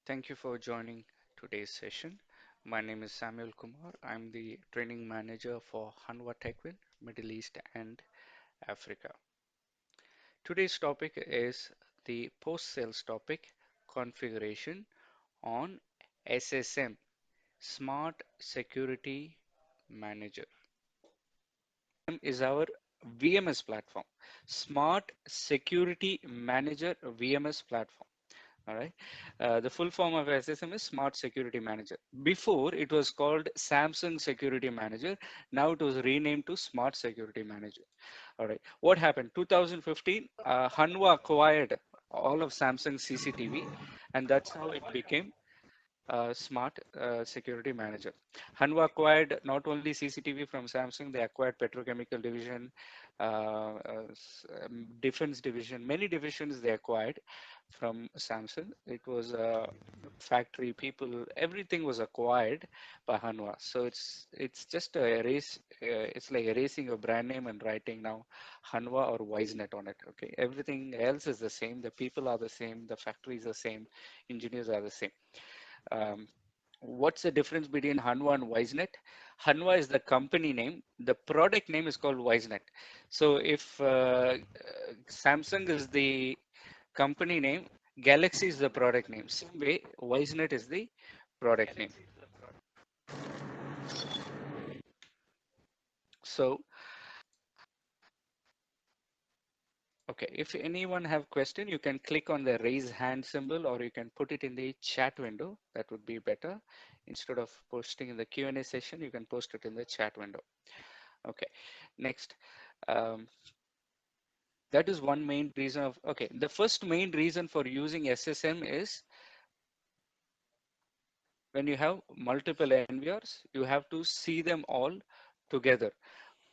Thank you for joining today's session. My name is Samuel Kumar. I'm the training manager for Hanwha TechWin, Middle East and Africa. Today's topic is the post-sales topic configuration on SSM, Smart Security Manager. Is our VMS platform, Smart Security Manager VMS platform. All right. The full form of SSM is Smart Security Manager. Before it was called Samsung Security Manager. Now it was renamed to Smart Security Manager. All right. What happened? 2015, Hanwha acquired all of Samsung CCTV, and that's how it became Smart Security Manager. Hanwha acquired not only CCTV from Samsung, they acquired petrochemical division, defense division, many divisions they acquired from Samsung. It was a factory, people, everything was acquired by Hanwha. So it's just a erase. It's like erasing a brand name and writing now Hanwha or Wisenet on it. Okay, everything else is the same. The people are the same. The factory is the same. Engineers are the same. Um, what's the difference between Hanwha and Wisenet? Hanwha is the company name. The product name is called Wisenet. So if Samsung is the company name, Galaxy is the product name. Same way, Wisenet is the product name. So, okay, if anyone have question, you can click on the raise hand symbol or you can put it in the chat window. That would be better. Instead of posting in the Q&A session, you can post it in the chat window. Okay, next. Um, that is one main reason of, okay, the first main reason for using SSM is when you have multiple NVRs, you have to see them all together.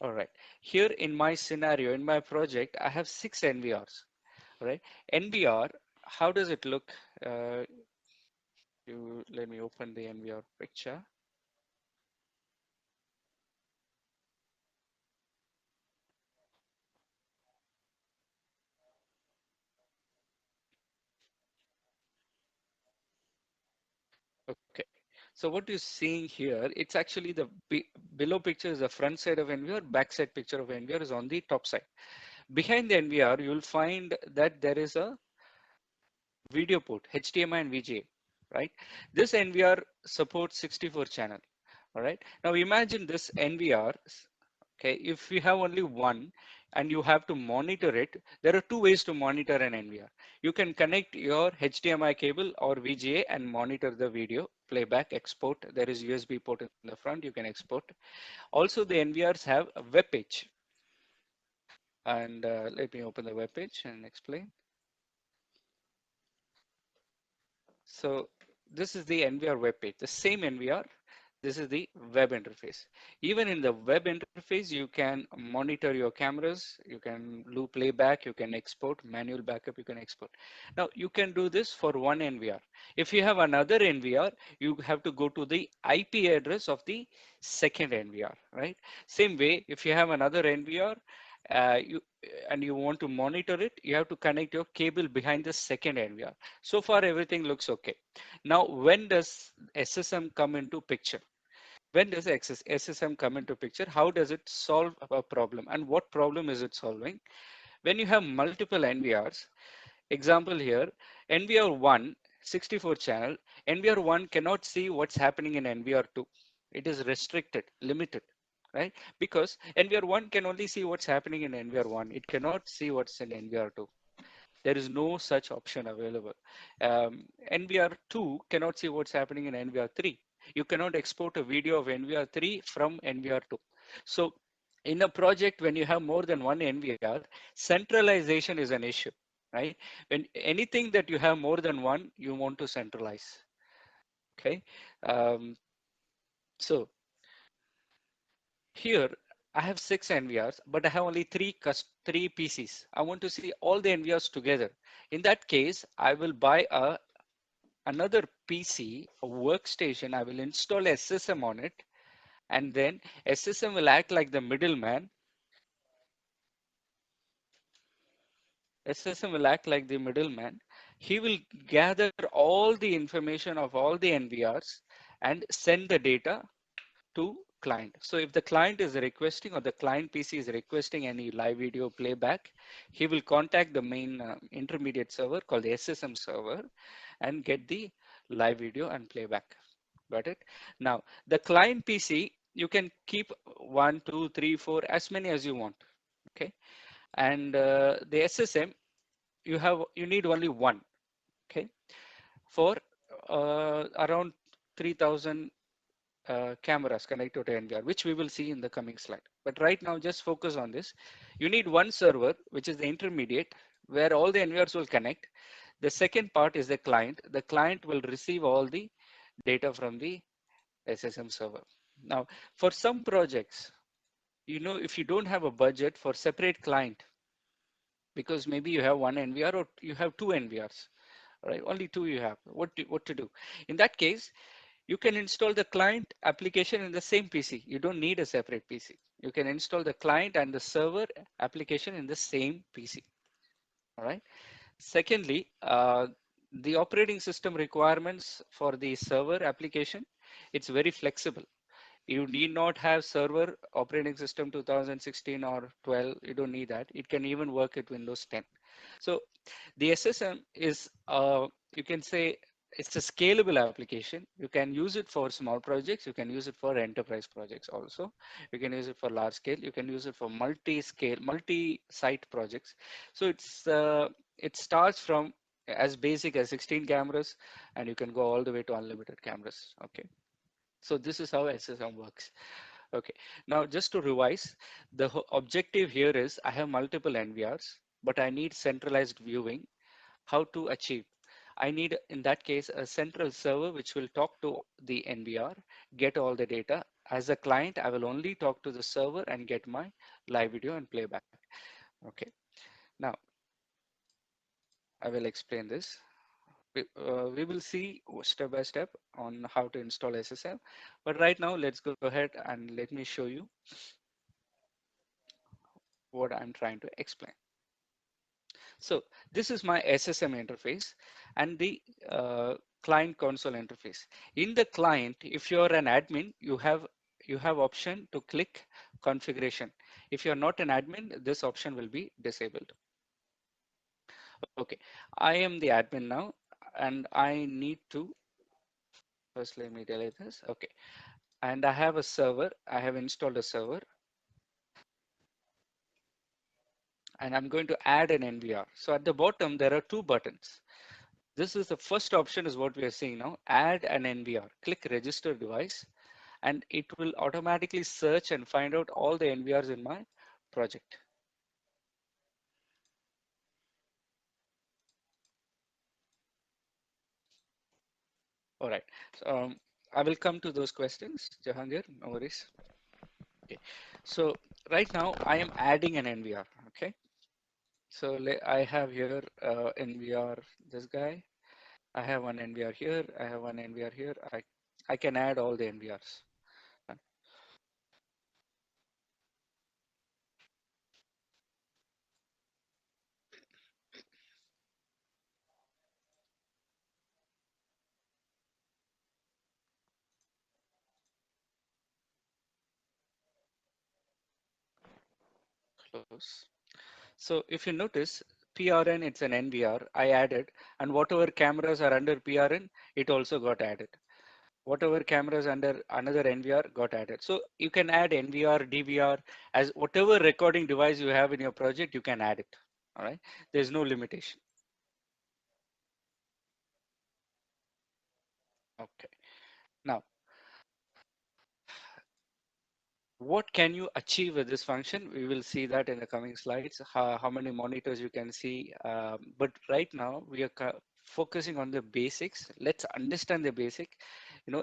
All right. Here in my scenario, in my project, I have 6 NVRs. All right. NVR, how does it look? Let me open the NVR picture. Okay. So what you're seeing here, it's actually the below picture is the front side of NVR, back side picture of NVR is on the top side. Behind the NVR, you'll find that there is a video port, HDMI and VGA, right? This NVR supports 64 channel, all right? Now imagine this NVR, okay, if you have only one and you have to monitor it, there are two ways to monitor an NVR. You can connect your HDMI cable or VGA and monitor the video, playback, export. There is USB port in the front, you can export. Also, the NVRs have a web page. And let me open the web page and explain. So this is the NVR web page, the same NVR. This is the web interface. Even in the web interface, you can monitor your cameras, you can do playback, you can export, manual backup, you can export. Now you can do this for one NVR. If you have another NVR, you have to go to the IP address of the second NVR, right? Same way, if you have another NVR, and you want to monitor it, you have to connect your cable behind the second NVR. So far, everything looks okay. Now, when does SSM come into picture? When does SSM come into picture? How does it solve a problem? And what problem is it solving? When you have multiple NVRs, example here, NVR1, 64 channel, NVR1 cannot see what's happening in NVR2. It is restricted, limited, right? Because NVR1 can only see what's happening in NVR1. It cannot see what's in NVR2. There is no such option available. NVR2 cannot see what's happening in NVR3. You cannot export a video of NVR3 from NVR2. So in a project, when you have more than one NVR, centralization is an issue, right? When anything that you have more than one, you want to centralize, okay? Um, so here, I have 6 NVRs, but I have only three PCs. I want to see all the NVRs together. In that case, I will buy another PC, a workstation. I will install SSM on it, and then SSM will act like the middleman. SSM will act like the middleman. He will gather all the information of all the NVRs and send the data to client. So if the client is requesting or the client PC is requesting any live video playback, he will contact the main intermediate server called the SSM server and get the live video and playback. Got it? Now, the client PC, you can keep one, two, three, four, as many as you want. Okay. And the SSM, you need only one. Okay. For around 3,000 cameras connected to NVR, which we will see in the coming slide. But right now, just focus on this. You need one server, which is the intermediate, where all the NVRs will connect. The second part is the client. The client will receive all the data from the SSM server. Now, for some projects, if you don't have a budget for separate client, because maybe you have one NVR or you have two NVRs, right? Only two you have. What to do? In that case, you can install the client application in the same PC. You don't need a separate PC. You can install the client and the server application in the same PC. All right. Secondly, the operating system requirements for the server application, it's very flexible. You need not have server operating system 2016 or 12. You don't need that. It can even work with Windows 10. So the SSM is, you can say, it's a scalable application. You can use it for small projects. You can use it for enterprise projects also. You can use it for large scale. You can use it for multi-scale, multi-site projects. So it starts from as basic as 16 cameras, and you can go all the way to unlimited cameras. Okay. So this is how SSM works. Okay. Now just to revise, the objective here is I have multiple NVRs, but I need centralized viewing. How to achieve? I need, in that case, a central server which will talk to the NVR, get all the data. As a client, I will only talk to the server and get my live video and playback. Okay. Now I will explain this. We will see step by step on how to install SSM. But right now, let's go ahead and let me show you what I'm trying to explain. So this is my SSM interface and the client console interface. In the client, if you're an admin, you have option to click configuration. If you're not an admin, this option will be disabled. Okay, I am the admin now, and I need to first let me delete this. Okay, and I have a server. I have installed a server, and I'm going to add an NVR. So at the bottom, there are two buttons. This is the first option is what we are seeing now. Add an NVR. Click register device and it will automatically search and find out all the NVRs in my project. All right. So, I will come to those questions, Jahangir, no worries. Okay. So right now I am adding an NVR. Okay. So I have here NVR, this guy. I have one NVR here. I have one NVR here. I can add all the NVRs. Close. So if you notice, PRN, it's an NVR, I added, and whatever cameras are under PRN, it also got added. Whatever cameras under another NVR got added. So you can add NVR, DVR, as whatever recording device you have in your project, you can add it. All right. There's no limitation. Okay. Now, what can you achieve with this function? We will see that in the coming slides, how many monitors you can see. But right now we are focusing on the basics. Let's understand the basic.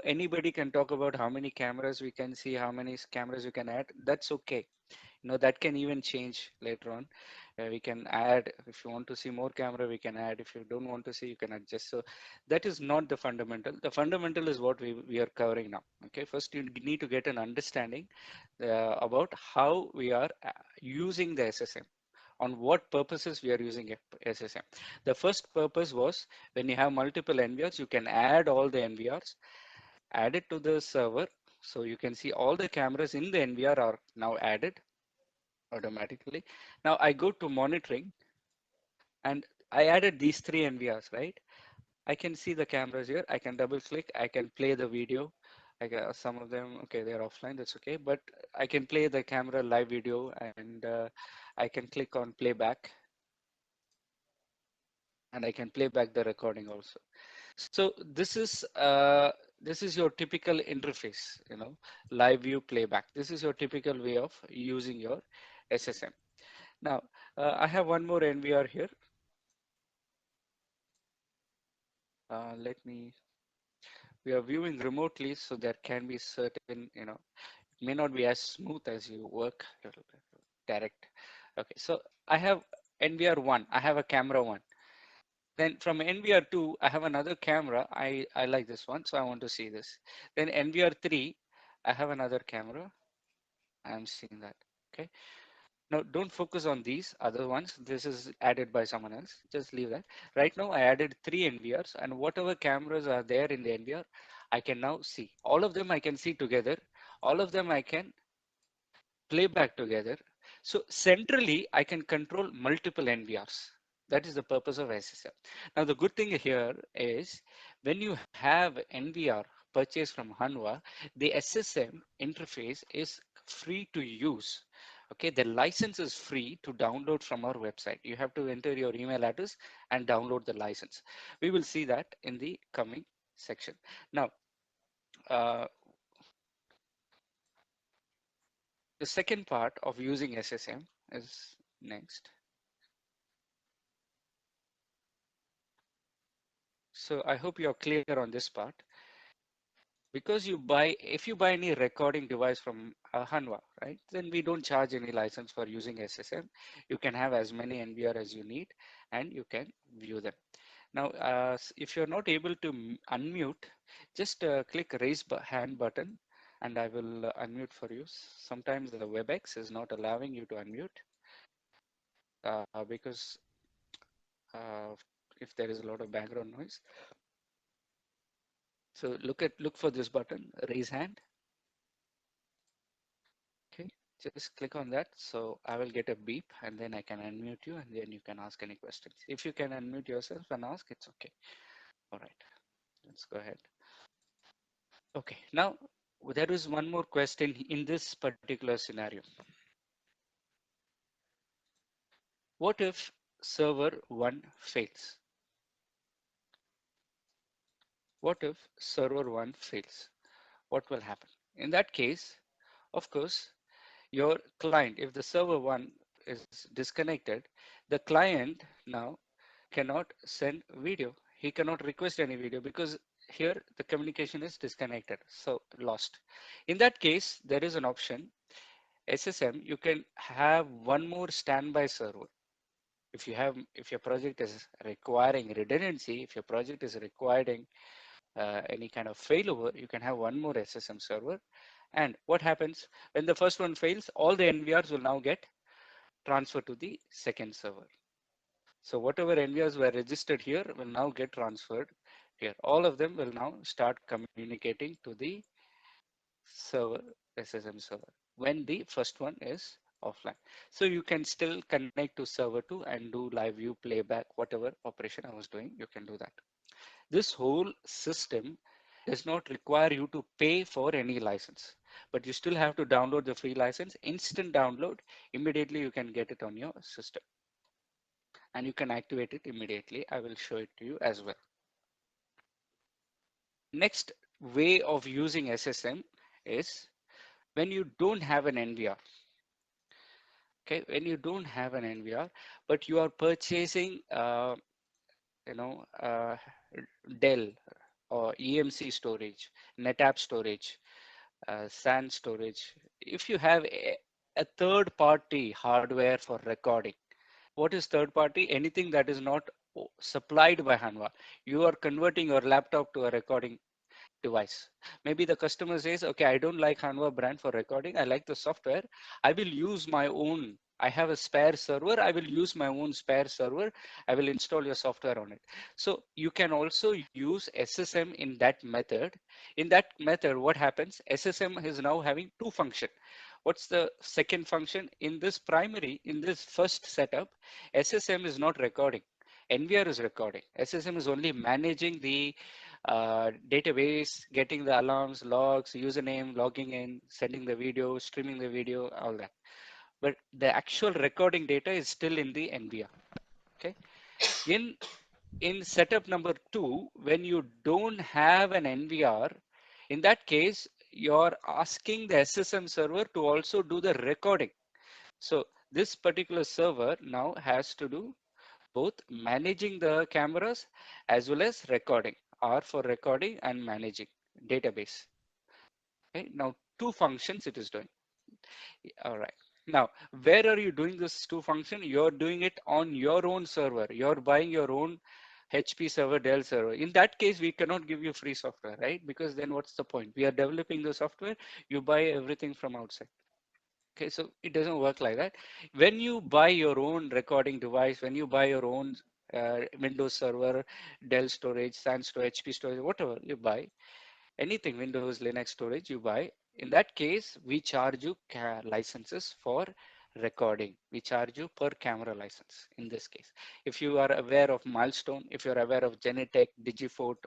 Anybody can talk about how many cameras we can see, how many cameras you can add. That's okay. That can even change later on. We can add, if you want to see more camera, we can add. If you don't want to see, you can adjust. So that is not the fundamental. The fundamental is what we are covering now. Okay, first you need to get an understanding about how we are using the SSM. on what purposes we are using SSM. The first purpose was when you have multiple NVRs, you can add all the NVRs, add it to the server. So you can see all the cameras in the NVR are now added automatically. Now I go to monitoring and I added these three NVRs, right? I can see the cameras here. I can double click. I can play the video. Some of them, okay, they're offline. That's okay. But I can play the camera live video and I can click on playback and I can play back the recording also. So this is your typical interface, live view playback. This is your typical way of using your SSM. Now I have one more NVR here. Let me. We are viewing remotely, so there can be certain, may not be as smooth as you work direct. Okay, so I have NVR1, I have a camera one. Then from NVR2, I have another camera. I like this one, so I want to see this. Then NVR3, I have another camera. I'm seeing that. Okay. Now don't focus on these other ones. This is added by someone else. Just leave that. Right now I added 3 NVRs and whatever cameras are there in the NVR, I can now see. All of them I can see together. All of them I can play back together. So centrally, I can control multiple NVRs. That is the purpose of SSM. Now, the good thing here is when you have NVR purchased from Hanwha, the SSM interface is free to use. Okay, the license is free to download from our website. You have to enter your email address and download the license. We will see that in the coming section. Now, uh, the second part of using SSM is next. So I hope you're clear on this part. Because if you buy any recording device from Hanwha, right, then we don't charge any license for using SSM. You can have as many NVR as you need and you can view them. Now, if you're not able to unmute, just click raise hand button and I will unmute for you. Sometimes the WebEx is not allowing you to unmute because uh, if there is a lot of background noise. So look for this button, raise hand. Okay, just click on that. So I will get a beep and then I can unmute you and then you can ask any questions. If you can unmute yourself and ask, it's okay. All right, let's go ahead. Okay, now there is one more question in this particular scenario. What if server 1 fails? What if server 1 fails? What will happen? In that case, of course, your client, if the server 1 is disconnected, the client now cannot send video. He cannot request any video because here the communication is disconnected, so lost. In that case, there is an option, SSM, you can have one more standby server. If your project is requiring redundancy, if your project is requiring any kind of failover, you can have one more SSM server. And what happens when the first one fails, all the NVRs will now get transferred to the second server. So whatever NVRs were registered here will now get transferred here. All of them will now start communicating to the server, SSM server, when the first one is offline. So you can still connect to server 2 and do live view playback, whatever operation I was doing, you can do that. This whole system does not require you to pay for any license, but you still have to download the free license, instant download, immediately you can get it on your system and you can activate it immediately. I will show it to you as well. Next way of using SSM is when you don't have an NVR. Okay, when you don't have an NVR, but you are purchasing, you know, uh, Dell or EMC storage, NetApp storage, SAN storage. If you have a third party hardware for recording, what is third party? Anything that is not supplied by Hanwha. You are converting your laptop to a recording device. Maybe the customer says, okay, I don't like Hanwha brand for recording. I like the software. I will use my own I have a spare server. I will use my own spare server. I will install your software on it. So you can also use SSM in that method. In that method, what happens? SSM is now having two functions. What's the second function? In this primary, in this first setup, SSM is not recording. NVR is recording. SSM is only managing the database, getting the alarms, logs, username, logging in, sending the video, streaming the video, all that. But the actual recording data is still in the NVR. Okay. In setup number 2, when you don't have an NVR, in that case, you're asking the SSM server to also do the recording. So this particular server now has to do both managing the cameras as well as recording, R for recording and managing database. Okay, now two functions it is doing. All right. Now, where are you doing this two function? You're doing it on your own server. You're buying your own HP server, Dell server. In that case, we cannot give you free software, right? Because then what's the point? We are developing the software. You buy everything from outside. Okay, so it doesn't work like that. When you buy your own recording device, when you buy your own Windows server, Dell storage, Sans storage, HP storage, whatever you buy, anything Windows, Linux storage you buy, in that case, we charge you licenses for recording. We charge you per camera license in this case. If you are aware of Milestone, if you're aware of Genetech, Digifort,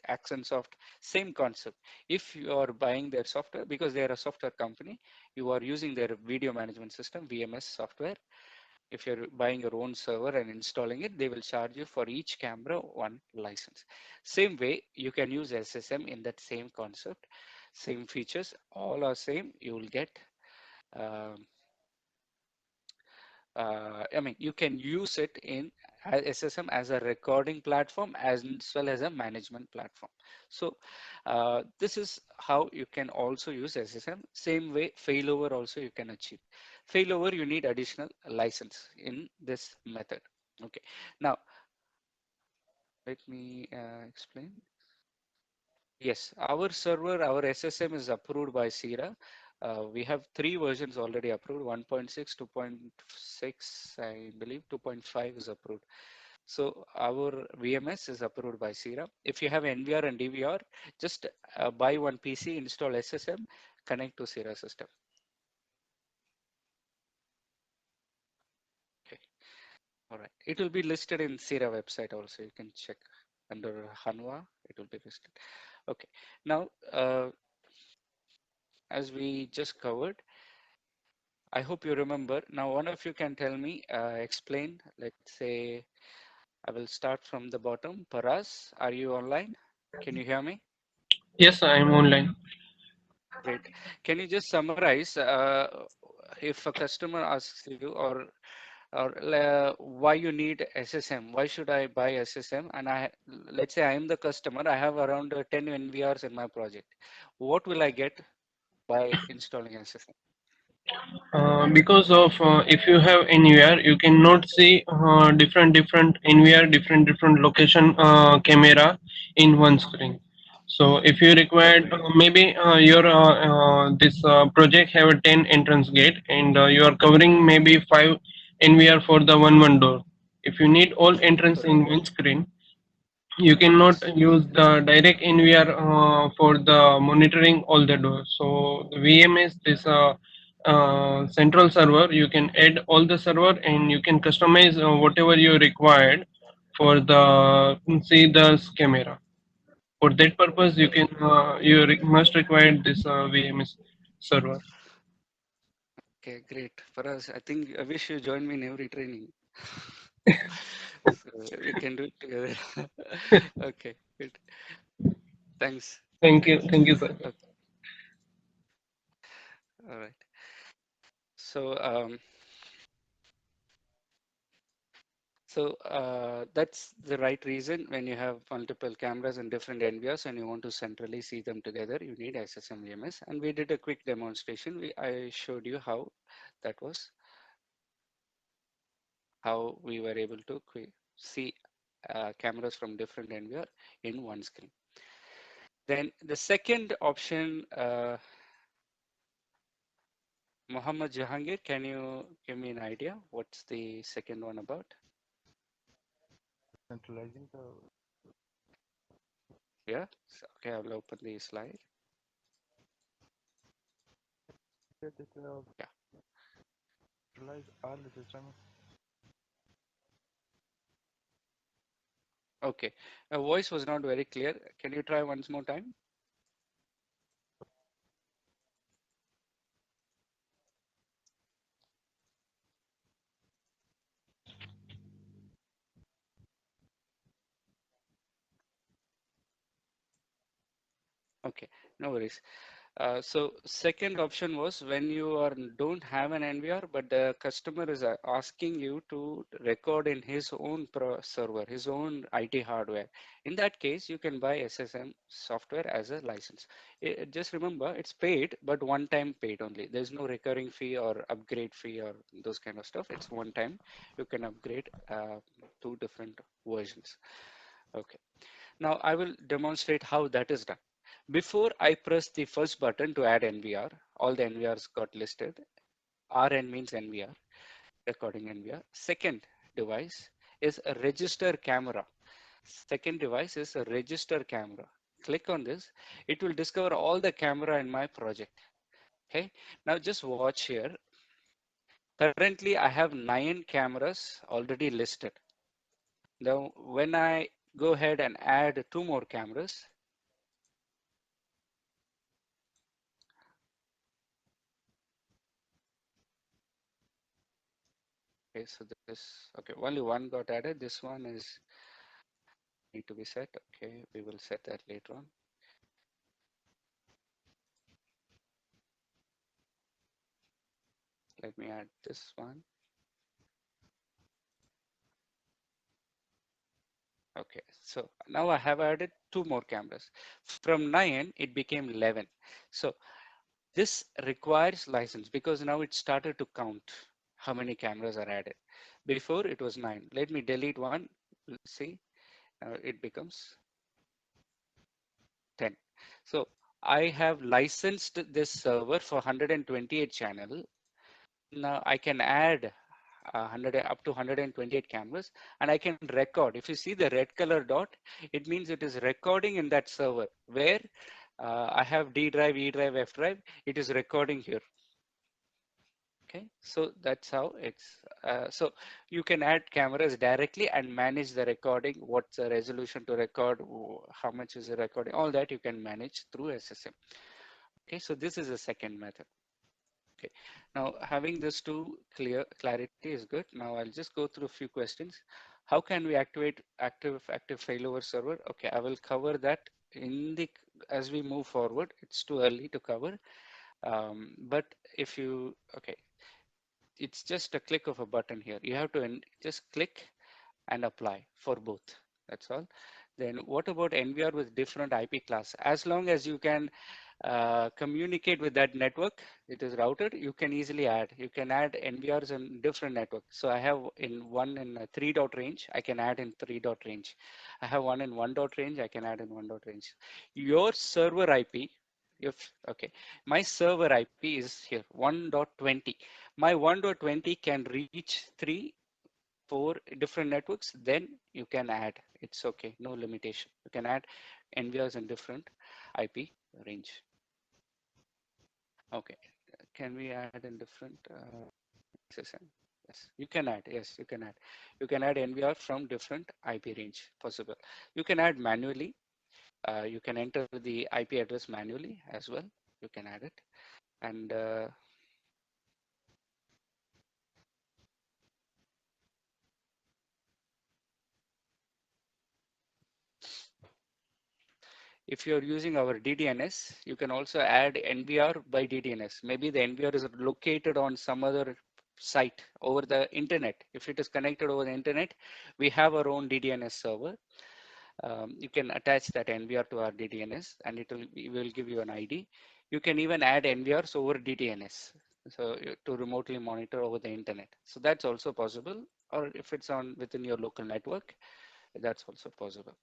Accentsoft, same concept. If you are buying their software, because they are a software company, you are using their video management system, VMS software. If you're buying your own server and installing it, they will charge you for each camera one license. Same way, you can use SSM in that same concept, same features, all are same. You will get, um, I mean, you can use it in SSM as a recording platform as well as a management platform. So this is how you can also use SSM. Same way, failover also you can achieve. Failover, you need additional license in this method. Okay. Now, let me explain. Yes, our server, our SSM is approved by Sira. We have three versions already approved, 1.6, 2.6, I believe 2.5 is approved. So our VMS is approved by Sira. If you have NVR and DVR, just buy one PC, install SSM, connect to Sira system. Okay. All right. It will be listed in Sira website also. You can check under Hanwa. It will be listed. Okay. Now, as we just covered, I hope you remember. Now, one of you can tell me, explain. Let's say I will start from the bottom. Paras, are you online? Can you hear me? Yes, I am online. Great. Can you just summarize if a customer asks you or why you need SSM? Why should I buy SSM? And let's say I am the customer. I have around 10 NVRs in my project. What will I get by installing SSM? Because of if you have Nvr, you cannot see different Nvr, different location camera in one screen. So if you require maybe your this project have a 10 entrance gate and you are covering maybe 5 Nvr for the one door. If you need all entrance Correct. in one screen, you cannot Yes. use the direct NVR for the monitoring all the doors. So the VMS, this central server, you can add all the server and you can customize whatever you required for the see the camera. For that purpose, you can must require this VMS server. Okay, great. For us, I think I wish you join me in every training. So we can do it together. Okay, good. Thanks. Thank you, sir. Okay, all right. So, that's the right reason when you have multiple cameras and different NVRs and you want to centrally see them together, you need SSM VMS. And we did a quick demonstration. I showed you how that was, how we were able to see cameras from different NVR in one screen. Then the second option Mohammed Jahangir, can you give me an idea? What's the second one about? Centralizing the Yeah. Okay, I'll open the slide. that Yeah. centralize all the system. Okay. Voice was not very clear. Can you try once more time? Okay, no worries. So second option was when you are don't have an NVR, but the customer is asking you to record in his own server, his own IT hardware. In that case, you can buy SSM software as a license. Just remember, it's paid, but one time paid only. There's no recurring fee or upgrade fee or those kind of stuff. It's one time. You can upgrade two different versions. Okay. Now I will demonstrate how that is done. Before I press the first button to add NVR, all the NVRs got listed. RN means NVR, recording NVR. Second device is a register camera. Second device is a register camera. Click on this. It will discover all the camera in my project. Okay. Now just watch here. Currently I have 9 cameras already listed. Now when I go ahead and add 2 more cameras, okay, so this, okay, only one got added. This one is need to be set. Okay, we will set that later on. Let me add this one. Okay, so now I have added 2 more cameras. From 9, it became 11. So this requires license because now it started to count how many cameras are added. Before it was 9. Let me delete one. Let's see, it becomes 10. So I have licensed this server for 128 channel. Now I can add 100 up to 128 cameras, and I can record. If you see the red color dot, it means it is recording in that server where I have D drive, E drive, F drive. It is recording here. Okay, so that's how it's. So you can add cameras directly and manage the recording. What's the resolution to record? How much is the recording? All that you can manage through SSM. Okay, so this is the second method. Okay, now having this two clarity is good. Now I'll just go through a few questions. How can we activate active failover server? Okay, I will cover that in the as we move forward. It's too early to cover, but if you okay, it's just a click of a button here. You have to just click and apply for both. That's all. Then what about NVR with different IP class? As long as you can communicate with that network, it is routed, you can easily add. You can add NVRs in different networks. So I have in a 3 dot range, I can add in 3 dot range. I have one in 1 dot range, I can add in 1 dot range. Your server IP, if okay, my server IP is here 1.20. My 1.20 can reach 3 4 different networks, then you can add. It's okay, no limitation. You can add NVRs in different IP range. Okay, can we add in different SSM? Yes, you can add. Yes, you can add. You can add NVR from different IP range possible. You can add manually. You can enter the IP address manually as well. You can add it. And if you're using our DDNS, you can also add NVR by DDNS. Maybe the NVR is located on some other site over the internet. If it is connected over the internet, we have our own DDNS server. You can attach that NVR to our DDNS and it will give you an ID. You can even add NVRs over DDNS. So to remotely monitor over the internet. So that's also possible. Or if it's on within your local network, that's also possible.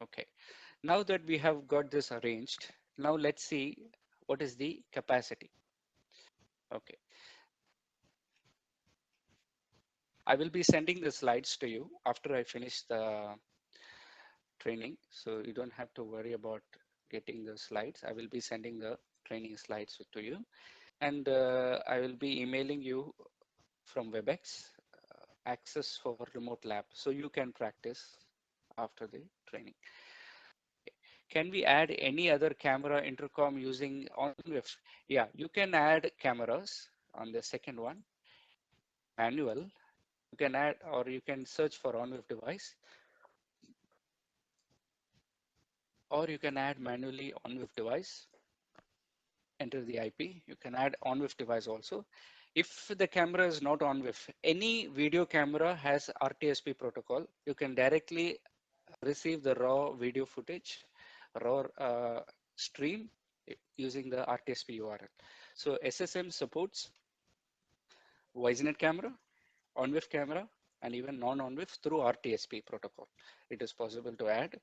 Okay. Now that we have got this arranged, now let's see what is the capacity. Okay, I will be sending the slides to you after I finish the training, so you don't have to worry about getting the slides. I will be sending the training slides to you, and I will be emailing you from WebEx access for remote lab, so you can practice after the training. Can we add any other camera intercom using OnWIF? Yeah, you can add cameras on the second one, manual. You can add, or you can search for OnWIF device, or you can add manually OnWIF device, enter the IP. You can add OnWIF device also. If the camera is not OnWIF, any video camera has RTSP protocol. You can directly receive the raw video footage, raw stream using the RTSP URL. So SSM supports Wisenet camera, OnWIF camera, and even non-OnWIF through RTSP protocol. It is possible to add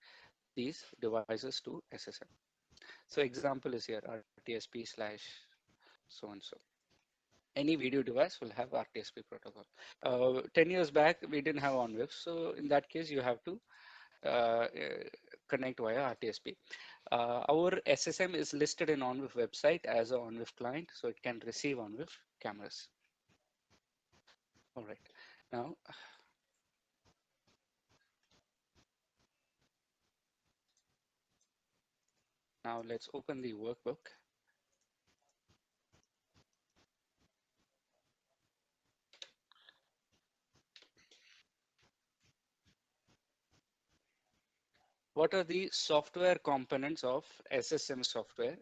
these devices to SSM. So example is here, RTSP slash so and so. Any video device will have RTSP protocol. 10 years back, we didn't have OnWIF. So in that case, you have to uh, connect via RTSP. Our SSM is listed in OnWIF website as a OnWIF client, so it can receive OnWIF cameras. All right. Now, now let's open the workbook. What are the software components of SSM software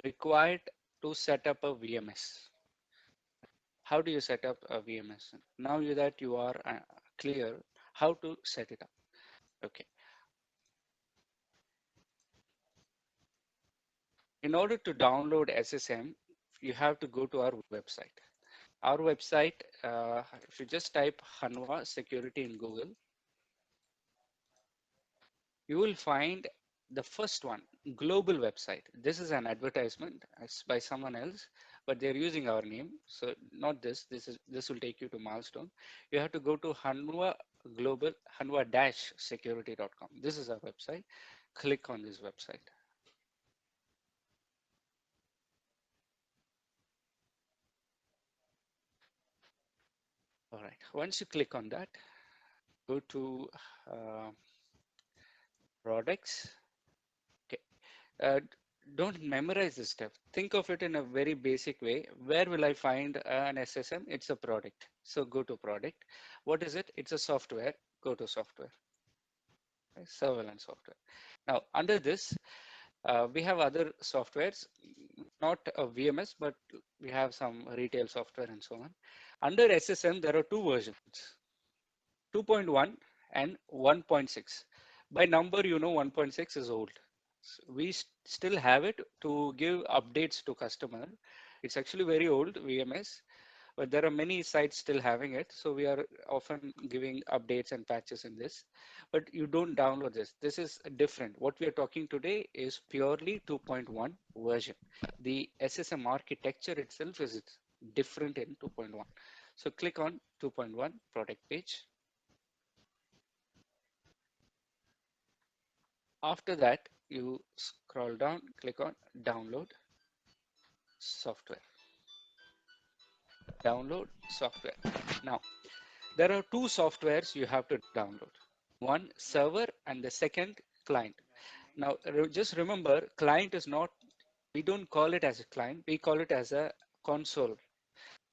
required to set up a VMS? How do you set up a VMS? Now that you are clear how to set it up. Okay. In order to download SSM, you have to go to our website. Our website, if you just type Nvr security in Google, you will find the first one, global website. This is an advertisement by someone else, but they're using our name. So not this, this will take you to Milestone. You have to go to Nvr global, nvr-security.com. This is our website. Click on this website. All right, once you click on that, go to products. Okay. Don't memorize this stuff. Think of it in a very basic way. Where will I find an SSM? It's a product. So go to product. What is it? It's a software. Go to software. Okay, surveillance software. Now, under this, we have other softwares, not a VMS, but we have some retail software and so on. Under SSM, there are two versions, 2.1 and 1.6. By number, you know 1.6 is old. We still have it to give updates to customer. It's actually very old VMS, but there are many sites still having it. So we are often giving updates and patches in this, but you don't download this. This is different. What we are talking today is purely 2.1 version. The SSM architecture itself is different in 2.1. So click on 2.1 product page. After that, you scroll down, click on download software. Download software. Now, there are two softwares you have to download. One server and the second client. Now, just remember, client is not, we don't call it as a client, we call it as a console.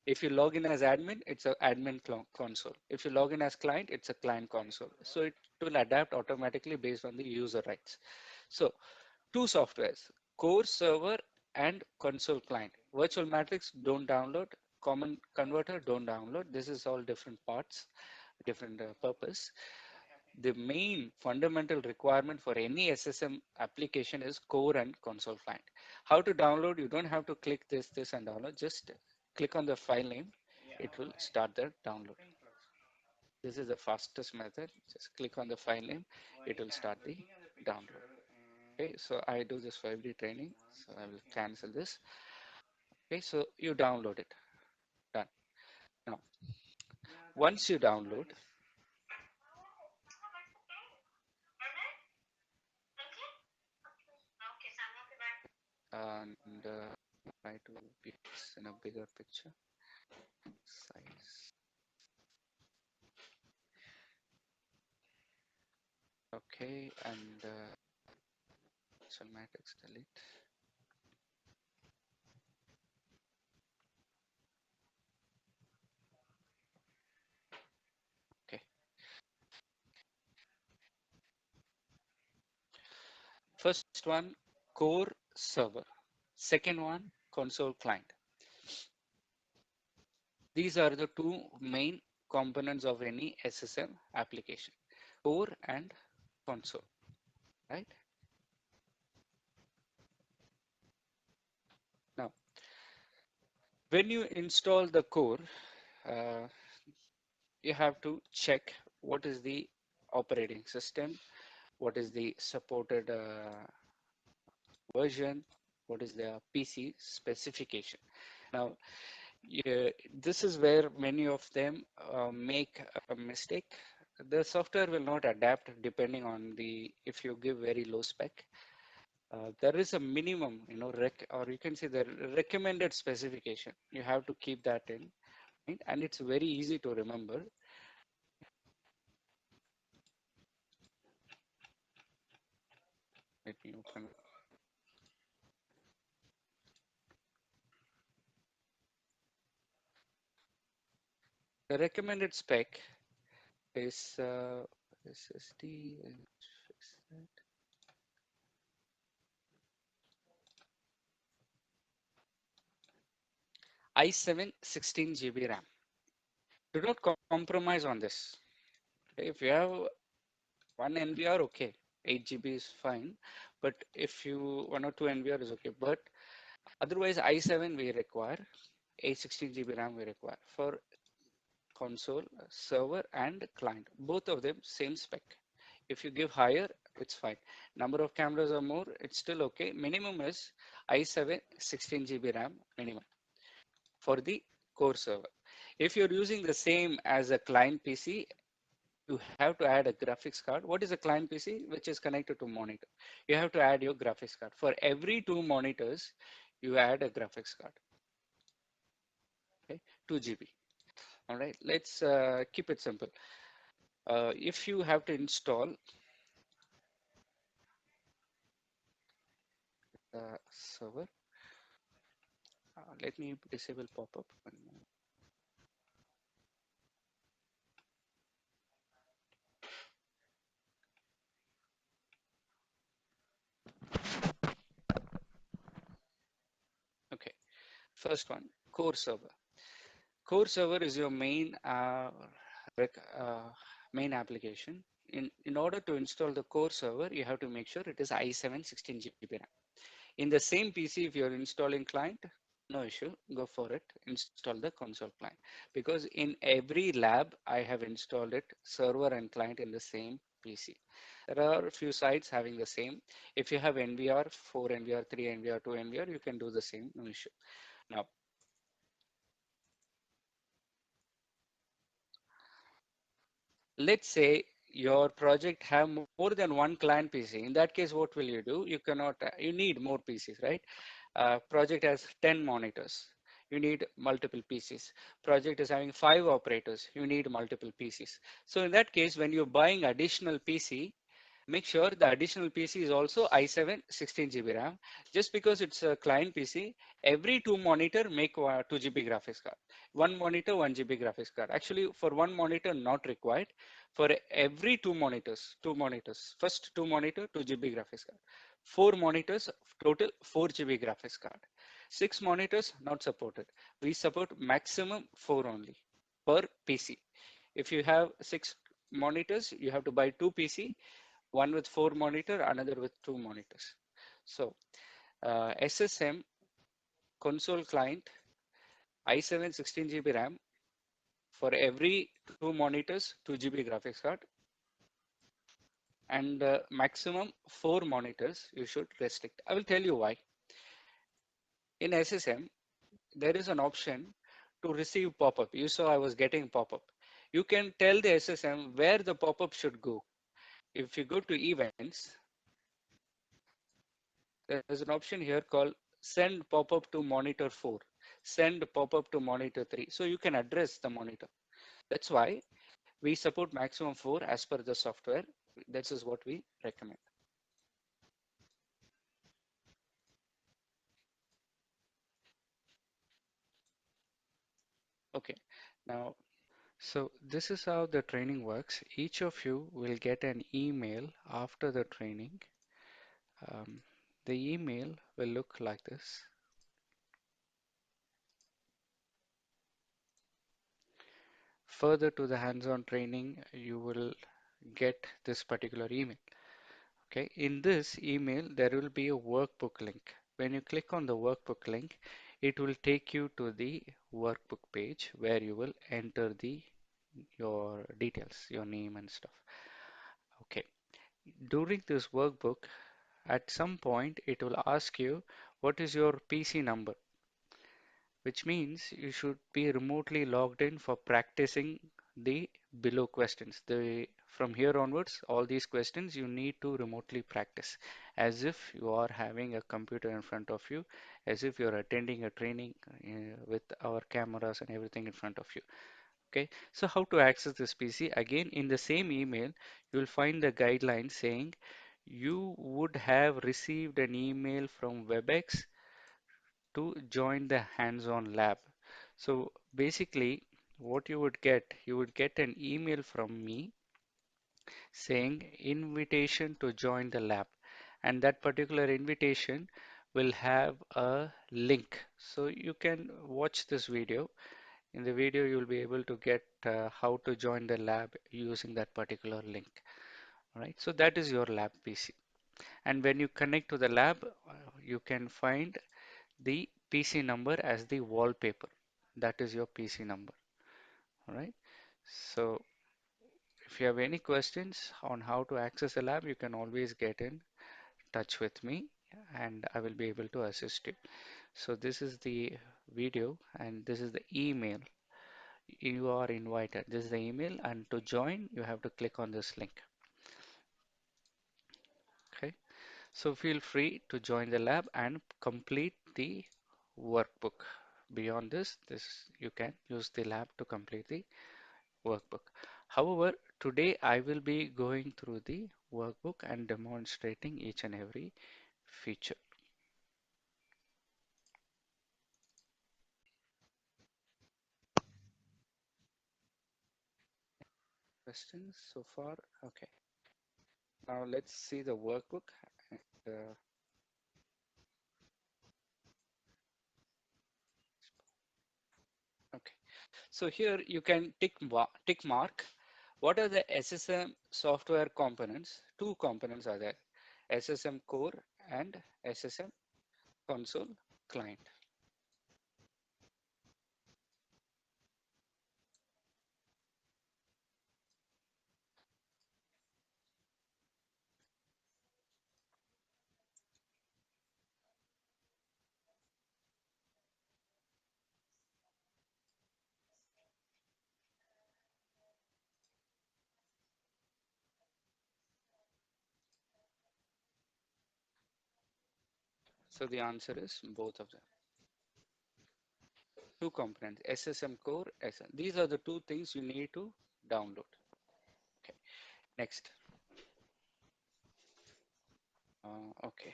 If you log in as admin, it's an admin console. If you log in as client, it's a client console. So it will adapt automatically based on the user rights. So two softwares, core server and console client. Virtual matrix don't download, common converter don't download. This is all different parts, different purpose. The main fundamental requirement for any SSM application is core and console client. How to download? You don't have to click this and download. Just click on the file name. It will start the download. This is the fastest method. Just click on the file name. It will start the download. Okay, so I do this for every training. So I will cancel this. Okay, so you download it. Done. Now, once you download, and try to be in a bigger picture size. Okay, and shall matrix delete. Okay, first one, core server. Second one, console client. These are the two main components of any SSM application, core and console, right? Now, when you install the core, uh, you have to check what is the operating system, what is the supported version, what is the PC specification. Now, yeah, this is where many of them make a mistake. The software will not adapt depending on the, if you give very low spec. There is a minimum, or you can say the recommended specification. You have to keep that in, right? And it's very easy to remember. Let me open. The recommended spec is SSD. Fix that. i7 16 GB RAM. Do not compromise on this. If you have one NVR, okay, 8 GB is fine. But if you one or two NVR is okay. But otherwise, i7 we require, A16 GB RAM we require for console, server, and client. Both of them same spec. If you give higher, it's fine. Number of cameras or more, it's still okay. Minimum is i7 16 GB RAM minimum for the core server. If you're using the same as a client PC, you have to add a graphics card. What is a client PC? Which is connected to monitor. You have to add your graphics card. For every two monitors, you add a graphics card. Okay, 2 GB. All right, let's keep it simple. If you have to install the server, let me disable pop-up. Okay, first one, core server. Core server is your main main application. In order to install the core server, you have to make sure it is i7 16 GB RAM. In the same PC, if you're installing client, no issue, go for it, install the console client. Because in every lab, I have installed it, server and client in the same PC. There are a few sites having the same. If you have NVR, 4 NVR, 3 NVR, 2 NVR, you can do the same, no issue. Now, let's say your project have more than one client PC. In that case, what will you do? You cannot, you need more PCs, right? Project has 10 monitors. You need multiple PCs. Project is having 5 operators. You need multiple PCs. So in that case, when you're buying additional PC, make sure the additional PC is also i7 16 GB RAM. Just because it's a client PC, every two monitor make 2 GB graphics card. One monitor, 1 GB graphics card. Actually, for one monitor, not required. For every two monitors, first two monitor, 2 GB graphics card. Four monitors, total 4 GB graphics card. Six monitors, not supported. We support maximum 4 only per PC. If you have 6 monitors, you have to buy 2 PC, one with 4 monitor, another with 2 monitors. So SSM console client, i7 16 GB RAM For every 2 monitors, 2 GB graphics card, and maximum 4 monitors you should restrict. I will tell you why. In SSM, there is an option to receive pop-up. You saw I was getting pop-up. You can tell the SSM where the pop-up should go. If you go to events, there is an option here called send pop-up to monitor 4, send pop-up to monitor 3. So you can address the monitor. That's why we support maximum 4 as per the software. This is what we recommend. Okay, now, so this is how the training works. Each of you will get an email after the training. Um, the email will look like this. Further to the hands-on training, you will get this particular email. Okay, in this email, there will be a workbook link. When you click on the workbook link, it will take you to the workbook page where you will enter your details, your name and stuff. Okay, during this workbook, at some point, it will ask you what is your PC number, which means you should be remotely logged in for practicing the below questions. From here onwards, all these questions you need to remotely practice as if you are having a computer in front of you, as if you're attending a training with our cameras and everything in front of you. Okay, so how to access this PC? Again, in the same email, you'll find the guidelines saying you would have received an email from WebEx to join the hands-on lab. So basically, what you would get an email from me saying invitation to join the lab. And that particular invitation will have a link. So you can watch this video. In the video, you'll be able to get how to join the lab using that particular link. All right, so that is your lab PC. And when you connect to the lab, you can find the PC number as the wallpaper. That is your PC number. All right. So if you have any questions on how to access the lab, you can always get in touch with me and I will be able to assist you. So this is the video and this is the email. You are invited. This is the email, and to join, you have to click on this link. Okay. So feel free to join the lab and complete the workbook. Beyond this you can use the lab to complete the workbook. However, today I will be going through the workbook and demonstrating each and every feature. Questions so far? Okay. Now let's see the workbook. Uh, okay. So here you can tick mark. What are the SSM software components? Two components are there: SSM core and SSM console client. So the answer is both of them. Two components, SSM core, SSM. These are the two things you need to download. Okay, next. Okay,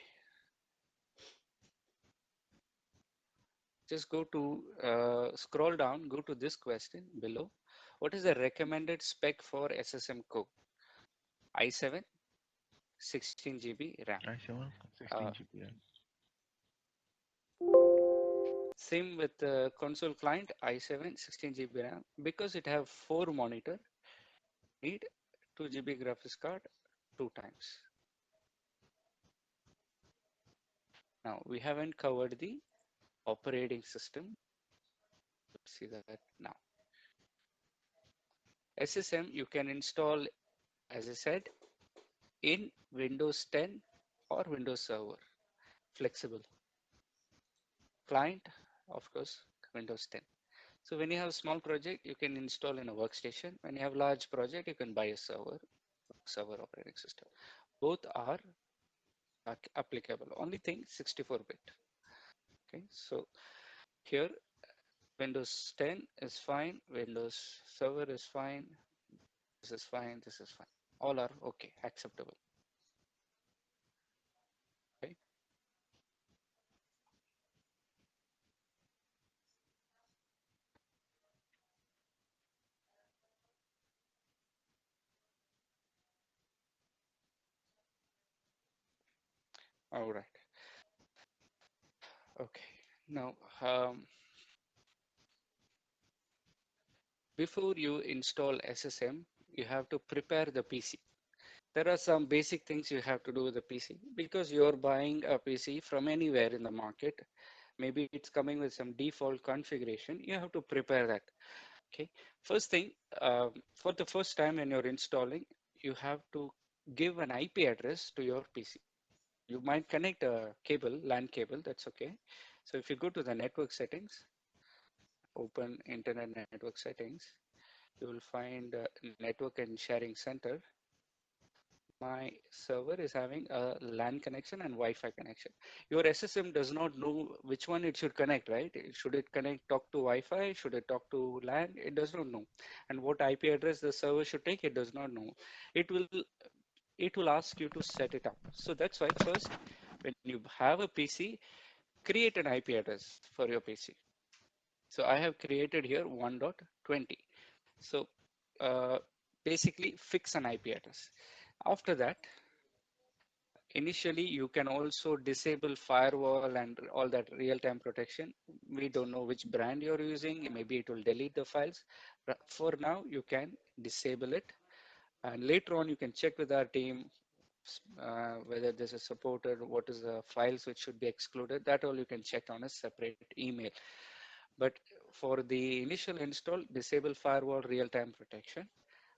just go to scroll down, go to this question below. What is the recommended spec for SSM core? i7, 16 GB RAM. I7 Uh, 16 GB RAM. Same with the console client, i7, 16 GB RAM. Because it have 4 monitor, need 2 GB graphics card 2 times. Now, we haven't covered the operating system. Let's see that now. SSM you can install, as I said, in Windows 10 or Windows Server, flexible. Client, of course, Windows 10. So when you have a small project, you can install in a workstation. When you have large project, you can buy a server operating system. Both are applicable. Only thing 64-bit. Okay, so here Windows 10 is fine, Windows Server is fine, this is fine, this is fine. All are okay, acceptable. Okay, all right. Okay, now before you install SSM, you have to prepare the PC. There are some basic things you have to do with the PC because you're buying a PC from anywhere in the market. Maybe it's coming with some default configuration. You have to prepare that. Okay. First thing, for the first time when you're installing, you have to give an IP address to your PC. You might connect a cable, LAN cable, that's okay. So if you go to the network settings, open Internet Network Settings, you will find Network and Sharing Center. My server is having a LAN connection and Wi-Fi connection. Your SSM does not know which one it should connect, right? Should it connect, talk to Wi-Fi? Should it talk to LAN? It does not know. And what IP address the server should take, it does not know. It will it will ask you to set it up. So that's why first, when you have a PC, create an IP address for your PC. So I have created here 1.20. So uh, basically fix an IP address. After that, initially, you can also disable firewall and all that real-time protection. We don't know which brand you're using. Maybe it will delete the files. But for now, you can disable it. And later on, you can check with our team whether this is supported, what is the files which should be excluded. That all you can check on a separate email. But for the initial install, disable firewall real-time protection,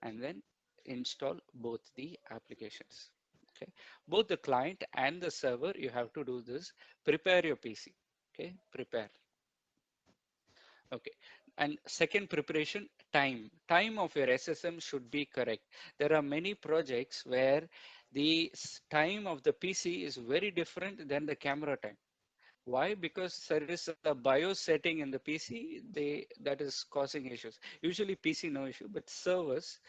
and then install both the applications. Okay, both the client and the server, you have to do this. Prepare your PC. Okay, prepare. Okay, and second preparation, time of your SSM should be correct. There are many projects where the time of the PC is very different than the camera time. Why? Because there is a BIOS setting in the PC that is causing issues. Usually PC no issue, but servers,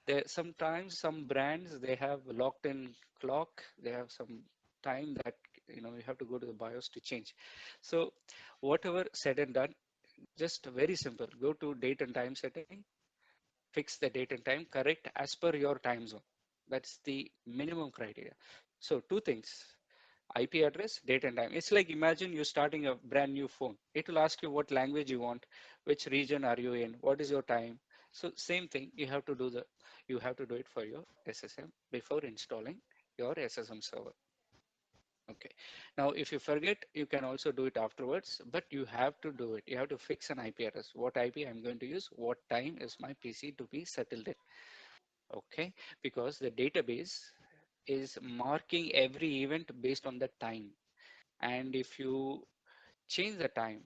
there sometimes some brands they have locked in clock. They have some time that you have to go to the BIOS to change. So whatever said and done, just very simple. Go to date and time setting, fix the date and time correct as per your time zone. That's the minimum criteria. So two things. IP address, date and time. It's like imagine you're starting a brand new phone. It will ask you what language you want, which region are you in, what is your time. So same thing, you have to do it for your SSM before installing your SSM server. Okay. Now, if you forget, you can also do it afterwards, but you have to do it. You have to fix an IP address. What IP I'm going to use, what time is my PC to be settled in. Okay. Because the database is marking every event based on the time. And if you change the time,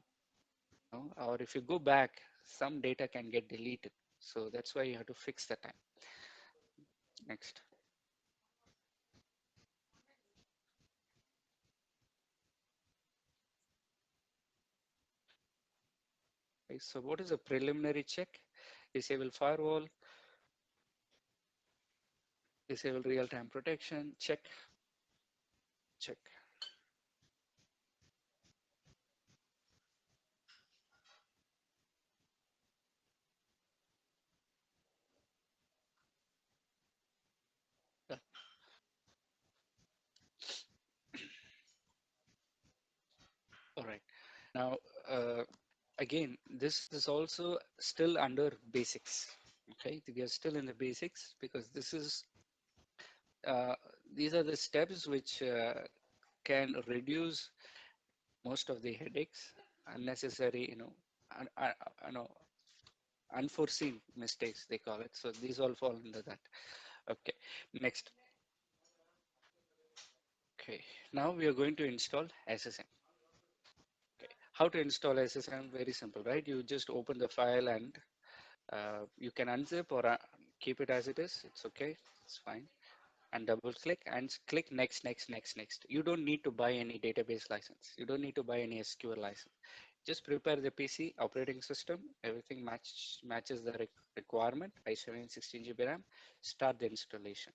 or if you go back, some data can get deleted. So that's why you have to fix the time. Next. Okay, so what is a preliminary check? Disable firewall, disable real-time protection, check, check. Done. All right. Now, again, this is also still under basics. Okay, we are still in the basics because uh, these are the steps which can reduce most of the headaches, unnecessary, you know, unforeseen mistakes they call it. So these all fall under that. Okay, next. Okay, now we are going to install SSM. Okay, how to install SSM? Very simple, right? You just open the file and you can unzip or keep it as it is. It's okay, it's fine. And double click and click next, next, next, next. You don't need to buy any database license. You don't need to buy any SQL license. Just prepare the PC operating system. Everything matches the requirement. i7 16 GB RAM. Start the installation.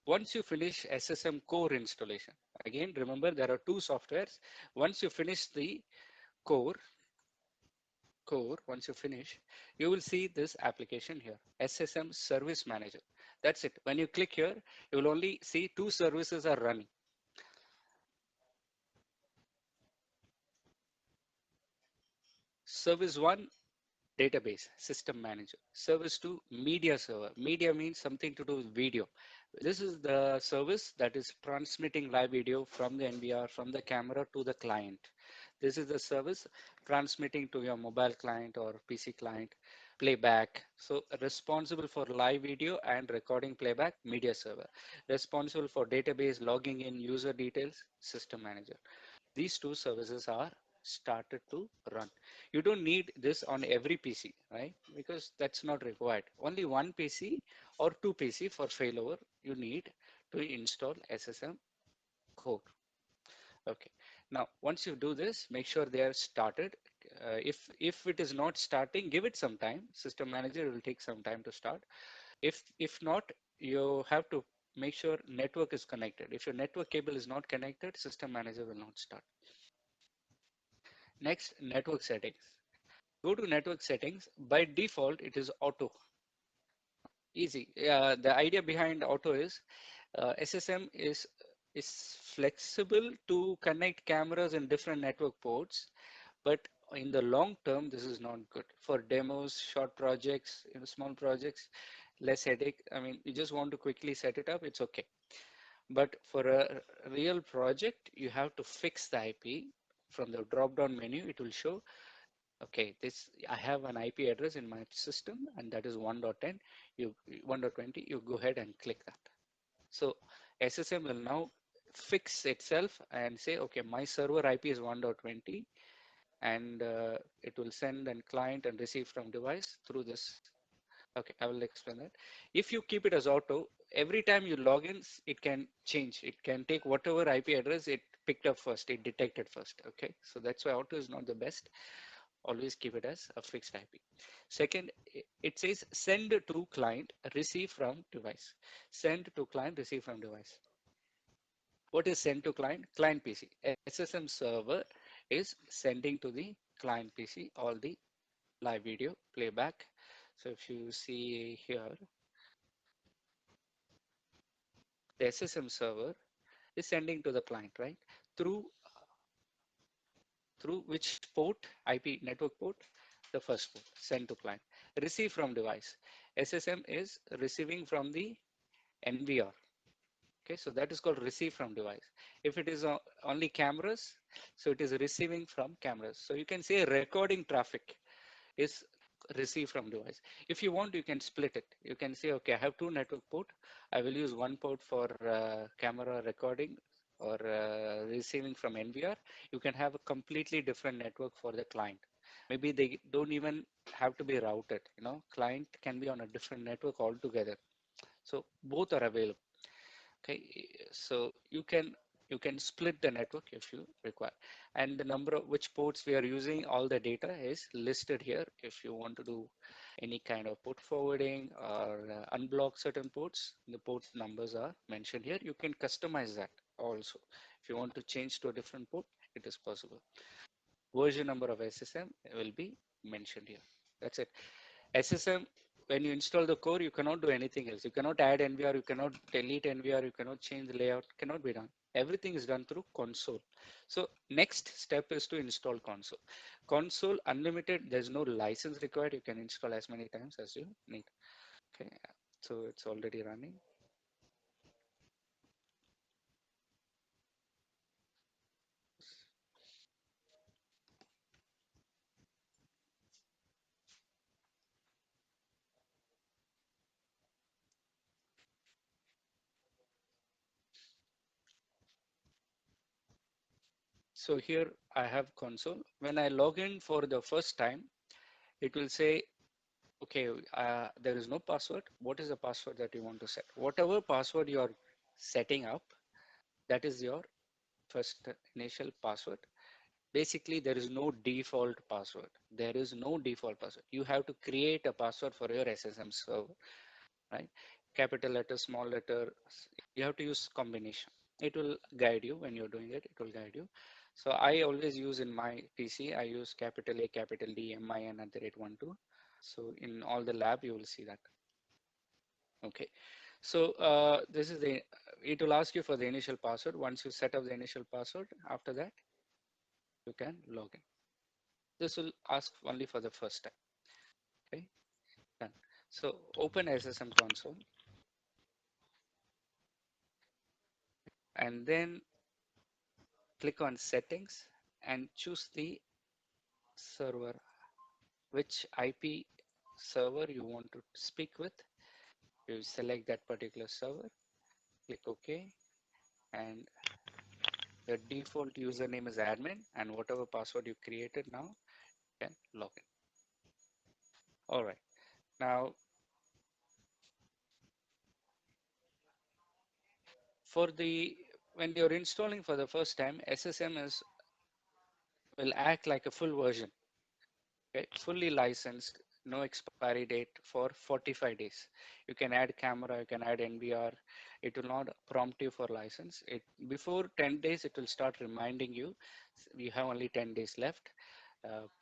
Once you finish SSM core installation, again remember there are two softwares. Once you finish the core, once you finish, you will see this application here, SSM Service Manager. That's it. When you click here, you will only see two services are running. Service 1, database system manager. Service 2, media server. Media means something to do with video. This is the service that is transmitting live video from the NVR, from the camera to the client. This is the service transmitting to your mobile client or PC client. Playback. So responsible for live video and recording playback, media server. Responsible for database, logging in user details, system manager. These two services are started to run. You don't need this on every PC, right? Because that's not required. Only one PC or two PC for failover you need to install SSM core. Okay. Now, once you do this, make sure they are started. If it is not starting, give it some time. System manager will take some time to start. If not, you have to make sure network is connected. If your network cable is not connected, system manager will not start. Next, network settings. Go to network settings. By default, it is auto. Easy. The idea behind auto is SSM is flexible to connect cameras in different network ports, but in the long term, this is not good for demos, short projects, small projects, less headache. I mean, you just want to quickly set it up, it's okay. But for a real project, you have to fix the IP. From the drop-down menu, it will show, okay, this I have an IP address in my system, and that is 1.10. You 1.20. You go ahead and click that. So SSM will now fix itself and say, okay, my server IP is 1.20, and it will send and client and receive from device through this. Okay, I will explain that. If you keep it as auto, every time you log in, it can change. It can take whatever IP address it picked up first, it detected first. Okay, so that's why auto is not the best. Always keep it as a fixed IP. Second, it says send to client, receive from device. Send to client, receive from device. What is send to client? Client PC. SSM server is sending to the client PC all the live video playback. So if you see here, the SSM server is sending to the client, right? Through which port? IP network port, the first port, send to client. Receive from device. SSM is receiving from the NVR. Okay, so that is called receive from device. If it is only cameras, so it is receiving from cameras. So you can say recording traffic is received from device. If you want, you can split it. You can say, okay, I have two network port. I will use one port for camera recording or receiving from NVR. You can have a completely different network for the client. Maybe they don't even have to be routed. Client can be on a different network altogether. So both are available. Okay, so you can split the network if you require, and the number of which ports we are using, all the data is listed here. If you want to do any kind of port forwarding or unblock certain ports, the port numbers are mentioned here. You can customize that also. If you want to change to a different port, it is possible. Version number of SSM will be mentioned here. That's it. SSM, when you install the core, you cannot do anything else. You cannot add NVR, you cannot delete NVR, you cannot change the layout, cannot be done. Everything is done through console. So next step is to install console. Console unlimited, there's no license required. You can install as many times as you need. Okay, so it's already running. So here I have console. When I log in for the first time, it will say, okay, there is no password. What is the password that you want to set? Whatever password you are setting up, that is your first initial password. Basically, there is no default password. There is no default password. You have to create a password for your SSM server, right? Capital letter, small letter, you have to use combination. It will guide you when you're doing it, it will guide you. So I always use in my PC, I use capital A, capital D, MIN at the rate 12. So in all the lab, you will see that. Okay. So this is the, it will ask you for the initial password. Once you set up the initial password, after that, you can log in. This will ask only for the first time. Okay, done. So open SSM console and then click on settings and choose the server, which IP server you want to speak with. You select that particular server, click OK, and the default username is admin, and whatever password you created now, you can log in. All right. Now, for the when you're installing for the first time, SSM is will act like a full version. Okay, fully licensed, no expiry date for 45 days. You can add camera, you can add NVR. It will not prompt you for license. It before 10 days, it will start reminding you, you have only 10 days left.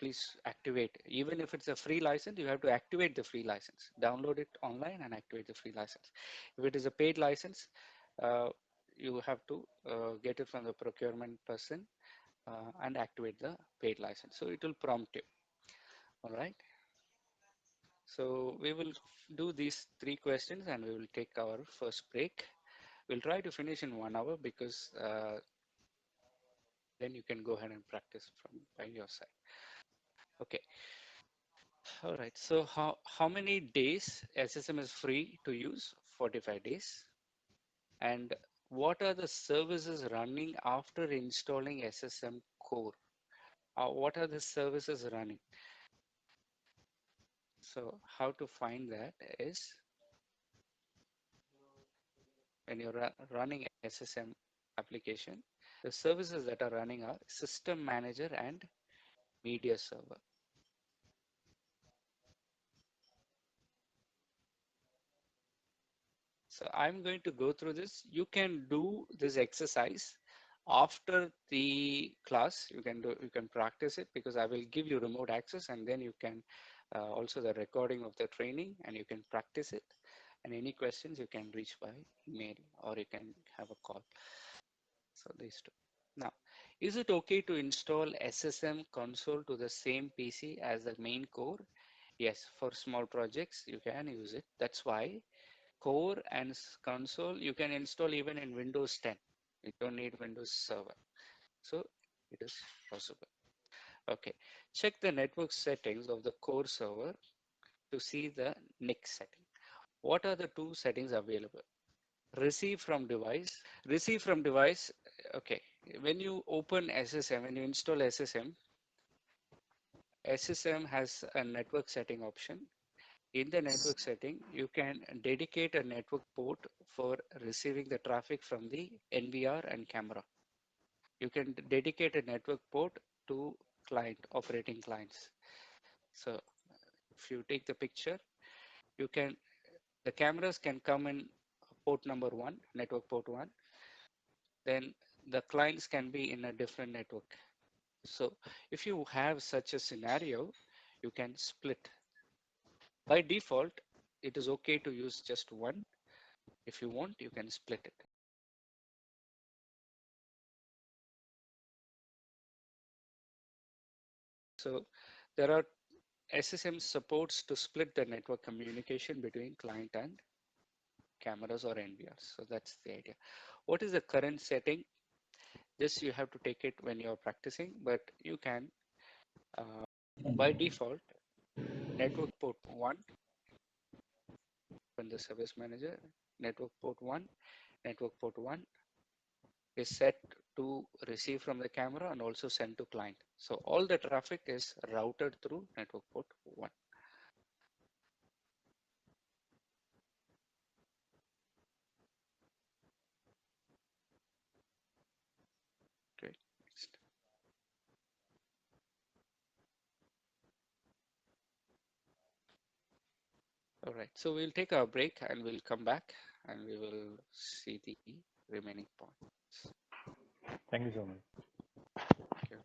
Please activate. Even if it's a free license, you have to activate the free license. Download it online and activate the free license. If it is a paid license, uh, you have to get it from the procurement person and activate the paid license. So it will prompt you. All right. So we will do these three questions and we will take our first break. We'll try to finish in 1 hour because then you can go ahead and practice from by your side. Okay. All right. So how many days SSM is free to use? 45 days. And what are the services running after installing SSM core? What are the services running? So how to find that is when you're running SSM application, the services that are running are System Manager and Media Server. So I'm going to go through this. You can do this exercise after the class. You can practice it because I will give you remote access, and then you can also the recording of the training, and you can practice it. And any questions you can reach by email or you can have a call. So these two. Now, is it okay to install SSM console to the same PC as the main core? Yes, for small projects, you can use it. That's why core and console, you can install even in Windows 10. You don't need Windows Server. So it is possible. Okay, check the network settings of the core server to see the NIC setting. What are the two settings available? Receive from device. Receive from device. Okay, when you open SSM, when you install SSM, SSM has a network setting option. In the network setting, you can dedicate a network port for receiving the traffic from the NVR and camera. You can dedicate a network port to client operating clients. So if you take the picture, you can, the cameras can come in port number 1, network port 1, then the clients can be in a different network. So if you have such a scenario, you can split. By default, it is okay to use just one. If you want, you can split it. So there are SSM supports to split the network communication between client and cameras or NVRs. So that's the idea. What is the current setting? This you have to take it when you're practicing, but you can, uh, by default, network port 1, when the service manager, network port 1 is set to receive from the camera and also send to client. So all the traffic is routed through network port 1. Great. Next. All right. So we'll take a break and we'll come back and we will see the remaining points. Thank you so much. Okay.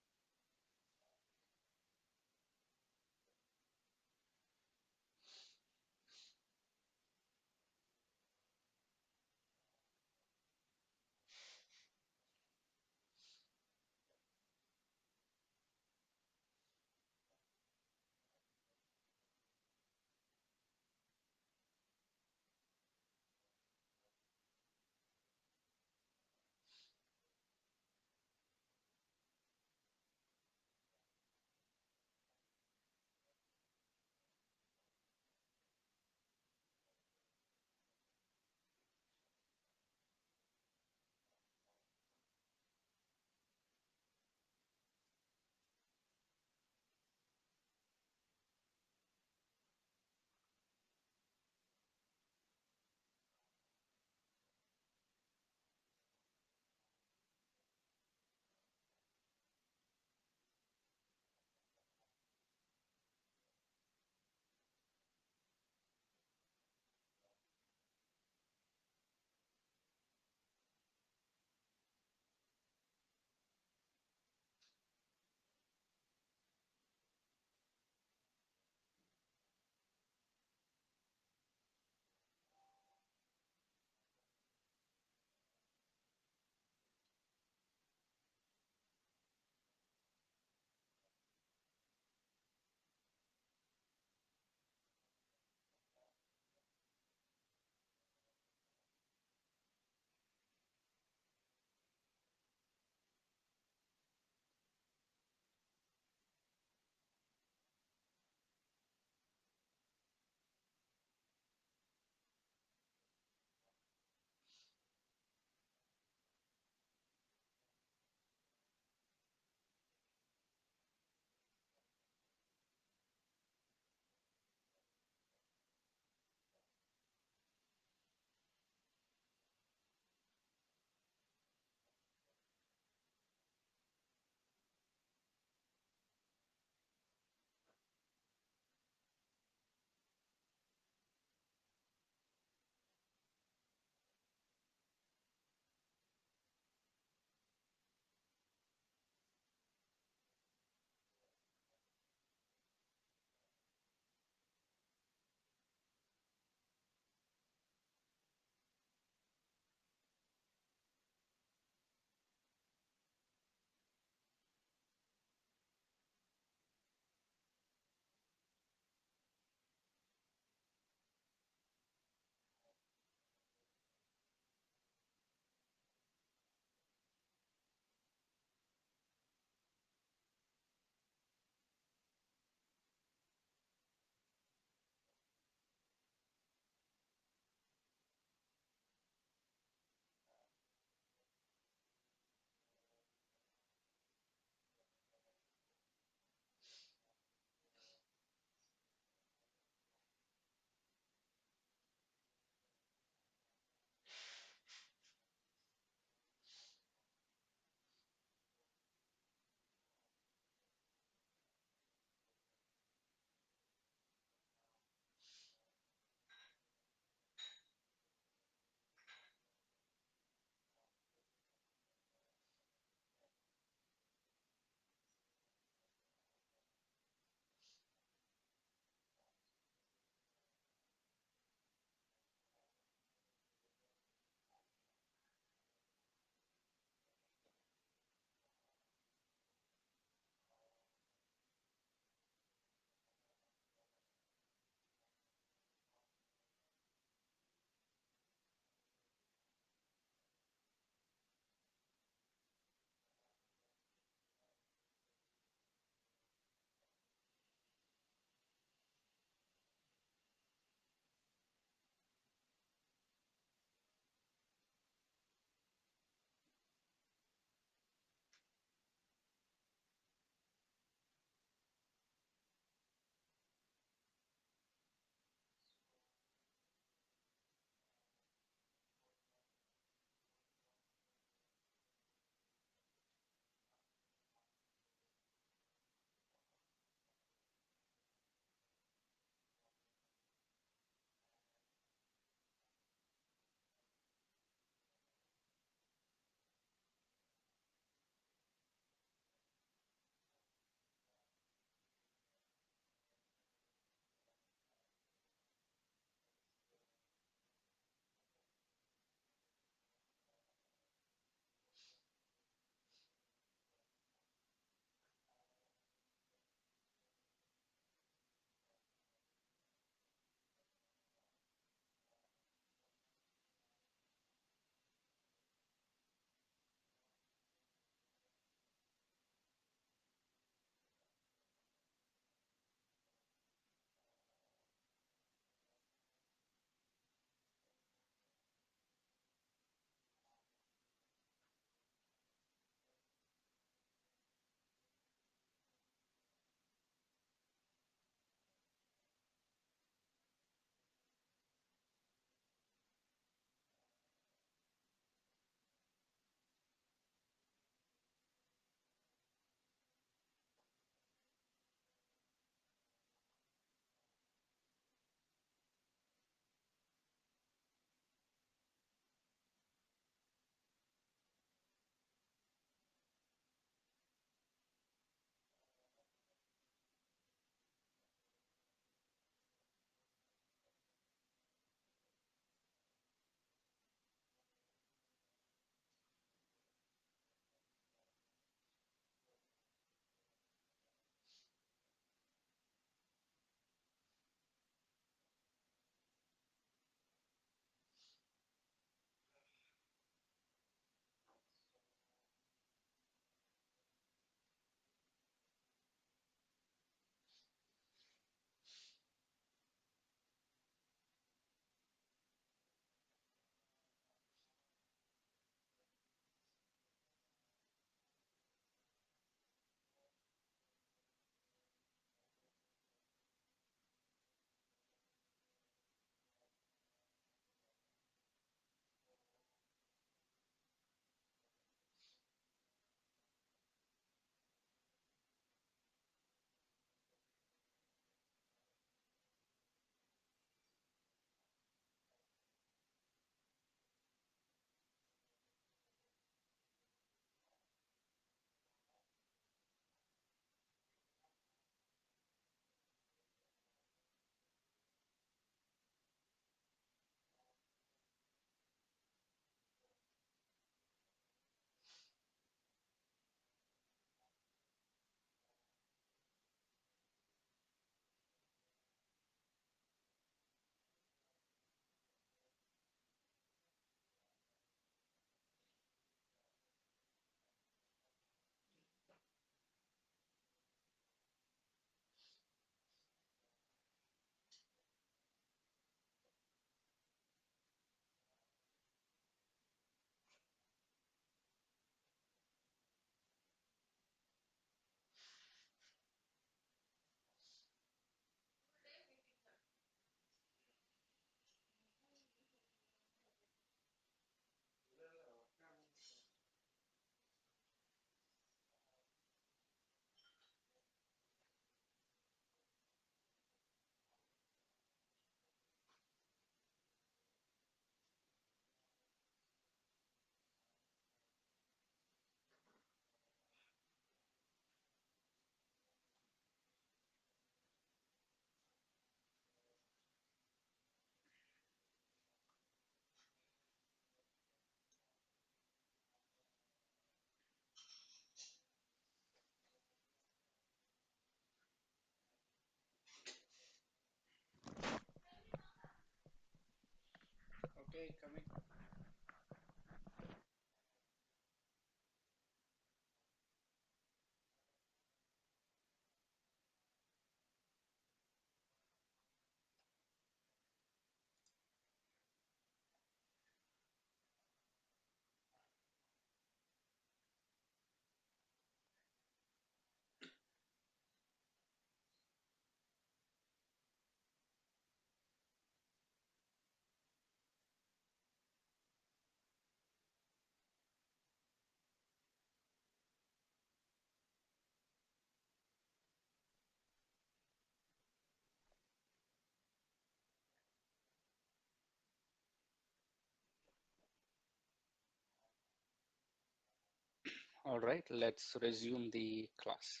All right, let's resume the class.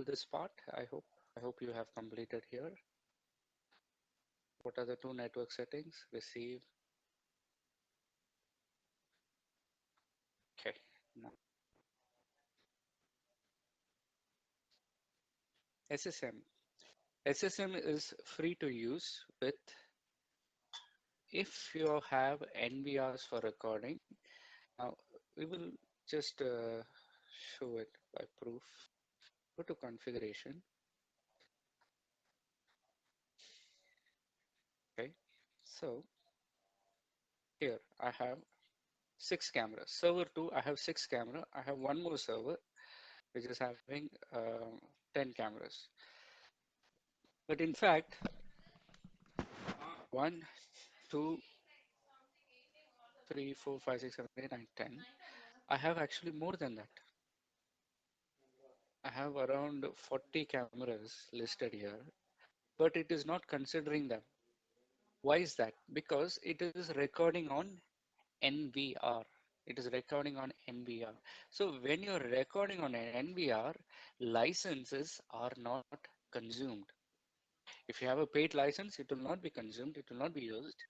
This part, I hope you have completed here. What are the two network settings? Receive. Okay. Now, SSM. SSM is free to use with if you have NVRs for recording. Now we will just show it by proof. Go to configuration. Okay. So here I have 6 cameras. Server 2, I have 6 camera. I have one more server which is having 10 cameras. But in fact, 1, 2, 3, 4, 5, 6, 7, 8, 9, 10. I have actually more than that. I have around 40 cameras listed here, but it is not considering them. Why is that? Because it is recording on NVR. It is recording on NVR. So when you're recording on an NVR, licenses are not consumed. If you have a paid license, it will not be consumed. It will not be used.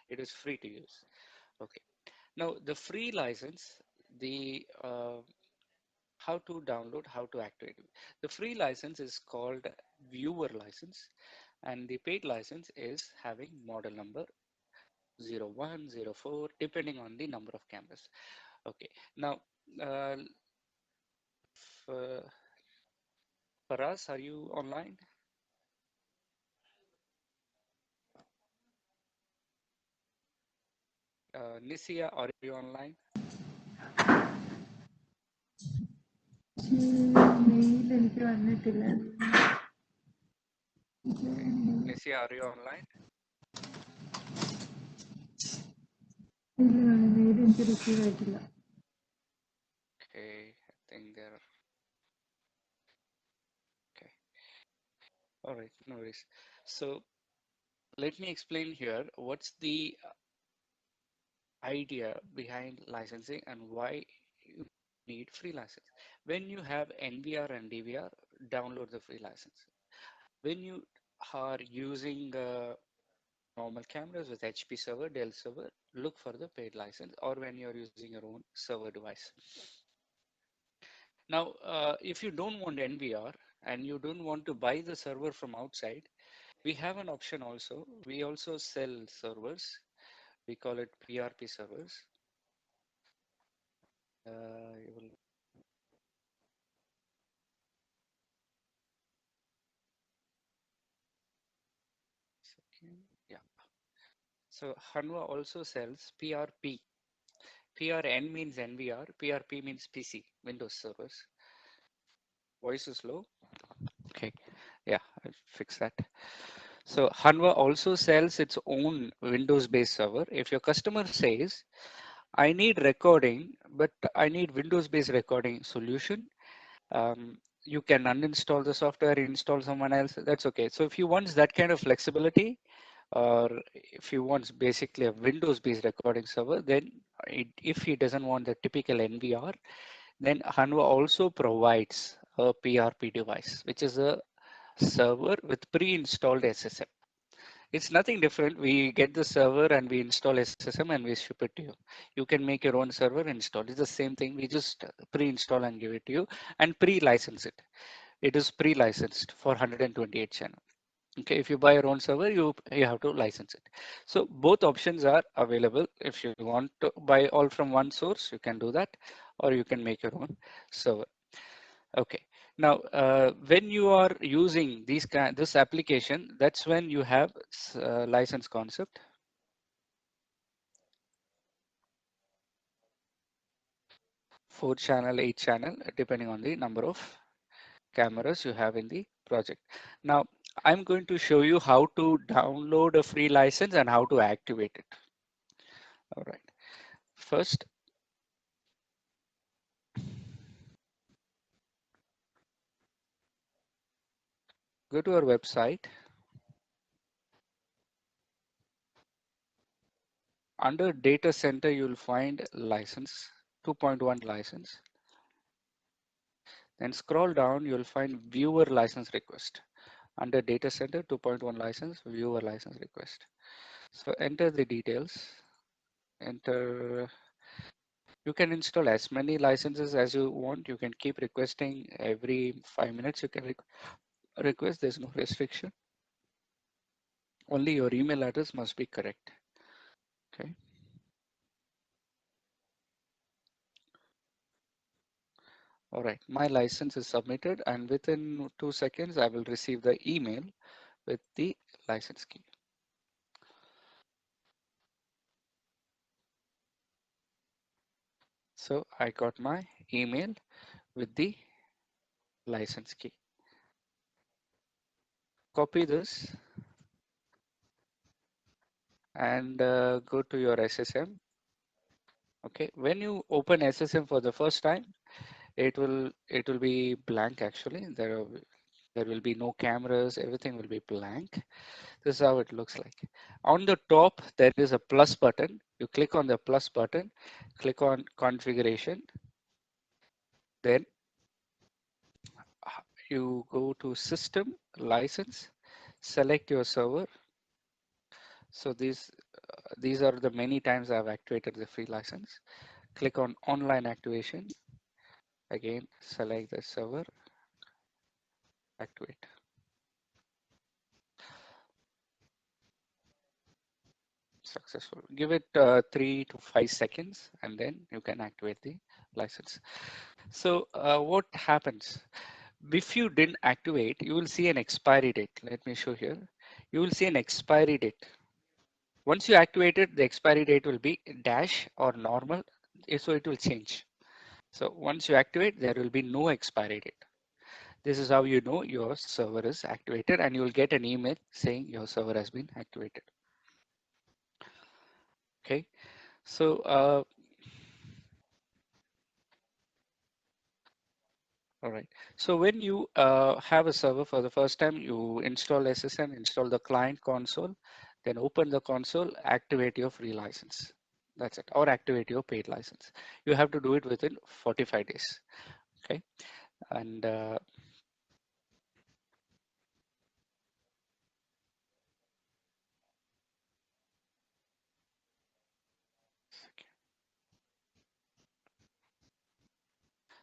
It is free to use. Okay. Now the free license, the how to download, how to activate it. The free license is called viewer license, and the paid license is having model number 01, 04, depending on the number of cameras. Okay, now uh, for, for us, are you online? Nisia, are you online? Mail എനിക്ക് വന്നിട്ടില്ല. Okay, Nisia, are you online? ഇല്ല, mail എനിക്ക് receive ആയിട്ടില്ല. Okay, I think they're okay. All right, no worries. So let me explain here what's the idea behind licensing and why you need free license. When you have NVR and DVR, download the free license. When you are using normal cameras with HP server, Dell server, look for the paid license, or when you're using your own server device. Now, if you don't want NVR and you don't want to buy the server from outside, we have an option also. We also sell servers. We call it PRP servers. You will second. Yeah. So Hanwha also sells PRP. PRN means NVR, PRP means PC, Windows servers. Voice is low. Okay. Yeah, I'll fix that. So Hanwha also sells its own Windows-based server. If your customer says, I need recording, but I need Windows-based recording solution, you can uninstall the software, install someone else. That's okay. So if you want that kind of flexibility, or if you want basically a Windows-based recording server, then if he doesn't want the typical NVR, Then Hanwha also provides a PRP device, which is a server with pre-installed SSM. It's nothing different. We get the server and we install SSM and we ship it to you. You can make your own server and install. It's the same thing. We just pre-install and give it to you and pre-license it. It is pre-licensed for 128 channel. Okay, if you buy your own server, you have to license it. So both options are available. If you want to buy all from one source, you can do that, or you can make your own server. Okay. Now, when you are using this application, that's when you have license concept. 4 channel, 8 channel, depending on the number of cameras you have in the project. Now, I'm going to show you how to download a free license and how to activate it. All right. First, go to our website. Under data center, you'll find license, 2.1 license. Then scroll down, you'll find viewer license request. Under data center 2.1 license, viewer license request. So enter the details. Enter. You can install as many licenses as you want. You can keep requesting every 5 minutes. You can request. There's no restriction. Only your email address must be correct. Okay. All right. My license is submitted, and within 2 seconds, I will receive the email with the license key. So I got my email with the license key. Copy this and go to your SSM. Okay, when you open SSM for the first time, it will be blank actually. There will be no cameras, everything will be blank. This is how it looks like. On the top, there is a plus button. You click on the plus button, click on configuration, then you go to system license, select your server. So these are the many times I've activated the free license. Click on online activation. Again, select the server, activate. Successful. Give it 3 to 5 seconds and then you can activate the license. So what happens? If you didn't activate, you will see an expiry date. Let me show here. You will see an expiry date. Once you activate it, the expiry date will be dash or normal. So it will change. So once you activate, there will be no expiry date. This is how you know your server is activated, and you will get an email saying your server has been activated. Okay, so all right. So when you have a server for the first time, you install SSM, install the client console, then open the console, activate your free license. That's it, or activate your paid license. You have to do it within 45 days. Okay, and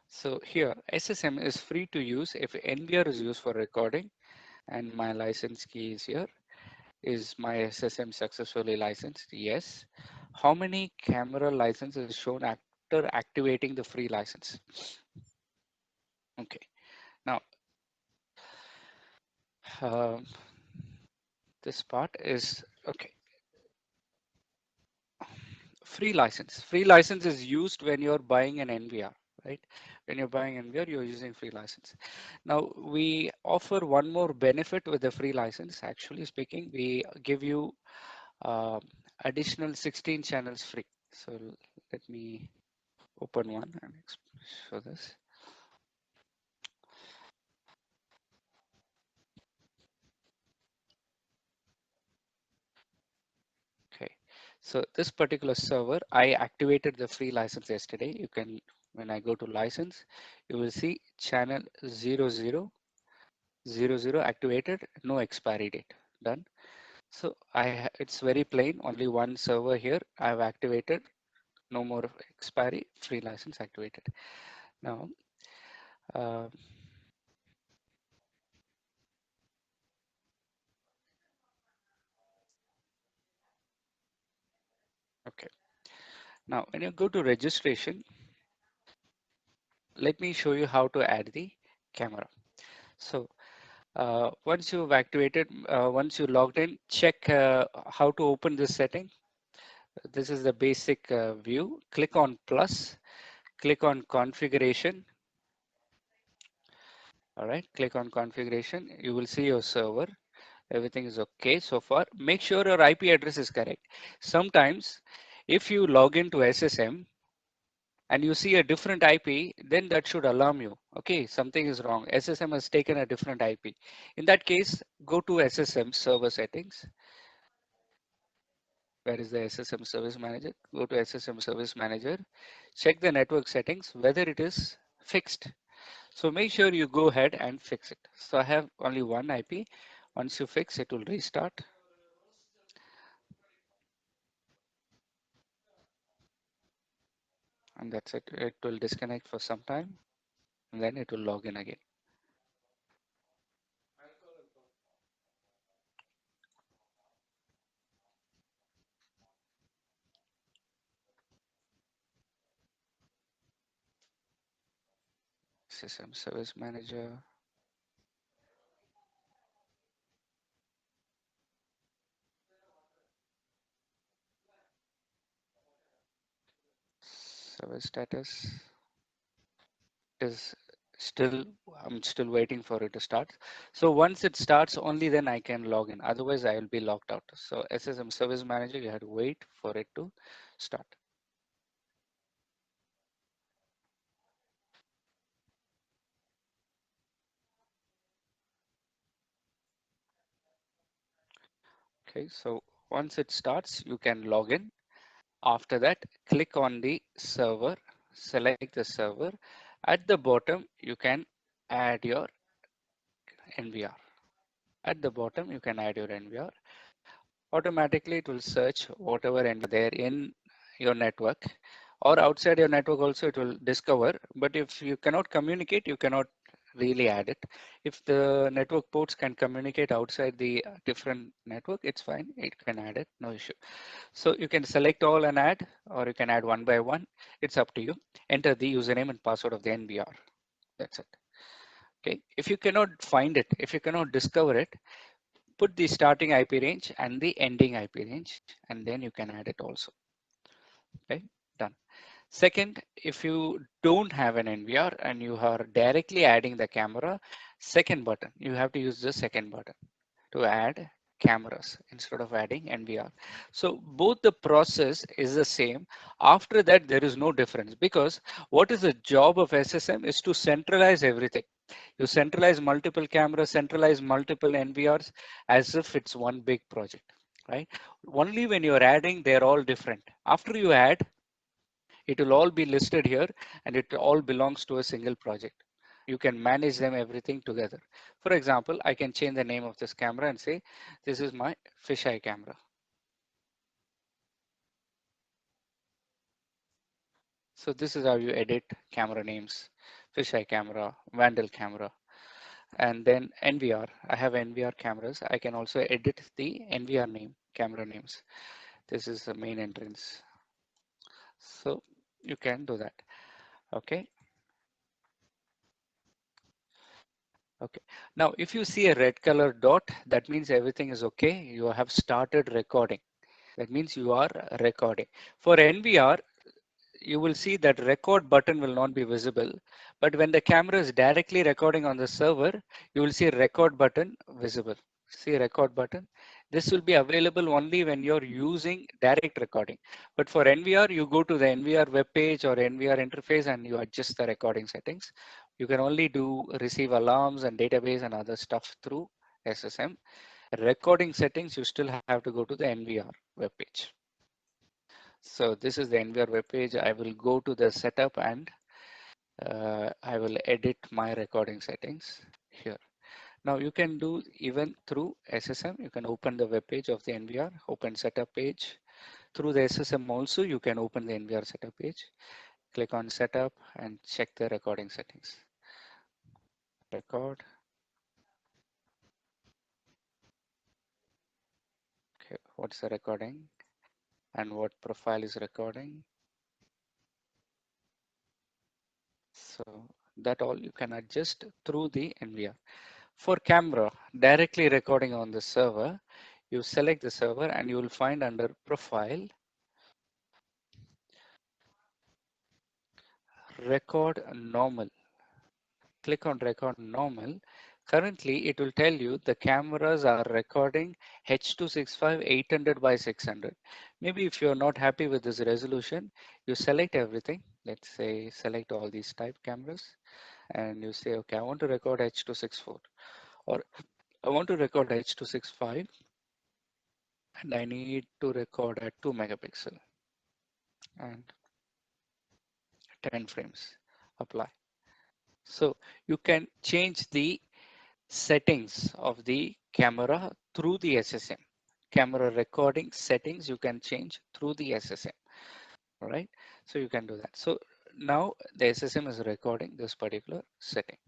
so here SSM is free to use if NVR is used for recording, and my license key is here. Is my SSM successfully licensed? Yes. How many camera licenses is shown after activating the free license? Okay. Now, um, this part is okay. Free license. Free license is used when you're buying an NVR, right? When you're buying NVR, you're using free license. Now, we offer one more benefit with the free license. Actually speaking, we give you uh, additional 16 channels free. So let me open one and show this. Okay, so this particular server, I activated the free license yesterday. You can When I go to license, you will see channel 0000 activated, no expiry date. Done. So it's very plain, only one server here I've activated, no more expiry, free license activated. Now, uh, okay. Now, when you go to registration, let me show you how to add the camera. So once you've activated, once you logged in, check how to open this setting. This is the basic view. Click on plus, click on configuration. All right, click on configuration. You will see your server. Everything is okay so far. Make sure your IP address is correct. Sometimes if you log into SSM and you see a different IP, then that should alarm you. Okay, something is wrong. SSM has taken a different IP. In that case, go to SSM server settings. Where is the SSM service manager? Go to SSM service manager. Check the network settings, whether it is fixed. So make sure you go ahead and fix it. So I have only one IP. Once you fix, it will restart. And that's it. It will disconnect for some time and then it will log in again. SSM service manager. Service status is still, I'm still waiting for it to start. So once it starts, only then I can log in. Otherwise I will be logged out. So SSM service manager, you have to wait for it to start. Okay, so once it starts, you can log in. After that, click on the server, select the server. At the bottom, you can add your NVR. At the bottom, you can add your NVR. Automatically, it will search whatever NVR there in your network or outside your network also it will discover. But if you cannot communicate, you cannot really add it. If the network ports can communicate outside the different network, it's fine. It can add it, no issue. So you can select all and add, or you can add one by one. It's up to you. Enter the username and password of the NVR. That's it. Okay. If you cannot find it, if you cannot discover it, put the starting IP range and the ending IP range, and then you can add it also. Okay. Done. Second, if you don't have an NVR and you are directly adding the camera, second button, you have to use the second button to add cameras instead of adding NVR. So both the process is the same. After that, there is no difference because what is the job of SSM is to centralize everything. You centralize multiple cameras, centralize multiple NVRs as if it's one big project, right? Only when you're adding, they're all different. After you add, it will all be listed here and it all belongs to a single project. You can manage them everything together. For example, I can change the name of this camera and say, this is my fisheye camera. So this is how you edit camera names, fisheye camera, Vandal camera, and then NVR. I have NVR cameras. I can also edit the NVR name, camera names. This is the main entrance. So you can do that. Okay. Okay. Now, if you see a red color dot, that means everything is okay. You have started recording. That means you are recording. For NVR, you will see that record button will not be visible. But when the camera is directly recording on the server, you will see record button visible. See record button. This will be available only when you're using direct recording. But for NVR, you go to the NVR web page or NVR interface and you adjust the recording settings. You can only do receive alarms and database and other stuff through SSM. Recording settings, you still have to go to the NVR web page. So this is the Nvr web page. I will go to the setup and I will edit my recording settings here. Now you can do even through SSM. You can open the web page of the NVR, open setup page. Through the SSM also, you can open the NVR setup page. Click on setup and check the recording settings. Record. Okay, what's the recording and what profile is recording? So that all you can adjust through the NVR. For camera, directly recording on the server, you select the server and you will find under profile, record normal. Click on record normal. Currently, it will tell you the cameras are recording H.265 800 by 600. Maybe if you're not happy with this resolution, you select everything. Let's say select all these type cameras and you say, okay, I want to record H.264 or I want to record H.265 and I need to record at 2 megapixel and 10 frames. Apply. So you can change the settings of the camera through the SSM. Camera recording settings you can change through the SSM. All right. So you can do that. So now the SSM is recording this particular setting.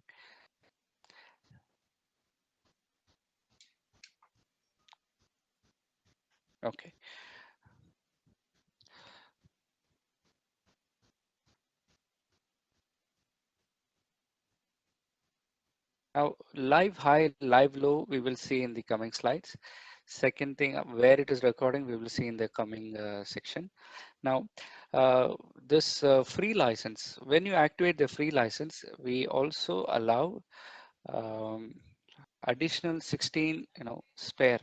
Okay. Now live high, live low, we will see in the coming slides. Second thing, where it is recording, we will see in the coming section. Now, this free license, when you activate the free license, we also allow um, additional 16, spare.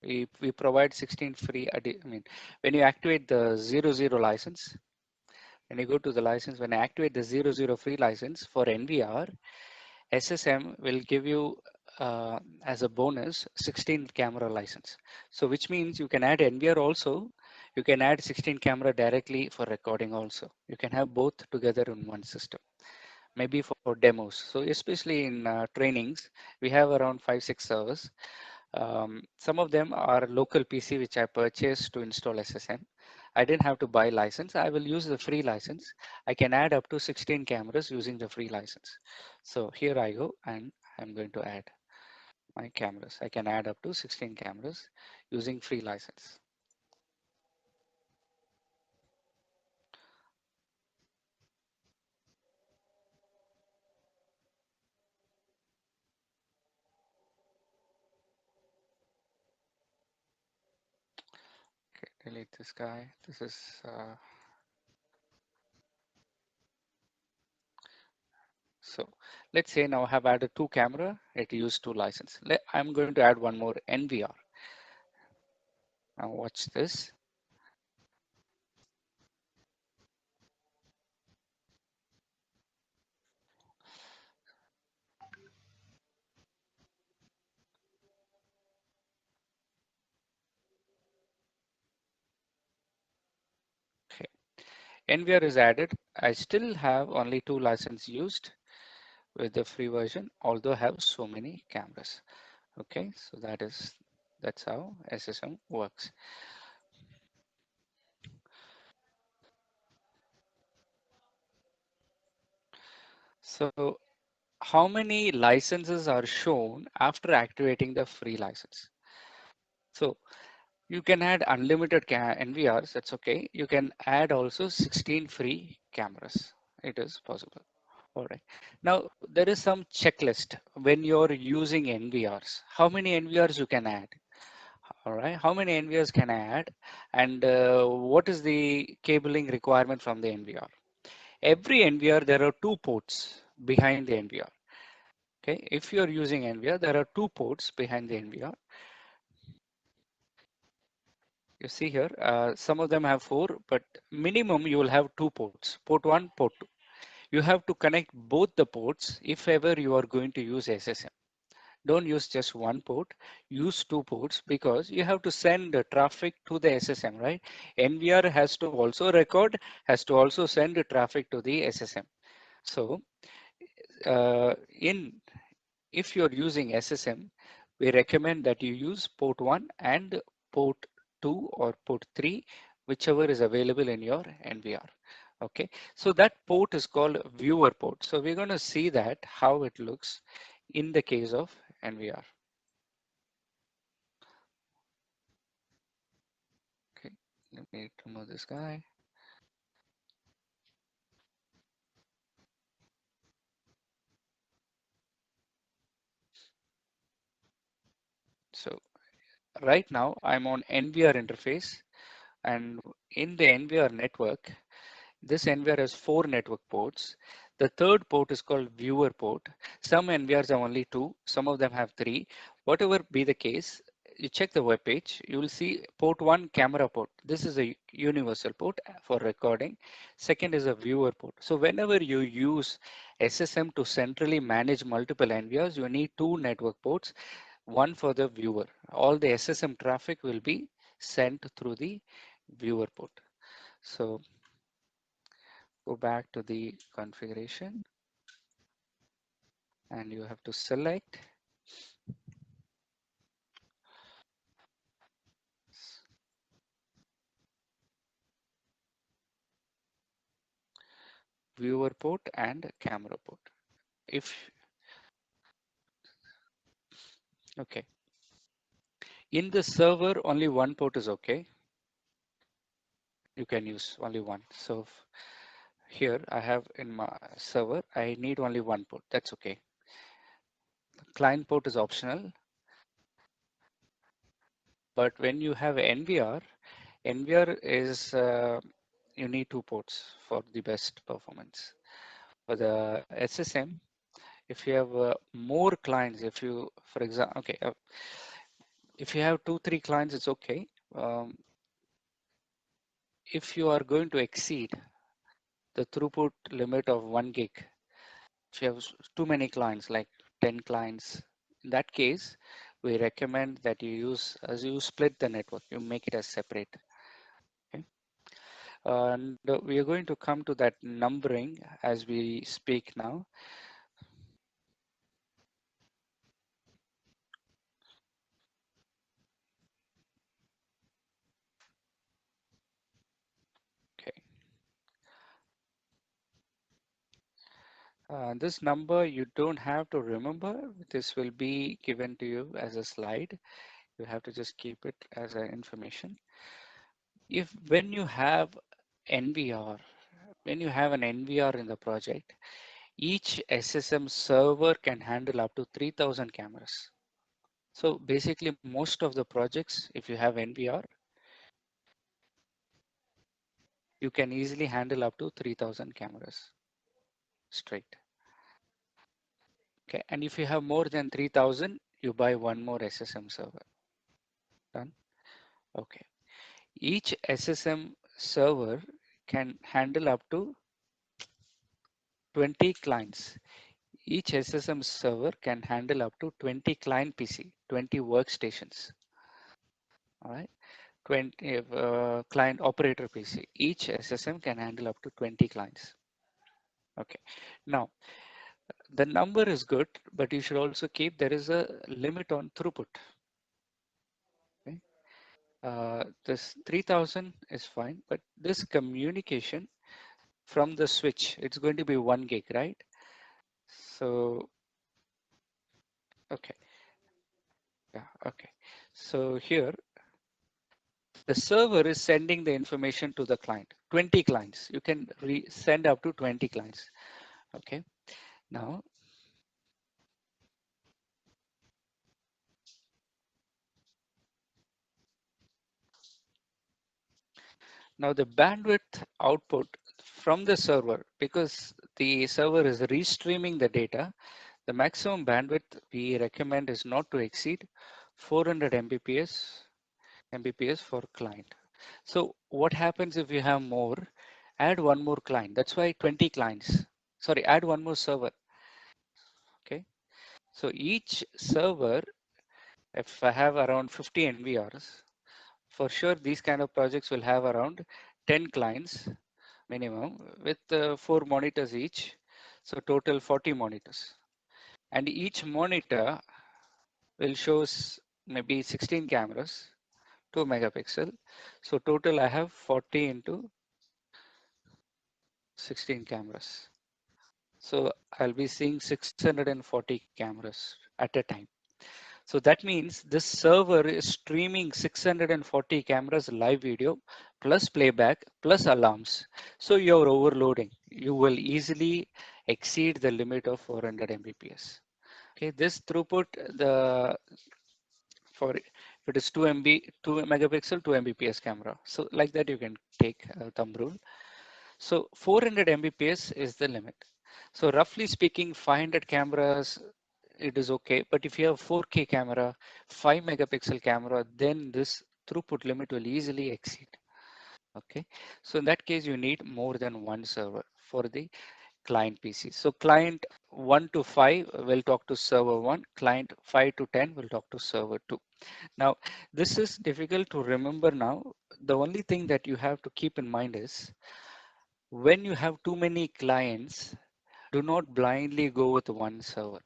We provide 16 free. I mean, when you activate the 00 license, when you go to the license, when I activate the 00 free license for NVR, SSM will give you as a bonus 16 camera license. So which means you can add NVR also. You can add 16 camera directly for recording also. You can have both together in one system. Maybe for demos. So especially in trainings, we have around 5-6 servers. Some of them are local PC which I purchased to install SSM. I didn't have to buy license. I will use the free license. I can add up to 16 cameras using the free license. So here I go and I'm going to add my cameras. I can add up to 16 cameras using free license. Okay, delete this guy. This is so let's say now I have added 2 camera, it used 2 license. I'm going to add one more NVR. Now watch this. Okay. NVR is added. I still have only 2 license used with the free version, although I have so many cameras. Okay, so that's how SSM works. So how many licenses are shown after activating the free license? So you can add unlimited NVRs, that's okay. You can add also 16 free cameras. It is possible. All right. Now there is some checklist when you're using NVRs. How many NVRs you can add? All right. How many NVRs can I add? And what is the cabling requirement from the NVR? Every NVR, there are 2 ports behind the NVR. Okay. If you're using NVR, there are 2 ports behind the NVR. You see here, some of them have 4, but minimum you will have 2 ports, port 1, port 2. You have to connect both the ports if ever you are going to use SSM. Don't use just one port, use 2 ports because you have to send the traffic to the SSM, right? NVR has to also record, has to also send the traffic to the SSM. So in if you're using SSM, we recommend that you use port 1 and port 2 or port 3, whichever is available in your NVR. Okay, so that port is called viewer port. So we're going to see that how it looks in the case of NVR. Okay, let me remove this guy. So right now I'm on NVR interface, and in the NVR network, this NVR has 4 network ports. The third port is called viewer port. Some NVRs have only 2, some of them have 3. Whatever be the case, you check the web page, you will see port 1 camera port. This is a universal port for recording. Second is a viewer port. So whenever you use SSM to centrally manage multiple NVRs, you need 2 network ports, one for the viewer. All the SSM traffic will be sent through the viewer port. So go back to the configuration and you have to select viewer port and camera port. If okay, in the server only one port is okay. You can use only one. So here I have in my server, I need only one port. That's okay. Client port is optional, but when you have NVR is you need 2 ports for the best performance. For the SSM, if you have more clients, if you, for example, okay, if you have 2, 3 clients, it's okay. If you are going to exceed the throughput limit of 1 gig, if you have too many clients, like 10 clients, in that case, we recommend that you use, as you split the network, you make it as separate. Okay. And we are going to come to that numbering as we speak now. Okay. This number you don't have to remember. This will be given to you as a slide. You have to just keep it as an information. If when you have NVR, when you have an NVR in the project, each SSM server can handle up to 3,000 cameras. So basically most of the projects, if you have NVR, you can easily handle up to 3,000 cameras straight. Okay, and if you have more than 3,000, you buy one more SSM server. Done. Okay. Each SSM server can handle up to 20 clients. Each SSM server can handle up to 20 client PC, 20 workstations. All right, 20 client operator PC. Each SSM can handle up to 20 clients. Okay, now the number is good, but you should also keep there is a limit on throughput. Okay, this 3,000 is fine, but this communication from the switch, it's going to be 1 gig, right? So, okay, yeah, okay. So here, the server is sending the information to the client, 20 clients. You can send up to 20 clients. Okay, now, now the bandwidth output from the server, because the server is restreaming the data, the maximum bandwidth we recommend is not to exceed 400 Mbps for client. So what happens if you have more? Add one more client. That's why 20 clients. Sorry, add one more server. Okay. So each server, if I have around 50 NVRs, for sure these kind of projects will have around 10 clients minimum with 4 monitors each. So total 40 monitors. And each monitor will show maybe 16 cameras, 2 megapixel. So total I have 40 into 16 cameras. So I'll be seeing 640 cameras at a time. So that means this server is streaming 640 cameras live video plus playback plus alarms. So you're overloading. You will easily exceed the limit of 400 Mbps. Okay, this throughput, the for if it is 2 MB, 2 megapixel, 2 Mbps camera. So like that you can take a thumb rule. So 400 Mbps is the limit. So roughly speaking, 500 cameras, it is okay. But if you have 4K camera, 5 megapixel camera, then this throughput limit will easily exceed. Okay. So in that case, you need more than one server for the client PC. So client 1 to 5 will talk to server 1, client 5 to 10 will talk to server 2. Now, this is difficult to remember now. The only thing that you have to keep in mind is when you have too many clients, do not blindly go with one server.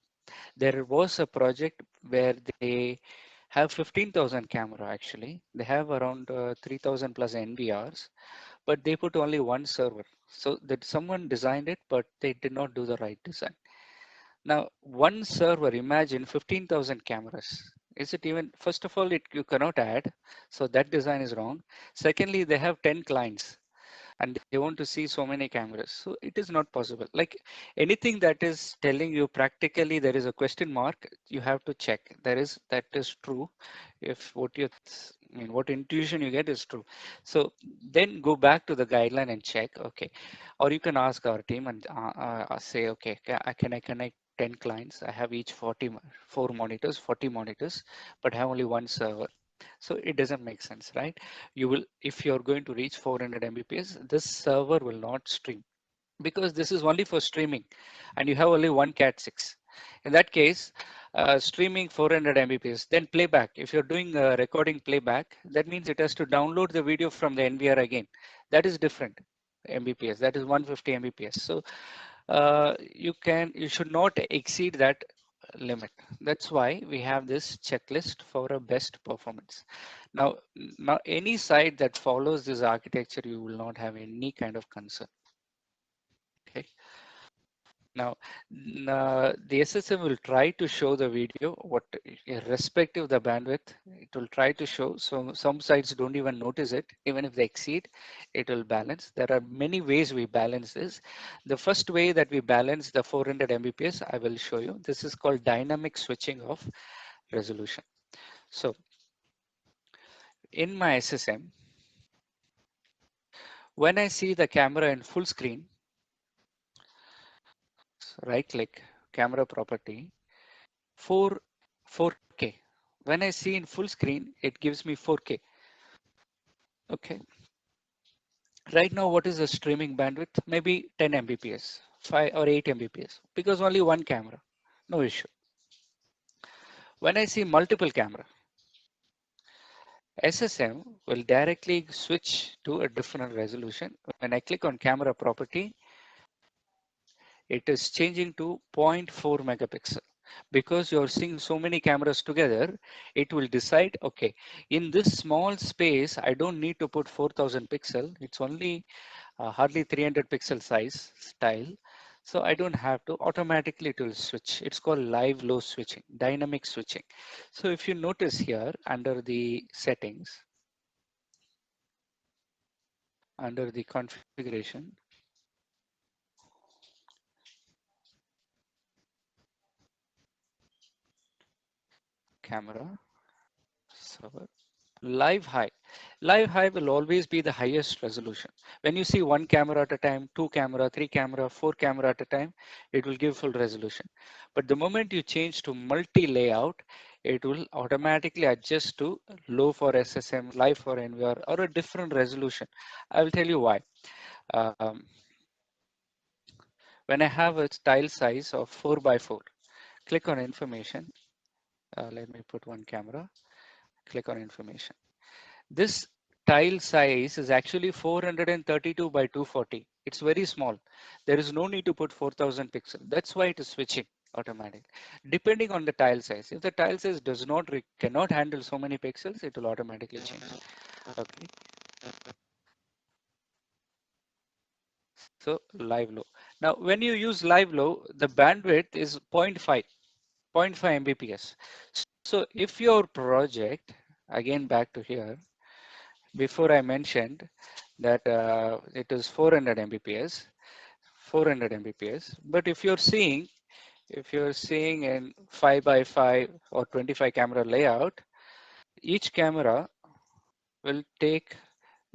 There was a project where they have 15,000 camera actually. They have around 3,000 plus NVRs, but they put only one server. So that someone designed it, but they did not do the right design. Now, one server, imagine 15,000 cameras. Is it even, first of all, you cannot add. So that design is wrong. Secondly, they have 10 clients and they want to see so many cameras. So it is not possible. Like anything that is telling you practically there is a question mark, you have to check. That is true. If I mean, what intuition you get is true. So then go back to the guideline and check. Okay, or you can ask our team and say, okay, can I connect 10 clients? I have each 4 monitors, 40 monitors, but I have only one server. So it doesn't make sense, right? You will, if you're going to reach 400 Mbps, this server will not stream because this is only for streaming and you have only one cat 6. In that case, streaming 400 Mbps, then playback. If you're doing recording playback, that means it has to download the video from the NVR again. That is different Mbps, that is 150 Mbps. So you should not exceed that limit. That's why we have this checklist for a best performance. Now any site that follows this architecture, you will not have any kind of concern. Okay. Now, the SSM will try to show the video, what irrespective of the bandwidth, it will try to show. So some sites don't even notice it. Even if they exceed, it will balance. There are many ways we balance this. The first way that we balance the 400 Mbps, I will show you. This is called dynamic switching of resolution. So in my SSM, when I see the camera in full screen, right click, camera property, 4K. When I see in full screen, it gives me 4K. Okay. Right now, what is the streaming bandwidth? Maybe 10 Mbps, 5 or 8 Mbps, because only one camera, no issue. When I see multiple camera, SSM will directly switch to a different resolution. When I click on camera property, it is changing to zero 0.4 megapixel. Because you're seeing so many cameras together, it will decide, okay, in this small space, I don't need to put 4000 pixel. It's only hardly 300 pixel size style. So I don't have to, automatically it will switch. It's called live low switching, dynamic switching. So if you notice here under the settings, under the configuration, camera, server, live high will always be the highest resolution. When you see one camera at a time, two camera, three camera, four camera at a time, it will give full resolution. But the moment you change to multi layout, it will automatically adjust to low for SSM, live for NVR, or a different resolution. I will tell you why. um, when I have a tile size of 4 by 4, click on information. Let me put one camera, click on information. This tile size is actually 432 by 240. It's very small. There is no need to put 4000 pixels. That's why it is switching automatically. Depending on the tile size. If the tile size does not cannot handle so many pixels, it will automatically change. Okay. So live low. Now, when you use live low, the bandwidth is 0.5 Mbps. So if your project, again back to here, before I mentioned that it is 400 Mbps, 400 Mbps. But if you're seeing in 5 by 5 or 25 camera layout, each camera will take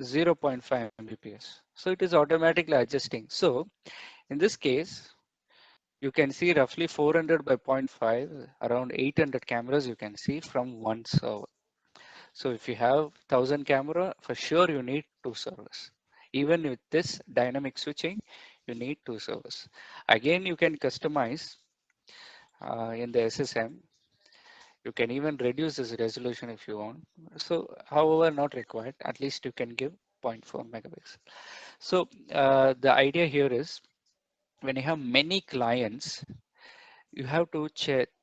0.5 Mbps. So it is automatically adjusting. So in this case, you can see roughly 400 by 0.5, around 800 cameras you can see from one server. So if you have 1000 camera, for sure you need two servers. Even with this dynamic switching, you need two servers. Again, you can customize in the SSM. You can even reduce this resolution if you want. So, however, not required. At least you can give 0.4 megapixel. So the idea here is when you have many clients, you have to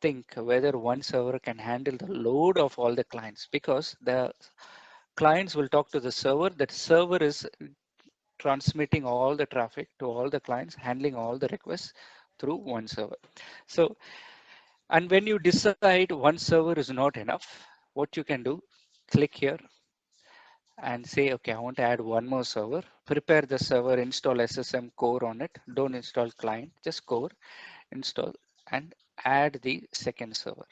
think whether one server can handle the load of all the clients, because the clients will talk to the server. That server is transmitting all the traffic to all the clients, handling all the requests through one server. So, and when you decide one server is not enough, what you can do, click here and say, okay, I want to add one more server. Prepare the server, install SSM core on it. Don't install client, just core, install and add the second server.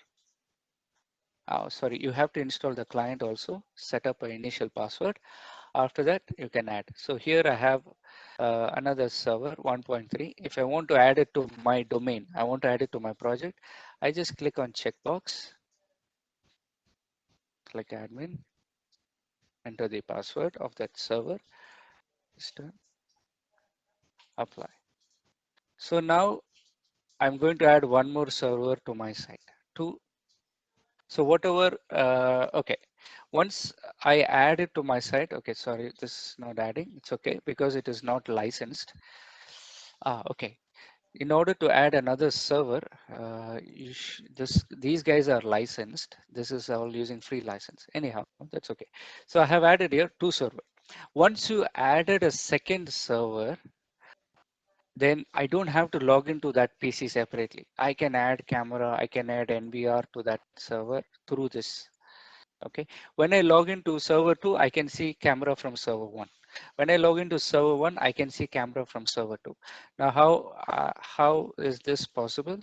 Oh, sorry, you have to install the client also, set up an initial password. After that, you can add. So here I have another server 1.3. If I want to add it to my domain, I want to add it to my project, I just click on checkbox, click admin, enter the password of that server, apply. So now I'm going to add one more server to my site. So whatever, okay. Once I add it to my site, okay, sorry, this is not adding. It's okay because it is not licensed. Okay. In order to add another server, these guys are licensed. This is all using free license. Anyhow, that's okay. So I have added here two server. Once you added a second server, then I don't have to log into that PC separately. I can add camera, I can add NVR to that server through this. Okay. When I log into server 2, I can see camera from server 1. When I log into server 1, I can see camera from server 2. Now, how is this possible?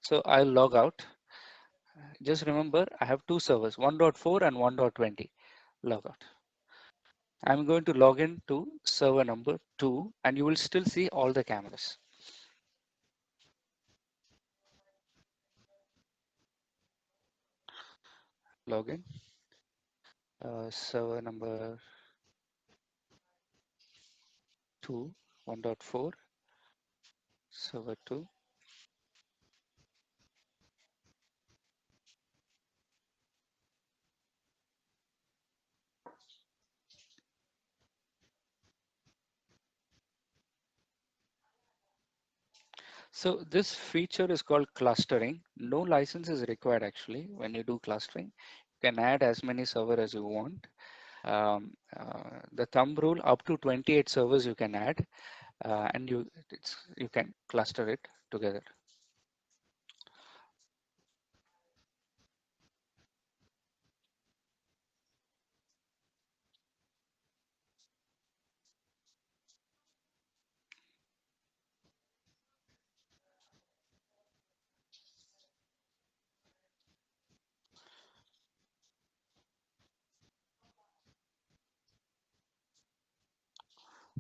So I'll log out. Just remember, I have two servers, 1.4 and 1.20. Log out. I'm going to log in to server number 2, and you will still see all the cameras. Login. Server number 2, 1.4, server 2. So this feature is called clustering. No license is required actually. When you do clustering, you can add as many servers as you want. The thumb rule, up to 28 servers you can add, and you can cluster it together.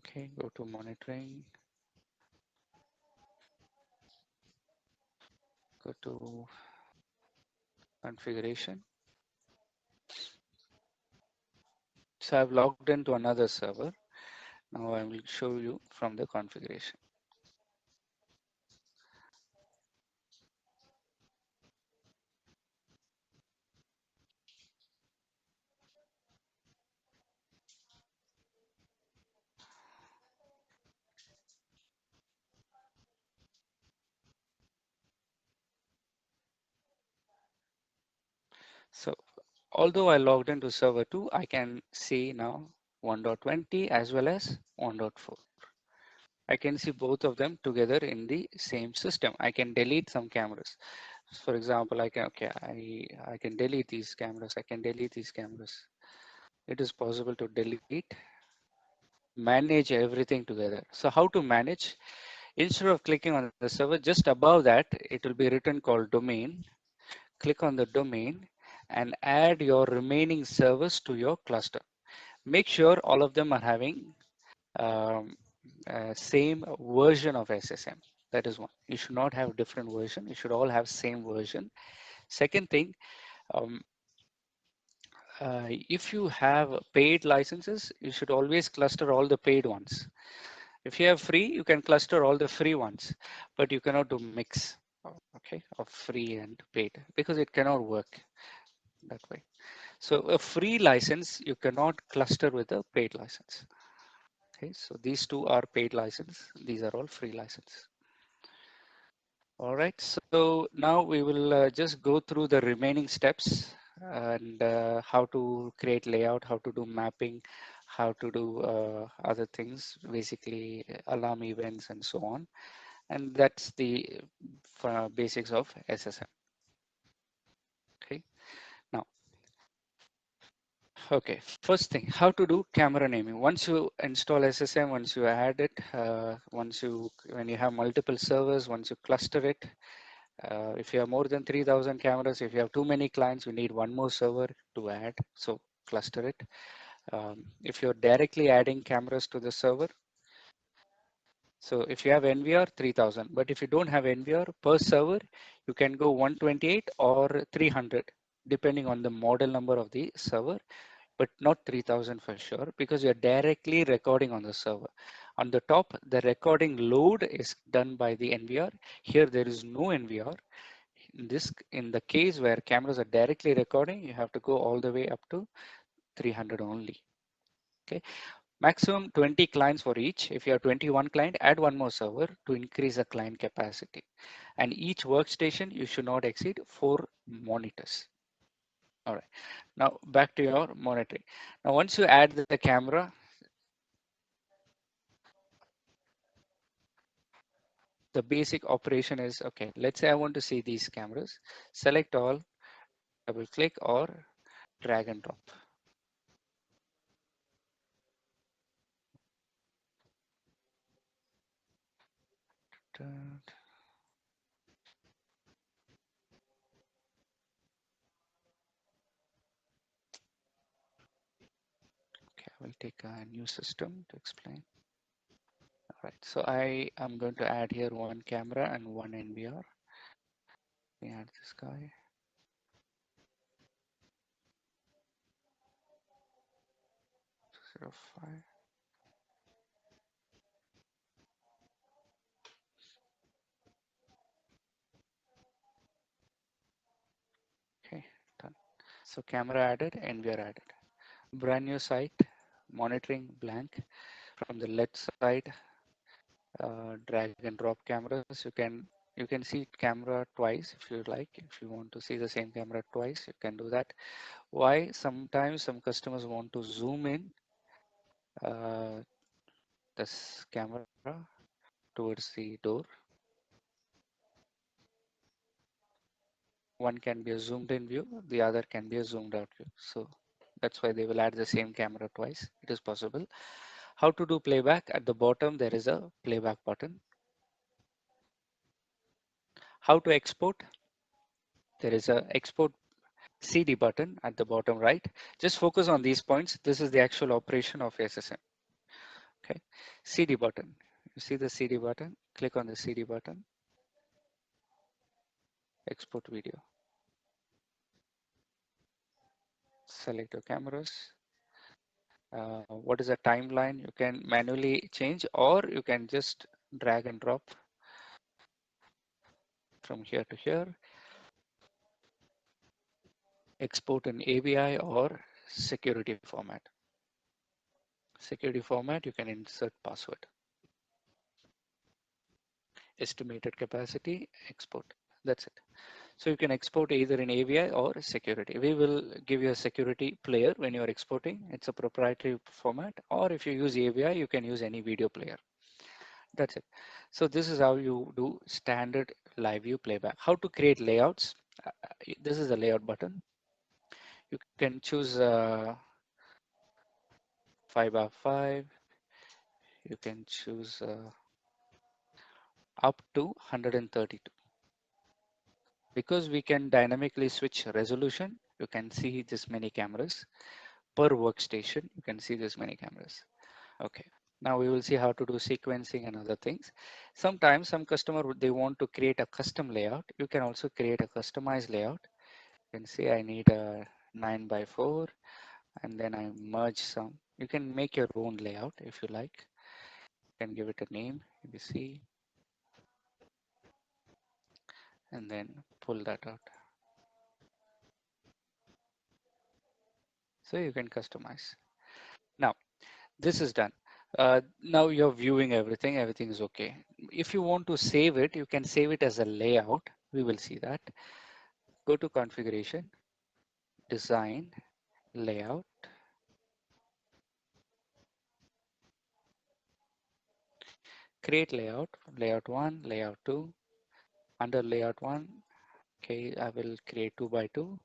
Okay, go to monitoring, go to configuration. So I've logged into another server. Now I will show you from the configuration. So although I logged into server 2, I can see now 1.20 as well as 1.4. I can see both of them together in the same system. I can delete some cameras. For example, I can delete these cameras. I can delete these cameras. It is possible to delete, manage everything together. So how to manage? Instead of clicking on the server, just above that, it will be written called domain. Click on the domain and add your remaining servers to your cluster. Make sure all of them are having um, same version of SSM. That is one. You should not have different version. You should all have same version. Second thing, um, if you have paid licenses, you should always cluster all the paid ones. If you have free, you can cluster all the free ones, but you cannot do mix, okay, of free and paid because it cannot work that way. So a free license, you cannot cluster with a paid license. Okay, so these two are paid license. These are all free license. All right, so now we will just go through the remaining steps and how to create layout, how to do mapping, how to do other things, basically alarm events and so on. And that's the basics of SSM. Okay, now, okay, first thing, how to do camera naming. Once you install SSM, once you add it, when you have multiple servers, once you cluster it, if you have more than 3,000 cameras, if you have too many clients, you need one more server to add. So cluster it. If you're directly adding cameras to the server, so if you have NVR 3000, but if you don't have NVR per server, you can go 128 or 300, depending on the model number of the server, but not 3000 for sure, because you're directly recording on the server. On the top, the recording load is done by the NVR. Here, there is no NVR. In the case where cameras are directly recording, you have to go all the way up to 300 only. Okay, maximum 20 clients for each. If you have 21 client, add one more server to increase the client capacity. And each workstation, you should not exceed 4 monitors. All right, now back to your monitoring. Now, once you add the camera, the basic operation is, okay, let's say I want to see these cameras, select all, double click or drag and drop. Okay, I will take a new system to explain. All right, so I am going to add here one camera and one NVR. Let me add this guy. Zero 05. Okay, done. So camera added, NVR added. Brand new site, monitoring blank. From the left side, drag and drop cameras. You can see camera twice if you like. If you want to see the same camera twice, you can do that. Why? Sometimes some customers want to zoom in this camera towards the door. One can be a zoomed in view, the other can be a zoomed out view. So that's why they will add the same camera twice. It is possible. How to do playback? At the bottom, there is a playback button. How to export? There is a export CD button at the bottom right. Just focus on these points. This is the actual operation of SSM. Okay, CD button. You see the CD button? Click on the CD button. Export video. Select your cameras. What is the timeline? You can manually change, or you can just drag and drop from here to here. Export in AVI or security format. Security format, you can insert password. Estimated capacity, export. That's it. So you can export either in AVI or security. We will give you a security player when you're exporting. It's a proprietary format, or if you use AVI, you can use any video player. That's it. So this is how you do standard live view playback. How to create layouts. This is the layout button. You can choose 5x5. You can choose up to 132. Because we can dynamically switch resolution, you can see this many cameras per workstation. You can see this many cameras. Okay. Now we will see how to do sequencing and other things. Sometimes some customer, they want to create a custom layout. You can also create a customized layout. You can see I need a 9x4, and then I merge some. You can make your own layout if you like. You can give it a name, ABC, and then pull that out. So you can customize. Now this is done. Now you're viewing everything. Everything is okay. If you want to save it, you can save it as a layout. We will see that. Go to configuration, design, layout, create layout, layout 1, layout 2. Under layout 1, okay, I will create 2 by 2.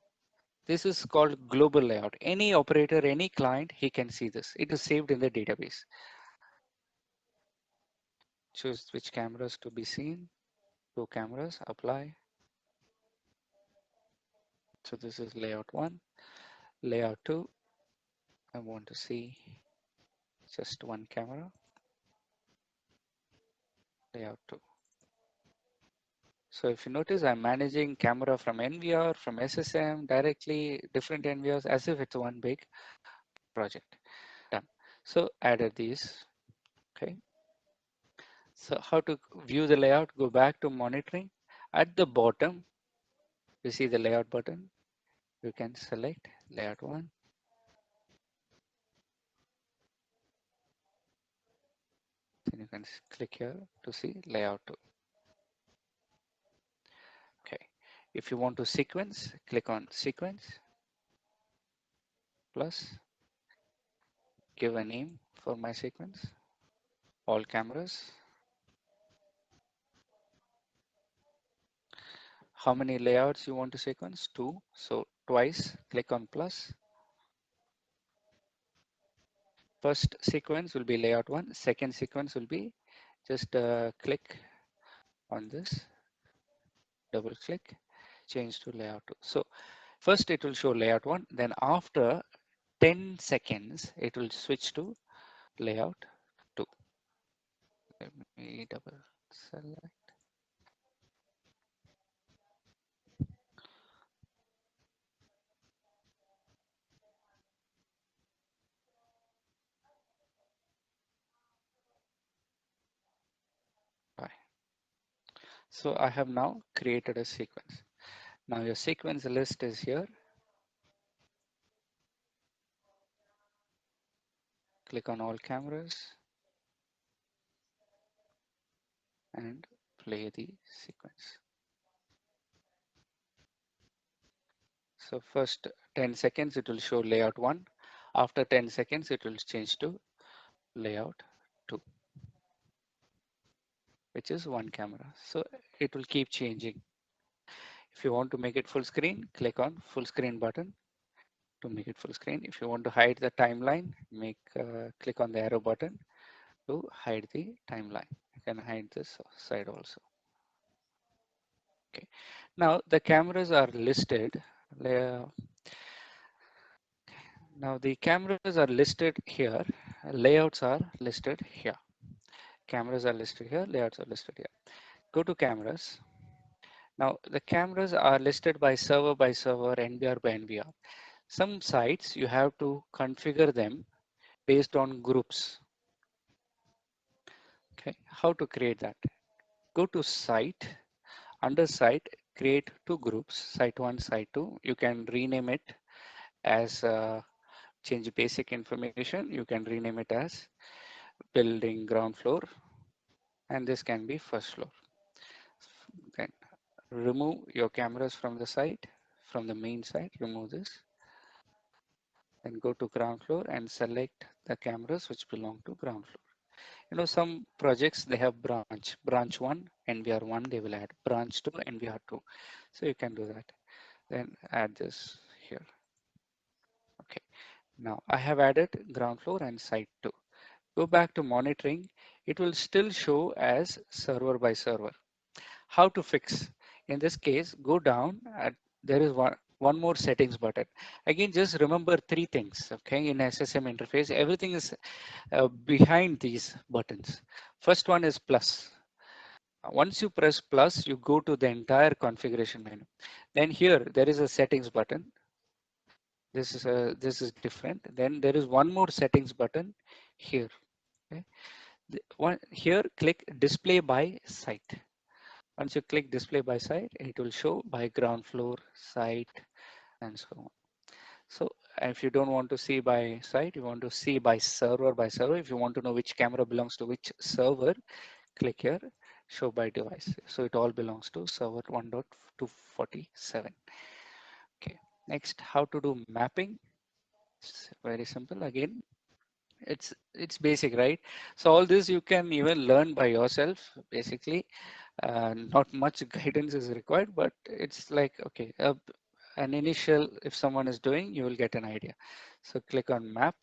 This is called global layout. Any operator, any client, he can see this. It is saved in the database. Choose which cameras to be seen. 2 cameras, apply. So this is layout 1. Layout 2, I want to see just 1 camera. Layout 2. So if you notice, I'm managing camera from NVR, from SSM, directly different NVRs as if it's one big project. Done. So added these. Okay. So how to view the layout? Go back to monitoring. At the bottom, you see the layout button. You can select layout 1. Then you can click here to see layout 2. Okay. If you want to sequence, click on sequence plus, give a name for my sequence. All cameras. How many layouts you want to sequence? 2. So twice, click on plus. First sequence will be layout 1. Second sequence will be just click on this, double click, change to layout 2. So first it will show layout 1. Then after 10 seconds, it will switch to layout 2. Let me double select. Bye. So I have now created a sequence. Now your sequence list is here. Click on all cameras and play the sequence. So first 10 seconds, it will show layout 1. After 10 seconds, it will change to layout 2, which is 1 camera. So it will keep changing. If you want to make it full screen, click on full screen button to make it full screen. If you want to hide the timeline, click on the arrow button to hide the timeline. You can hide this side also. Okay. Now the cameras are listed. Now the cameras are listed here. Layouts are listed here. Cameras are listed here. Layouts are listed here. Go to cameras. Now the cameras are listed by server, NVR by NVR. Some sites you have to configure them based on groups. Okay, how to create that? Go to site. Under site, create 2 groups, site 1, site 2. You can rename it as change basic information. You can rename it as building ground floor, and this can be first floor. Then remove your cameras from the site, from the main site, remove this. Then go to ground floor and select the cameras which belong to ground floor. Some projects they have branch 1, NVR1, they will add branch 2, NVR2. So you can do that. Then add this here. Okay. Now I have added ground floor and site 2. Go back to monitoring. It will still show as server by server. How to fix? In this case, go down. There is one more settings button. Again, just remember three things. Okay, in SSM interface, everything is behind these buttons. First one is plus. Once you press plus, you go to the entire configuration menu. Then here there is a settings button. This is different. Then there is one more settings button here. Okay. Here click display by site. Once you click display by site, it will show by ground floor, site, and so on. So if you don't want to see by site, you want to see by server by server. If you want to know which camera belongs to which server, click here, show by device. So it all belongs to server 1.247. Okay. Next, how to do mapping. It's very simple. Again, it's basic, right? So all this you can even learn by yourself, basically. Not much guidance is required, but it's like, okay, an initial, if someone is doing, you will get an idea. So click on map.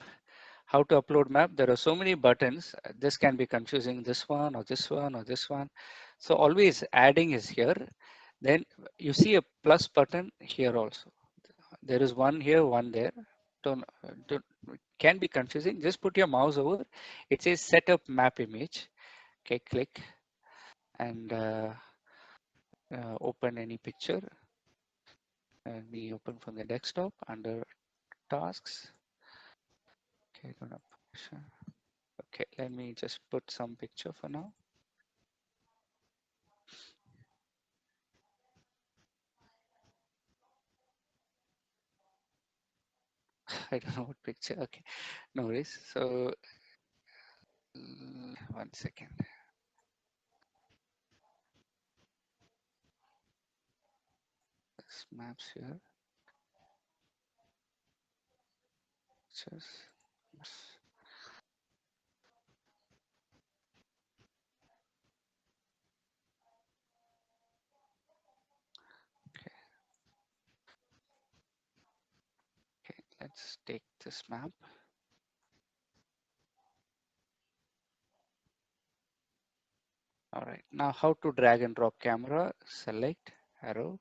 How to upload map? There are so many buttons. This can be confusing, this one or this one or this one. So always adding is here. Then you see a plus button here also. There is one here, one there. Don't can be confusing. Just put your mouse over. It says setup map image. Okay, click and open any picture. And we open from the desktop under tasks. Okay, okay, let me just put some picture for now. I don't know what picture. Okay, no worries. So 1 second. This maps here. Just okay. Okay, let's take this map. All right, now how to drag and drop camera. Select arrow,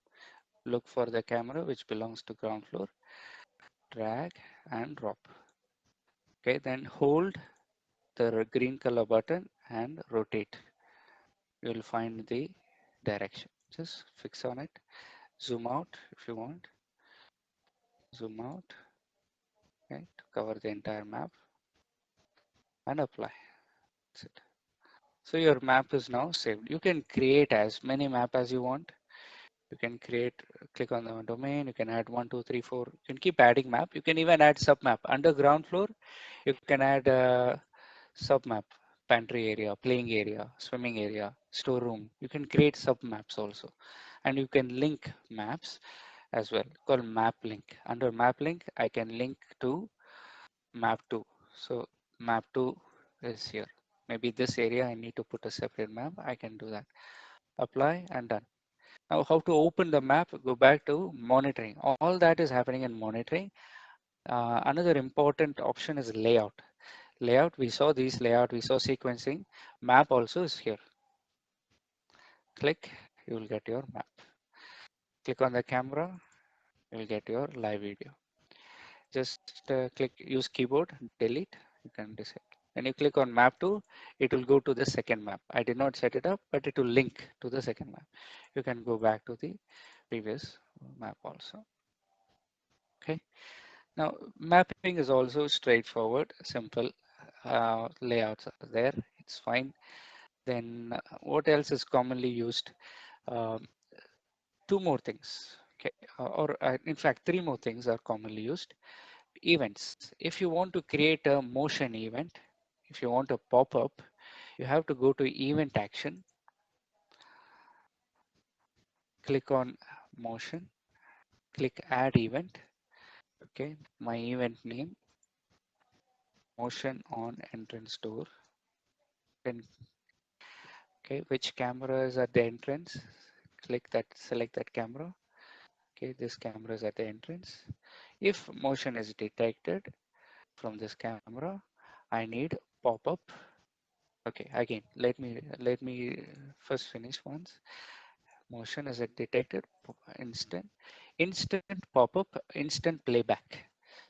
look for the camera which belongs to ground floor, drag and drop. Okay, then hold the green color button and rotate. You will find the direction. Just fix on it. Zoom out if you want. Zoom out, okay, to cover the entire map and apply. That's it. So your map is now saved. You can create as many map as you want. You can create, click on the domain, you can add 1, 2, 3, 4. You can keep adding map. You can even add sub map. Under ground floor, you can add sub map, pantry area, playing area, swimming area, storeroom. You can create sub maps also. And you can link maps as well, called map link. Under map link, I can link to map 2. So map 2 is here. Maybe this area I need to put a separate map. I can do that. Apply and done. Now how to open the map, go back to monitoring. All that is happening in monitoring. Another important option is layout. Layout, we saw these layout, we saw sequencing. Map also is here. Click, you will get your map. Click on the camera, you will get your live video. Just click use keyboard, delete, you can disable. When you click on map 2, it will go to the second map. I did not set it up, but it will link to the second map. You can go back to the previous map also. Okay. Now mapping is also straightforward, simple. Layouts are there. It's fine. Then what else is commonly used? Um, two more things. Okay. Or in fact, three more things are commonly used. Events. If you want to create a motion event, if you want a pop-up, you have to go to event action. click on motion, click add event. Okay, my event name, motion on entrance door. Then, okay, which camera is at the entrance? Click that, select that camera. Okay, this camera is at the entrance. If motion is detected from this camera, I need pop-up. Okay, again, let me first finish once. Motion is detected, instant pop-up, instant playback.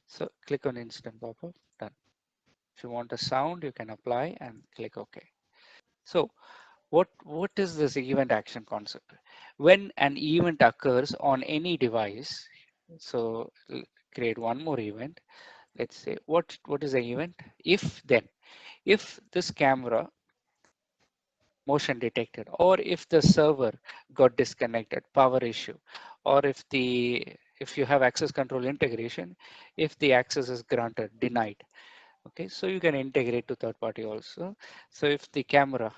So click on instant pop-up, done. If you want a sound, you can apply and click OK. So what is this event action concept? When an event occurs on any device, so create one more event. Let's say what is the event? If then, if this camera motion detected, or if the server got disconnected, power issue, or if you have access control integration, if the access is granted, denied. Okay, so you can integrate to third party also. So if the camera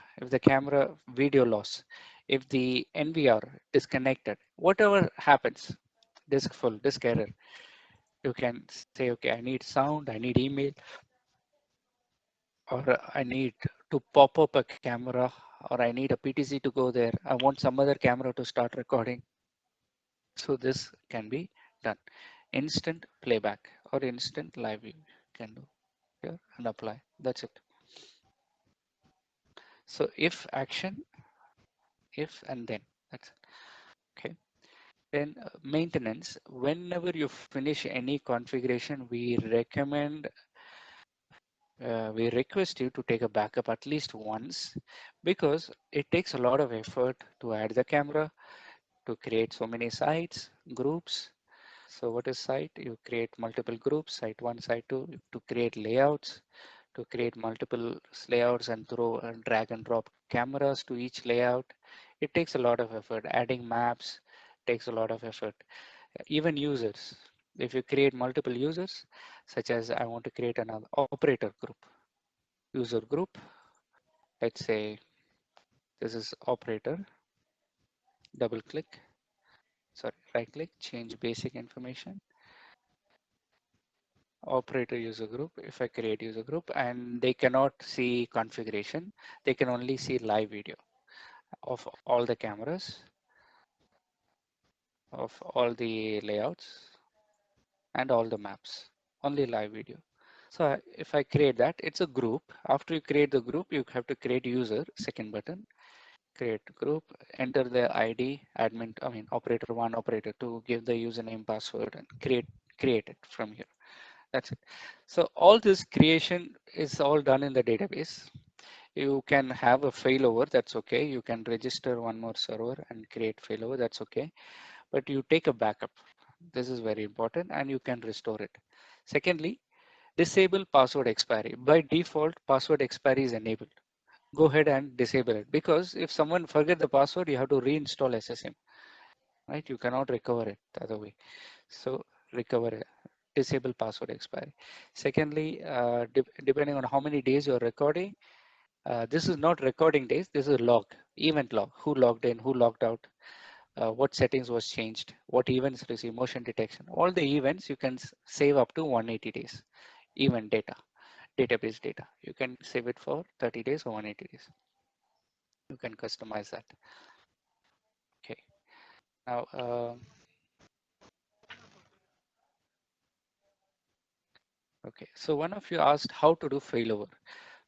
video loss, if the NVR disconnected, whatever happens, disk full, disk error, you can say, okay, I need sound, I need email, or I need to pop up a camera, or I need a PTC to go there. I want some other camera to start recording. So this can be done. Instant playback or instant live view can do here and apply. That's it. So if action, if and then, that's it. Okay. Then maintenance, whenever you finish any configuration, we request you to take a backup at least once, because it takes a lot of effort to add the camera, to create so many sites, groups. So what is site? You create multiple groups, site 1, site 2, to create layouts, to create multiple layouts and throw and drag and drop cameras to each layout. It takes a lot of effort. Adding maps takes a lot of effort. Even users, if you create multiple users, such as I want to create another operator group, user group, let's say this is operator, double click, sorry, right click, change basic information, operator user group. If I create user group and they cannot see configuration, they can only see live video of all the cameras, of all the layouts and all the maps, only live video. So if I create that, it's a group. After you create the group, you have to create user, second button, create group, enter the ID, admin, I mean operator 1, operator 2, give the username, password, and create it from here. That's it. So all this creation is all done in the database. You can have a failover, that's okay. You can register one more server and create failover, that's okay. But you take a backup. This is very important, and you can restore it. Secondly, disable password expiry. By default, password expiry is enabled. Go ahead and disable it, because if someone forget the password, you have to reinstall SSM, right? You cannot recover it the other way. So recover it, disable password expiry. Secondly, depending on how many days you're recording, this is not recording days, this is log, event log, who logged in, who logged out, what settings was changed, what events receive, motion detection, all the events you can save up to 180 days, event data, database data. You can save it for 30 days or 180 days. You can customize that. Okay. Now, okay. So one of you asked how to do failover.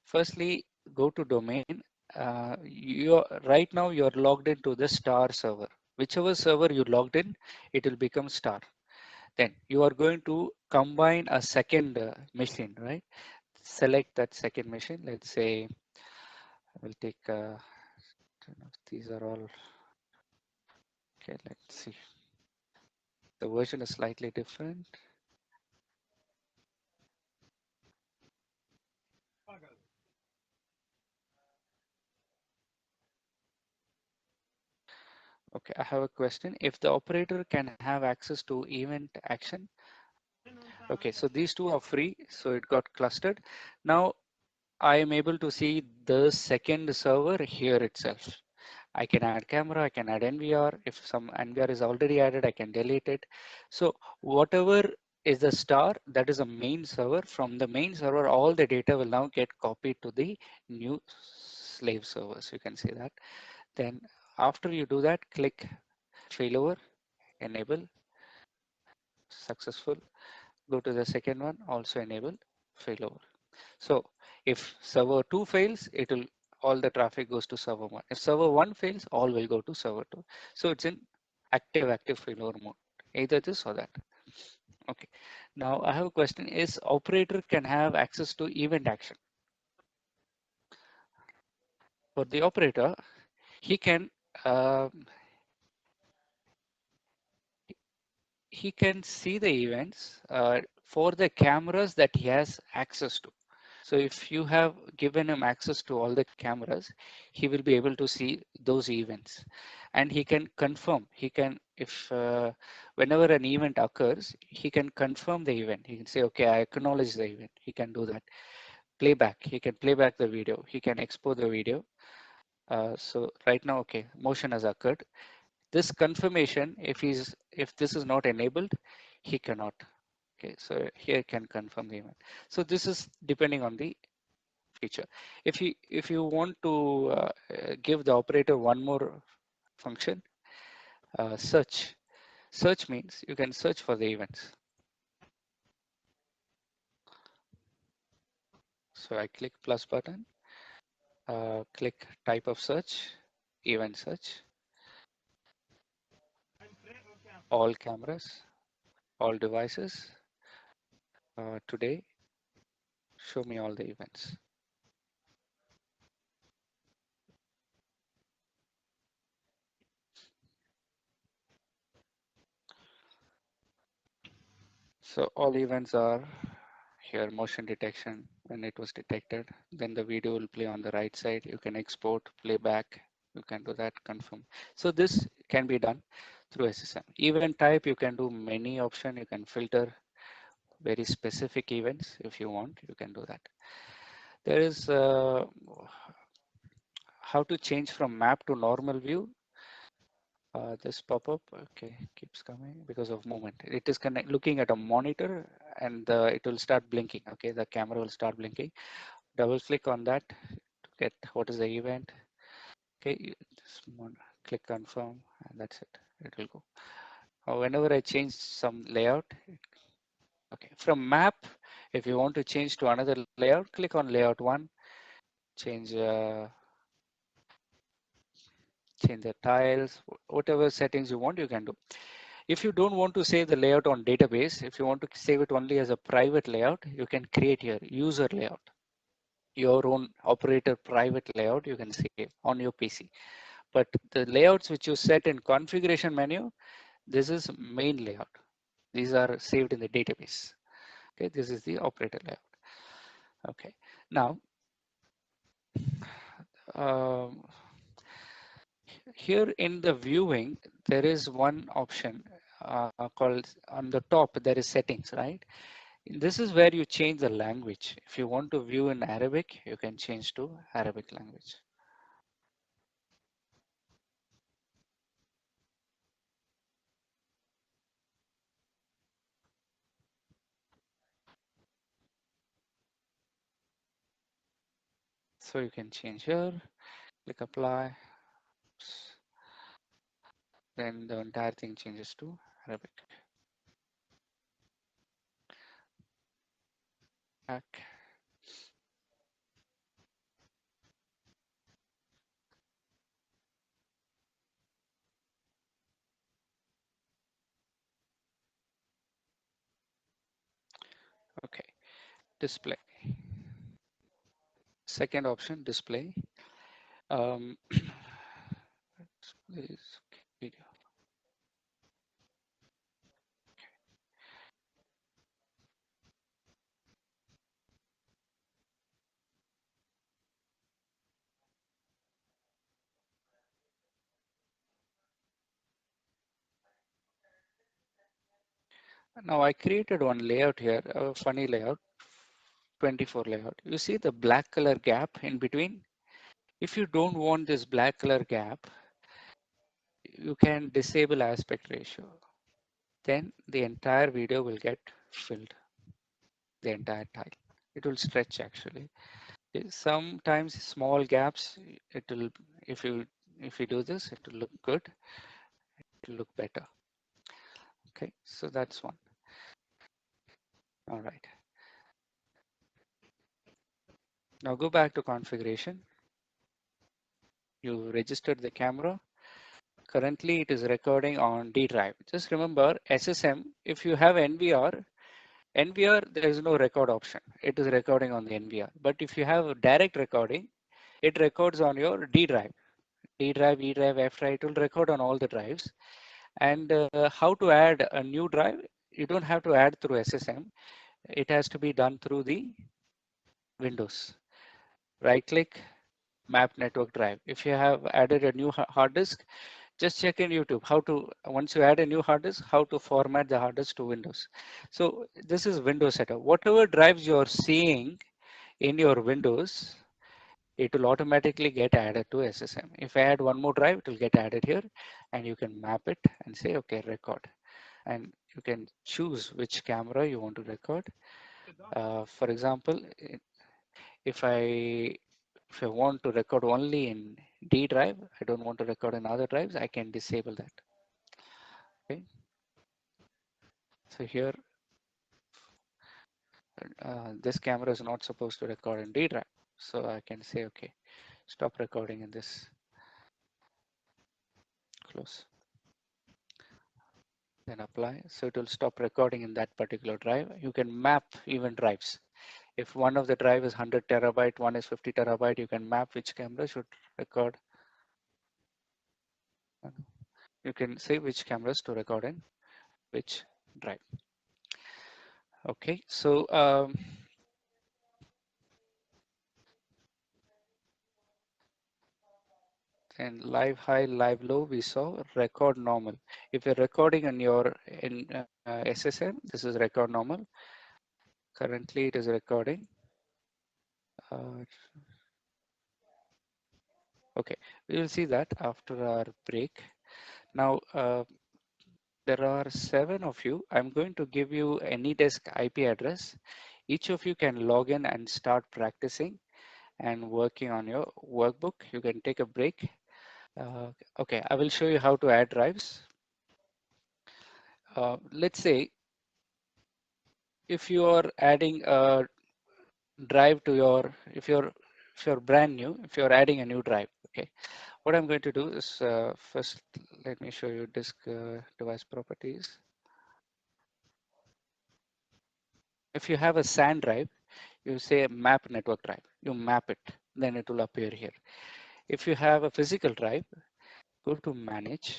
Firstly, go to domain. Right now you're logged into the star server. Whichever server you logged in, it will become star. Then you are going to combine a second machine, right? Select that second machine. Let's say we'll take, these are all, okay, let's see. The version is slightly different. Okay, I have a question. If the operator can have access to event action, okay, so these two are free, so it got clustered. Now I am able to see the second server here itself. I can add camera, I can add NVR. If some NVR is already added, I can delete it. So whatever is the star, that is a main server. From the main server, all the data will now get copied to the new slave servers. You can see that. Then after you do that, click failover, enable, successful. Go to the second one, also enable failover. So if server 2 fails, it will all the traffic goes to server 1. If server 1 fails, all will go to server 2. So it's in active failover mode, either this or that. Okay. Now I have a question: is operator can have access to event action? For the operator, he can um, he can see the events for the cameras that he has access to. So if you have given him access to all the cameras, he will be able to see those events, and he can confirm. He can, if whenever an event occurs, he can confirm the event. He can say, okay, I acknowledge the event. He can do that. Playback. He can play back the video. He can export the video. So right now, okay, motion has occurred. This confirmation, if this is not enabled, he cannot. Okay, so here can confirm the event. So this is depending on the feature. If you want to give the operator one more function, search. Search means you can search for the events. So I click plus button, click type of search, event search, all cameras, all devices. Today, show me all the events. So all events are here: motion detection when it was detected, then the video will play on the right side. You can export, playback, you can do that, confirm. So this can be done through SSM. Event type, you can do many options. You can filter very specific events if you want, you can do that. There is how to change from map to normal view. This pop-up, okay, keeps coming because of movement. It is looking at a monitor, and it will start blinking. Okay, the camera will start blinking. Double click on that to get what is the event. Okay, just click confirm, and that's it. It will go. Whenever I change some layout, okay, from map, if you want to change to another layout, click on layout 1, change change the tiles, whatever settings you want, you can do. If you don't want to save the layout on database, if you want to save it only as a private layout, you can create here user layout, your own operator private layout you can save on your PC. But the layouts which you set in configuration menu, this is main layout. These are saved in the database. Okay, this is the operator layout. Okay, now um, here in the viewing, there is one option called on the top, there is settings, right? This is where you change the language. If you want to view in Arabic, you can change to Arabic language. So you can change here, click apply, then the entire thing changes to Arabic. Back. Okay, display. Second option, display. Please, video. Now I created one layout here, a funny layout, 24 layout. You see the black color gap in between? If you don't want this black color gap, you can disable aspect ratio. Then the entire video will get filled, the entire tile. It will stretch actually. Sometimes small gaps, it will, if you do this, it will look good, it will look better. Okay, so that's one. All right. Now go back to configuration. You registered the camera. Currently it is recording on D drive. Just remember SSM, if you have NVR, there is no record option. It is recording on the NVR. But if you have a direct recording, it records on your D drive. D drive, E drive, F drive, it will record on all the drives. And how to add a new drive? You don't have to add through SSM. It has to be done through the Windows. Right click, map network drive. If you have added a new hard disk, just check in YouTube how to, once you add a new hard disk, how to format the hard disk to Windows. So this is Windows setup. Whatever drives you're seeing in your Windows, it will automatically get added to SSM. If I add one more drive, it will get added here, and you can map it and say, okay, record. And you can choose which camera you want to record. For example, if I want to record only in D drive, I don't want to record in other drives, I can disable that. Okay. So here, this camera is not supposed to record in D drive. So I can say, okay, stop recording in this, close, then apply. So it will stop recording in that particular drive. You can map even drives. If one of the drive is 100 terabyte, one is 50 terabyte, you can map which camera should record. You can say which cameras to record in which drive. Okay, so and live high, live low, we saw record normal. If you're recording on your SSM, this is record normal. Currently it is recording. Okay, we will see that after our break. Now, there are 7 of you. I'm going to give you AnyDesk IP address. Each of you can log in and start practicing and working on your workbook. You can take a break. Okay, I will show you how to add drives. Let's say if you are adding a drive to your, if you're brand new, if you're adding a new drive, okay, what I'm going to do is first let me show you disk device properties. If you have a SAN drive, you say map network drive, you map it, then it will appear here. If you have a physical drive, go to manage.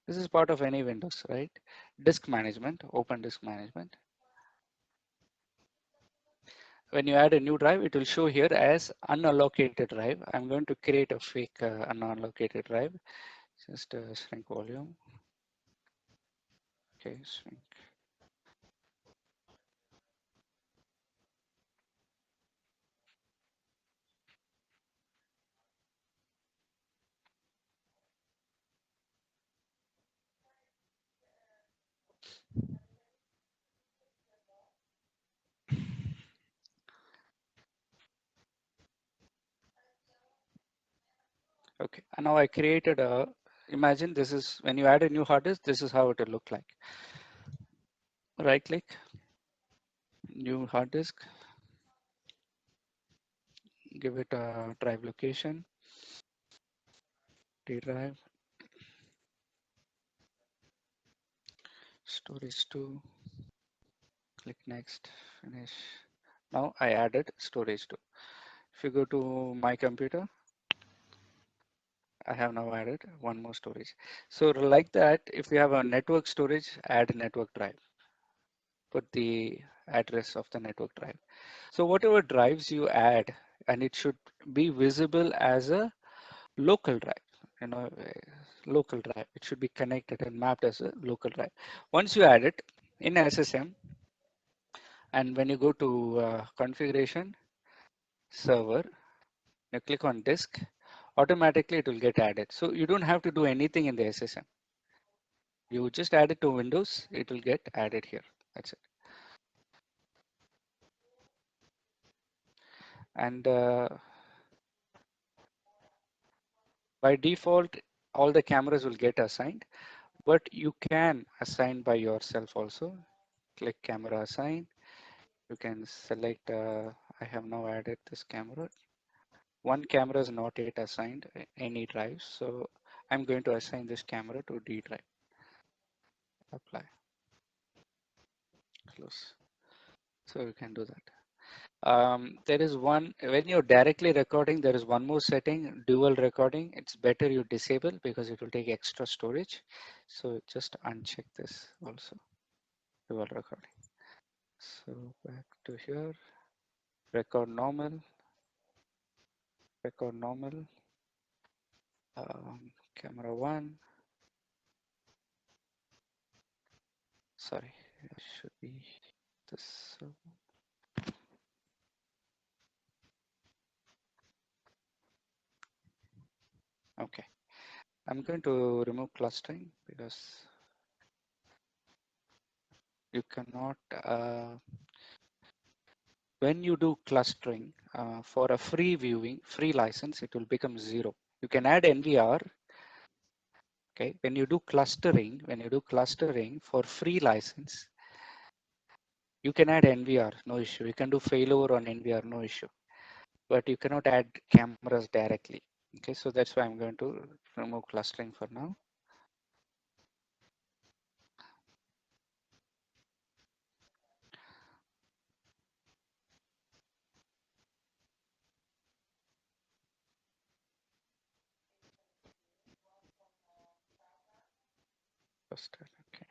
This is part of any Windows, right? Disk management, open disk management. When you add a new drive, it will show here as unallocated drive. I'm going to create a fake unallocated drive. Just shrink volume. Okay, shrink. Okay, and now I created a, imagine this is, when you add a new hard disk, this is how it will look like. Right click, new hard disk, give it a drive location, D drive, storage 2, click next, finish. Now I added storage 2. If you go to my computer, I have now added one more storage. So like that, if you have a network storage, add a network drive. Put the address of the network drive. So whatever drives you add, and it should be visible as a local drive, you know, local drive. It should be connected and mapped as a local drive. Once you add it in SSM, and when you go to configuration, server, you click on disk, automatically it will get added. So you don't have to do anything in the SSM. You just add it to Windows, it will get added here. That's it. And by default, all the cameras will get assigned, but you can assign by yourself also. Click camera assign. You can select, I have now added this camera. One camera is not yet assigned any drive. So I'm going to assign this camera to D drive. Apply, close. So you can do that. There is one, when you're directly recording, there is one more setting, dual recording. It's better you disable because it will take extra storage. So just uncheck this also, dual recording. So back to here, record normal, camera one, sorry, it should be this. Okay, I'm going to remove clustering because you cannot, when you do clustering for a free viewing, free license, it will become 0. You can add NVR. Okay, when you do clustering for free license, you can add NVR, no issue. You can do failover on NVR, no issue. But you cannot add cameras directly. Okay, so that's why I'm going to remove clustering for now. Okay.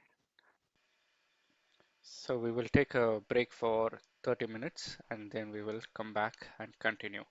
So we will take a break for 30 minutes and then we will come back and continue.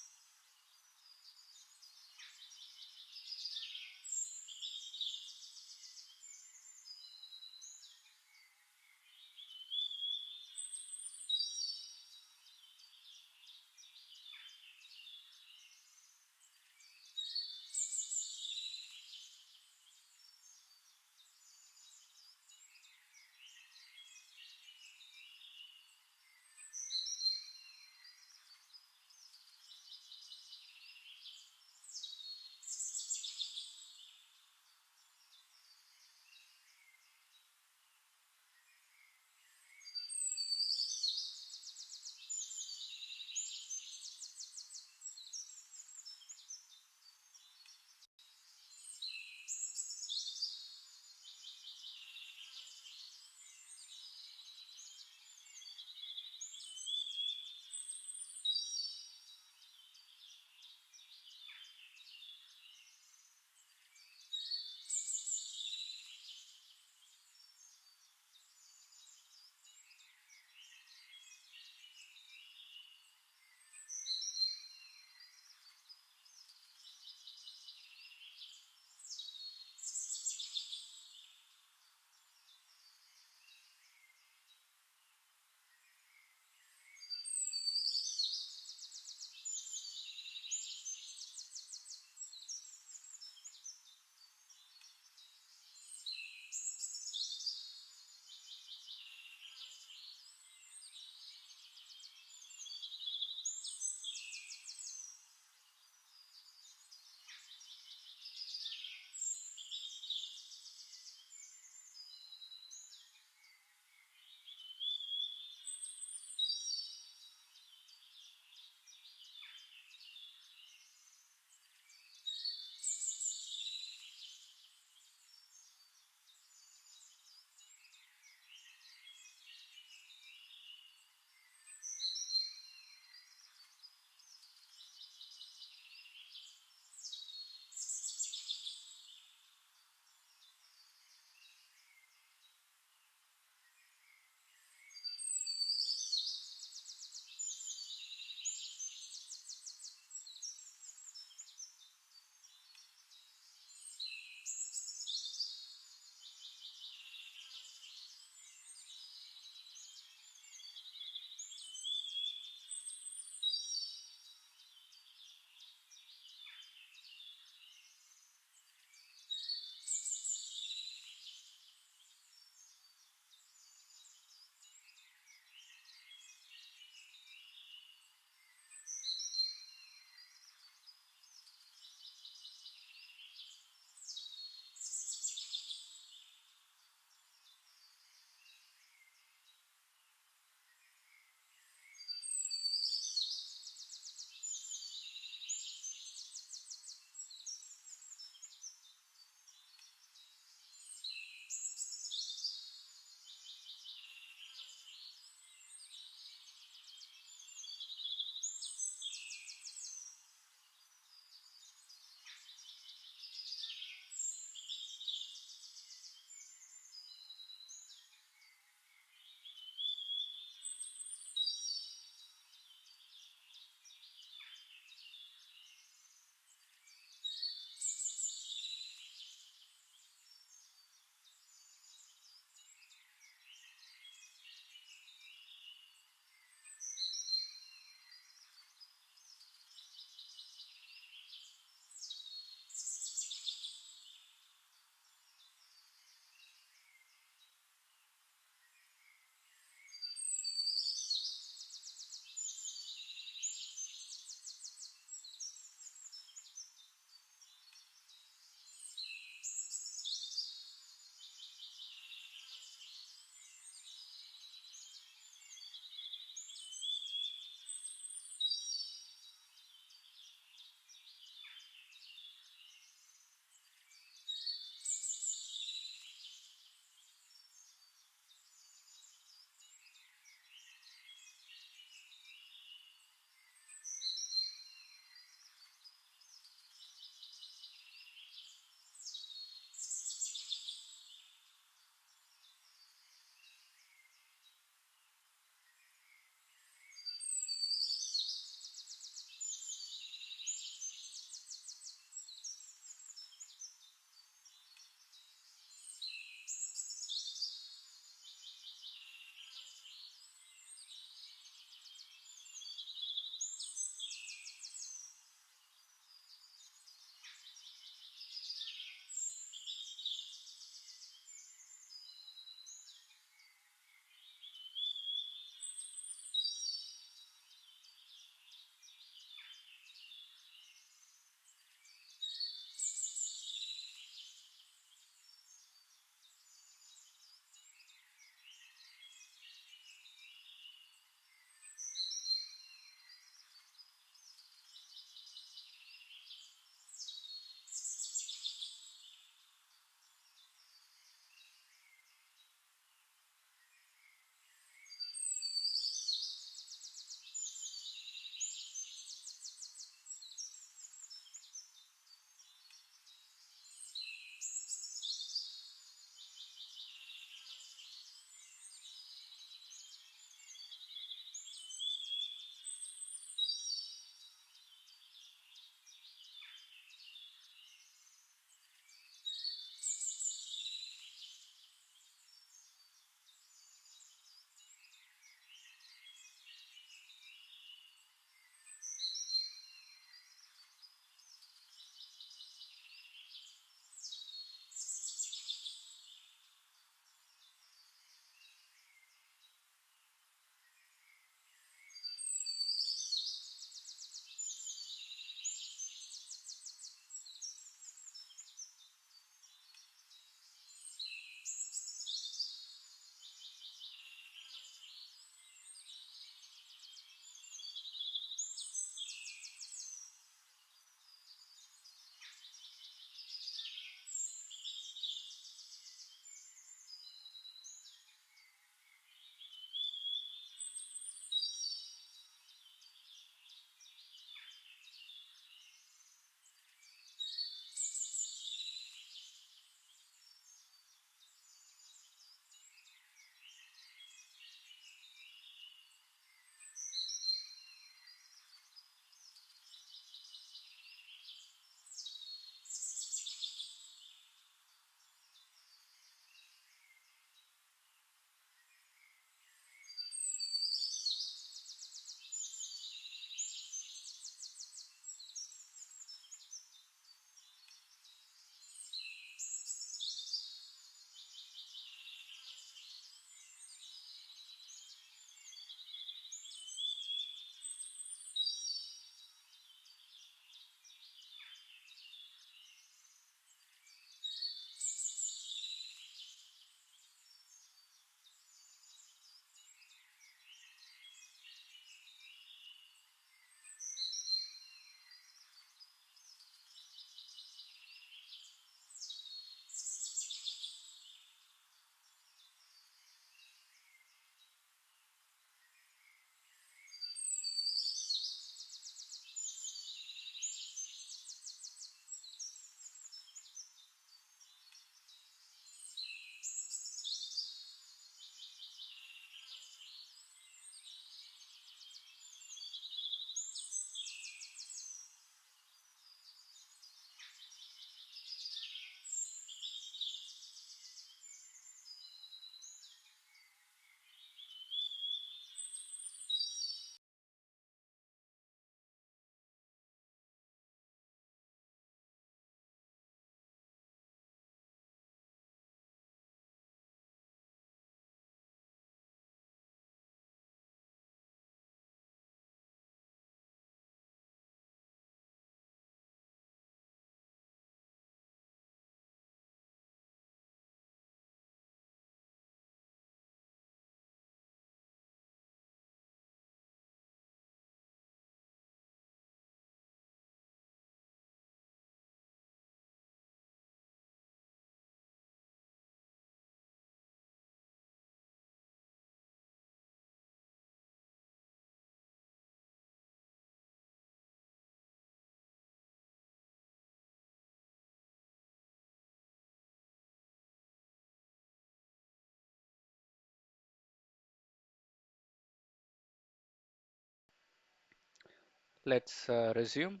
Let's resume.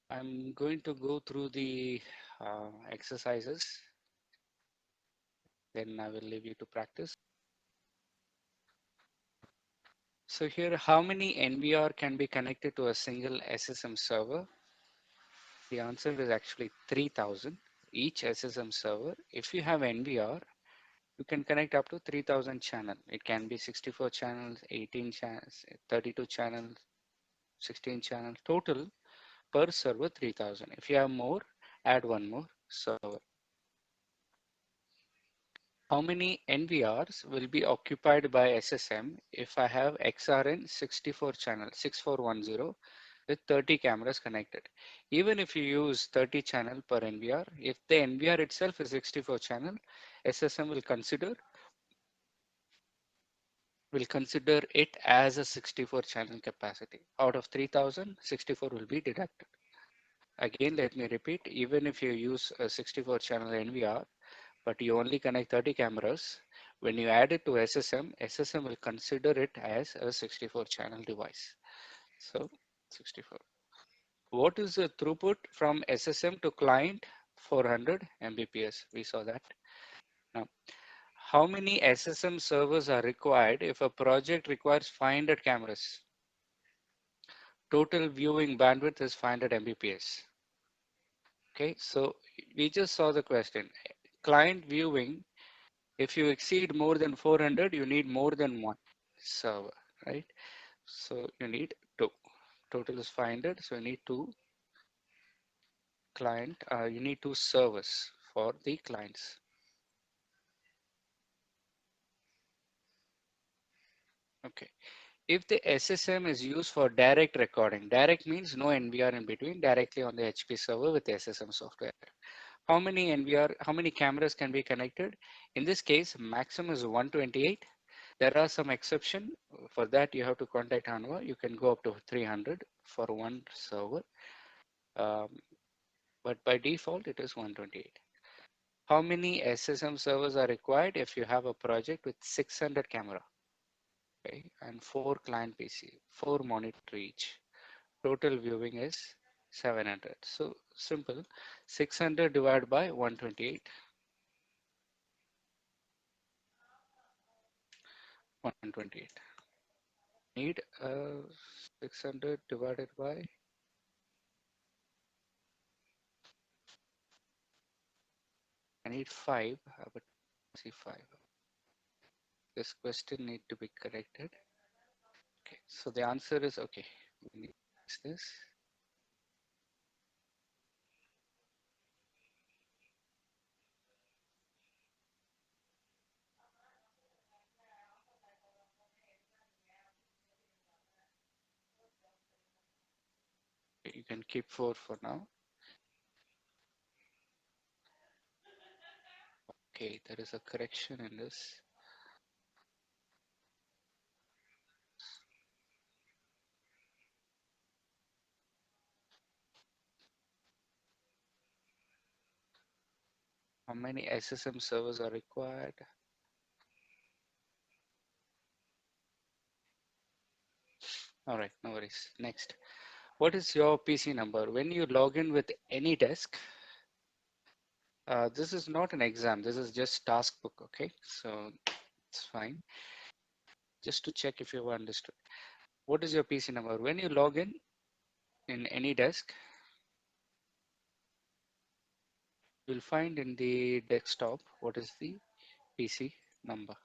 I'm going to go through the exercises, then I will leave you to practice. So here, how many NVR can be connected to a single SSM server? The answer is actually 3000. Each SSM server, if you have NVR, you can connect up to 3000 channels. It can be 64 channels, 18 channels, 32 channels, 16 channels, total per server 3000. If you have more, add one more server. How many NVRs will be occupied by SSM if I have XRN 64 channel 6410 with 30 cameras connected? Even if you use 30 channel per NVR, if the NVR itself is 64 channel, SSM will consider it as a 64 channel capacity. Out of 3000, 64 will be deducted. Again, let me repeat, even if you use a 64 channel NVR, but you only connect 30 cameras, when you add it to SSM, SSM will consider it as a 64 channel device. So 64. What is the throughput from SSM to client? 400 Mbps. We saw that. Now, how many SSM servers are required if a project requires 500 cameras? Total viewing bandwidth is 500 Mbps. Okay, so we just saw the question. Client viewing, if you exceed more than 400, you need more than one server, right? So you need two. Total is 500, so you need two you need two servers for the clients. Okay. If the SSM is used for direct recording, direct means no NVR in between, directly on the HP server with the SSM software. How many how many cameras can be connected? In this case, maximum is 128. There are some exception. For that, you have to contact Hanwha. You can go up to 300 for one server. Um, but by default, it is 128. How many SSM servers are required if you have a project with 600 camera, okay, and 4 client PC, 4 monitor each? Total viewing is 700. So simple, 600 divided by 128, 128. Need 600 divided by, I need 5, but see 5. This question need to be corrected. Okay, so the answer is okay. We need this. You can keep 4 for now. Okay, there is a correction in this. How many SSM servers are required? All right, no worries. Next, what is your PC number? When you log in with any desk, this is not an exam. This is just task book. Okay, so it's fine. Just to check if you understood. What is your PC number? When you log in any desk, you'll find in the desktop what is the PC number.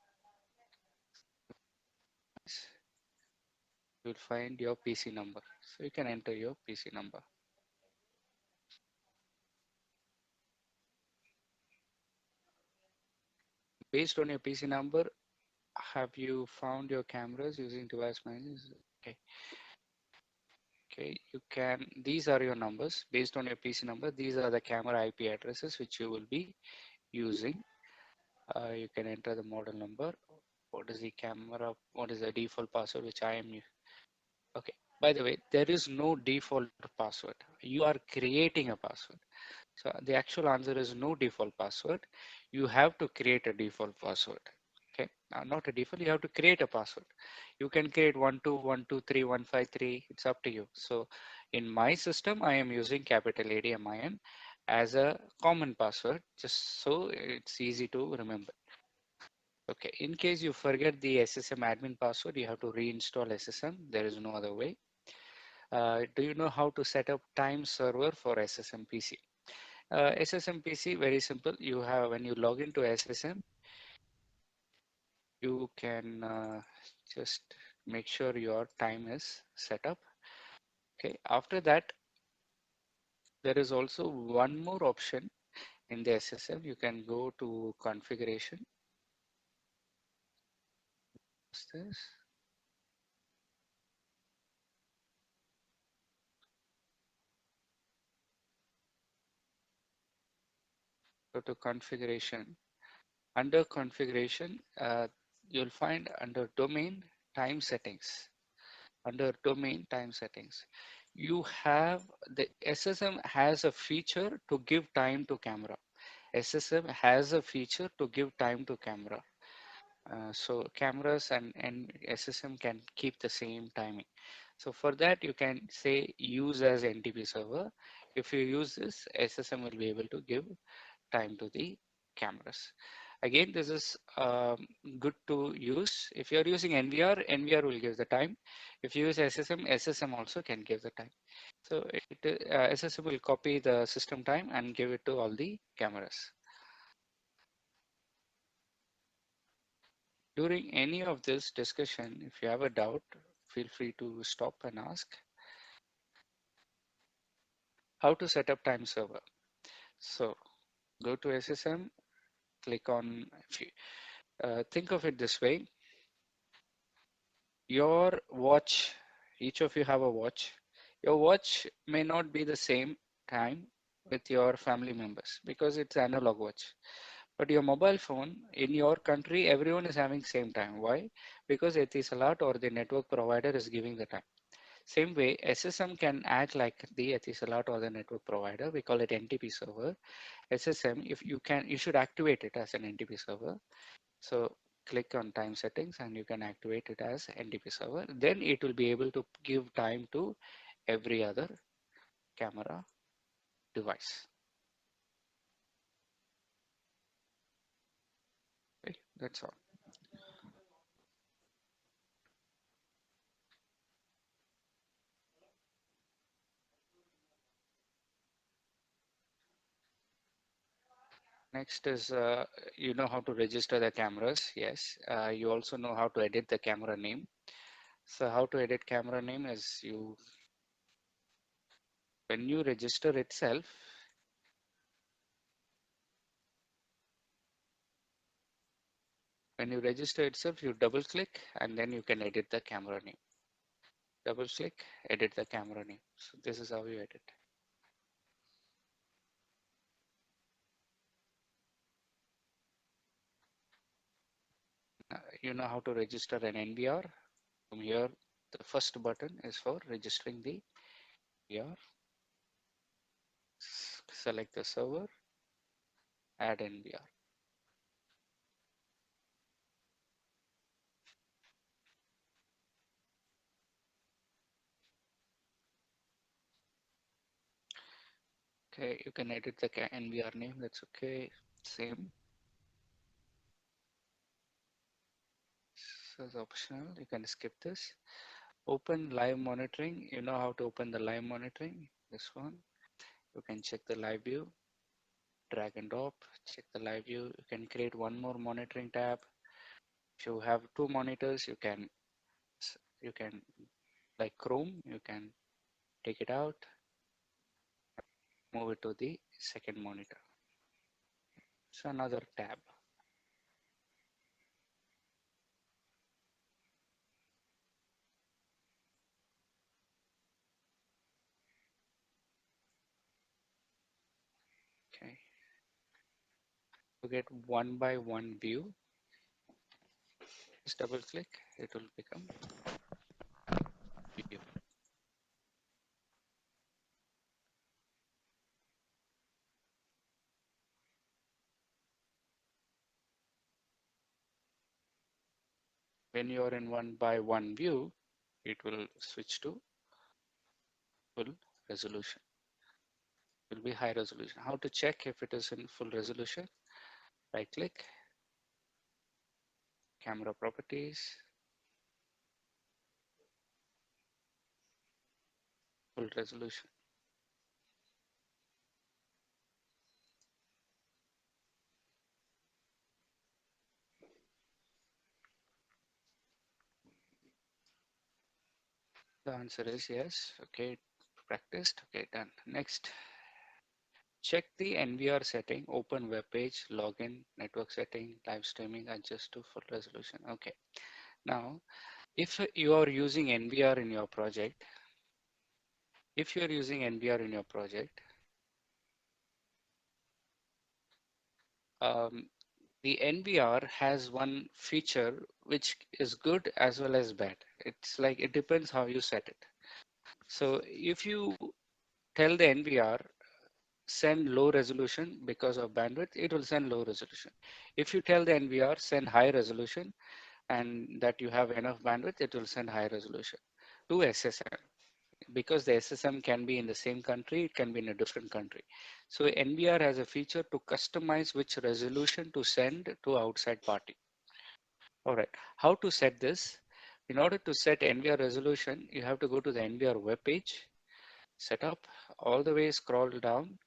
You'll find your PC number. So you can enter your PC number. Based on your PC number, have you found your cameras using device managers? Okay. Okay, you can, these are your numbers based on your PC number. These are the camera IP addresses which you will be using. You can enter the model number. What is the camera? What is the default password which I am using? Okay, By the way, there is no default password. You are creating a password. So the actual answer is no default password. You have to create a default password. Okay, now not a default, you have to create a password. You can create 1212315 it's up to you. So in my system I am using capital ADMIN as a common password, just so it's easy to remember. Okay, in case you forget the SSM admin password, you have to reinstall SSM. There is no other way. Do you know how to set up time server for SSM PC? SSM PC, very simple. You have, when you log into SSM, you can just make sure your time is set up. Okay, after that, there is also one more option in the SSM. You can go to configuration. What's this? Go to configuration. Under configuration, you'll find under domain time settings. Under domain time settings, you have the SSM has a feature to give time to camera. SSM has a feature to give time to camera. So cameras and SSM can keep the same timing. So for that, you can say use as NTP server. If you use this, SSM will be able to give time to the cameras. Again, this is good to use. If you're using NVR, NVR will give the time. If you use SSM, SSM also can give the time. So SSM will copy the system time and give it to all the cameras. During any of this discussion, if you have a doubt, feel free to stop and ask. How to set up time server. So go to SSM, click on, if you, think of it this way, your watch, each of you have a watch. Your watch may not be the same time with your family members because it's analog watch. But your mobile phone in your country, everyone is having same time. Why? Because Etisalat or the network provider is giving the time. Same way, SSM can act like the Etisalat or the network provider. We call it NTP server. SSM, if you can, you should activate it as an NTP server. So click on time settings and you can activate it as NTP server. Then it will be able to give time to every other camera device. Okay, that's all. Next is, you know how to register the cameras. Yes. You also know how to edit the camera name. So how to edit camera name is when you register itself, you double click and then you can edit the camera name. Double click, edit the camera name. So this is how you edit. You know how to register an NVR. From here, the first button is for registering the NVR. Select the server, add NVR. Okay, you can edit the NVR name, that's okay. Same. This is optional, you can skip this. Open live monitoring, you know how to open the live monitoring, this one. You can check the live view, drag and drop, check the live view. You can create one more monitoring tab. If you have two monitors, you can like Chrome, you can take it out, move it to the second monitor. So another tab. Okay. To get one by one view, just double click, it will become view. When you are in 1:1 view, it will switch to full resolution. It will be high resolution. How to check if it is in full resolution? Right click, camera properties, full resolution. The answer is yes. Okay, practiced. Okay, done. Next, check the NVR setting, open web page, login, network setting, live streaming, adjust to full resolution. Okay. Now, if you are using NVR in your project, um, the NVR has one feature which is good as well as bad. It's like it depends how you set it. So if you tell the NVR send low resolution because of bandwidth, it will send low resolution. If you tell the NVR send high resolution and that you have enough bandwidth, it will send high resolution to SSM. Because the SSM can be in the same country, it can be in a different country. So NVR has a feature to customize which resolution to send to outside party. All right, how to set this? In order to set NVR resolution, you have to go to the NVR web page, setup, all the way scroll down.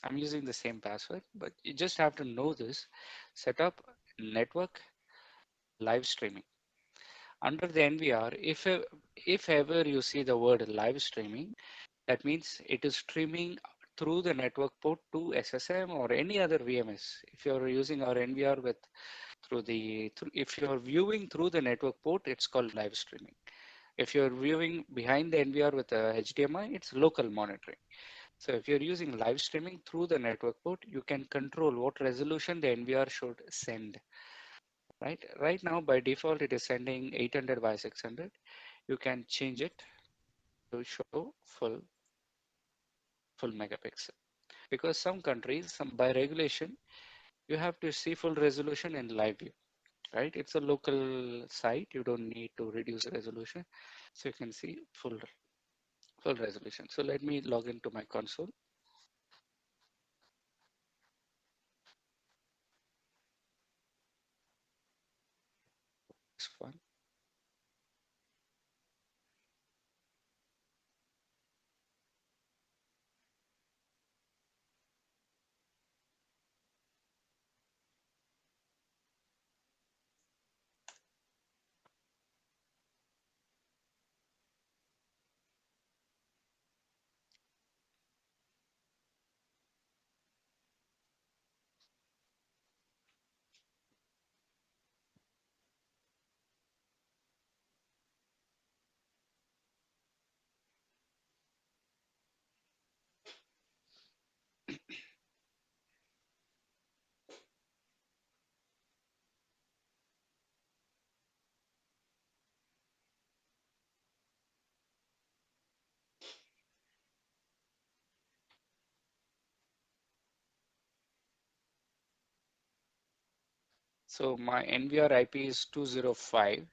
I'm using the same password, but you just have to know this. Setup, network, live streaming. Under the NVR, if ever you see the word live streaming, that means it is streaming through the network port to SSM or any other VMS. If you're using our NVR with if you're viewing through the network port, it's called live streaming. If you're viewing behind the NVR with a HDMI, it's local monitoring. So if you're using live streaming through the network port, you can control what resolution the NVR should send. Right now, by default, it is sending 800 by 600. You can change it to show full megapixel. Because some countries, by regulation, you have to see full resolution in live view, right? It's a local site. You don't need to reduce resolution. So you can see full resolution. So let me log into my console. This one. So my NVR IP is 205.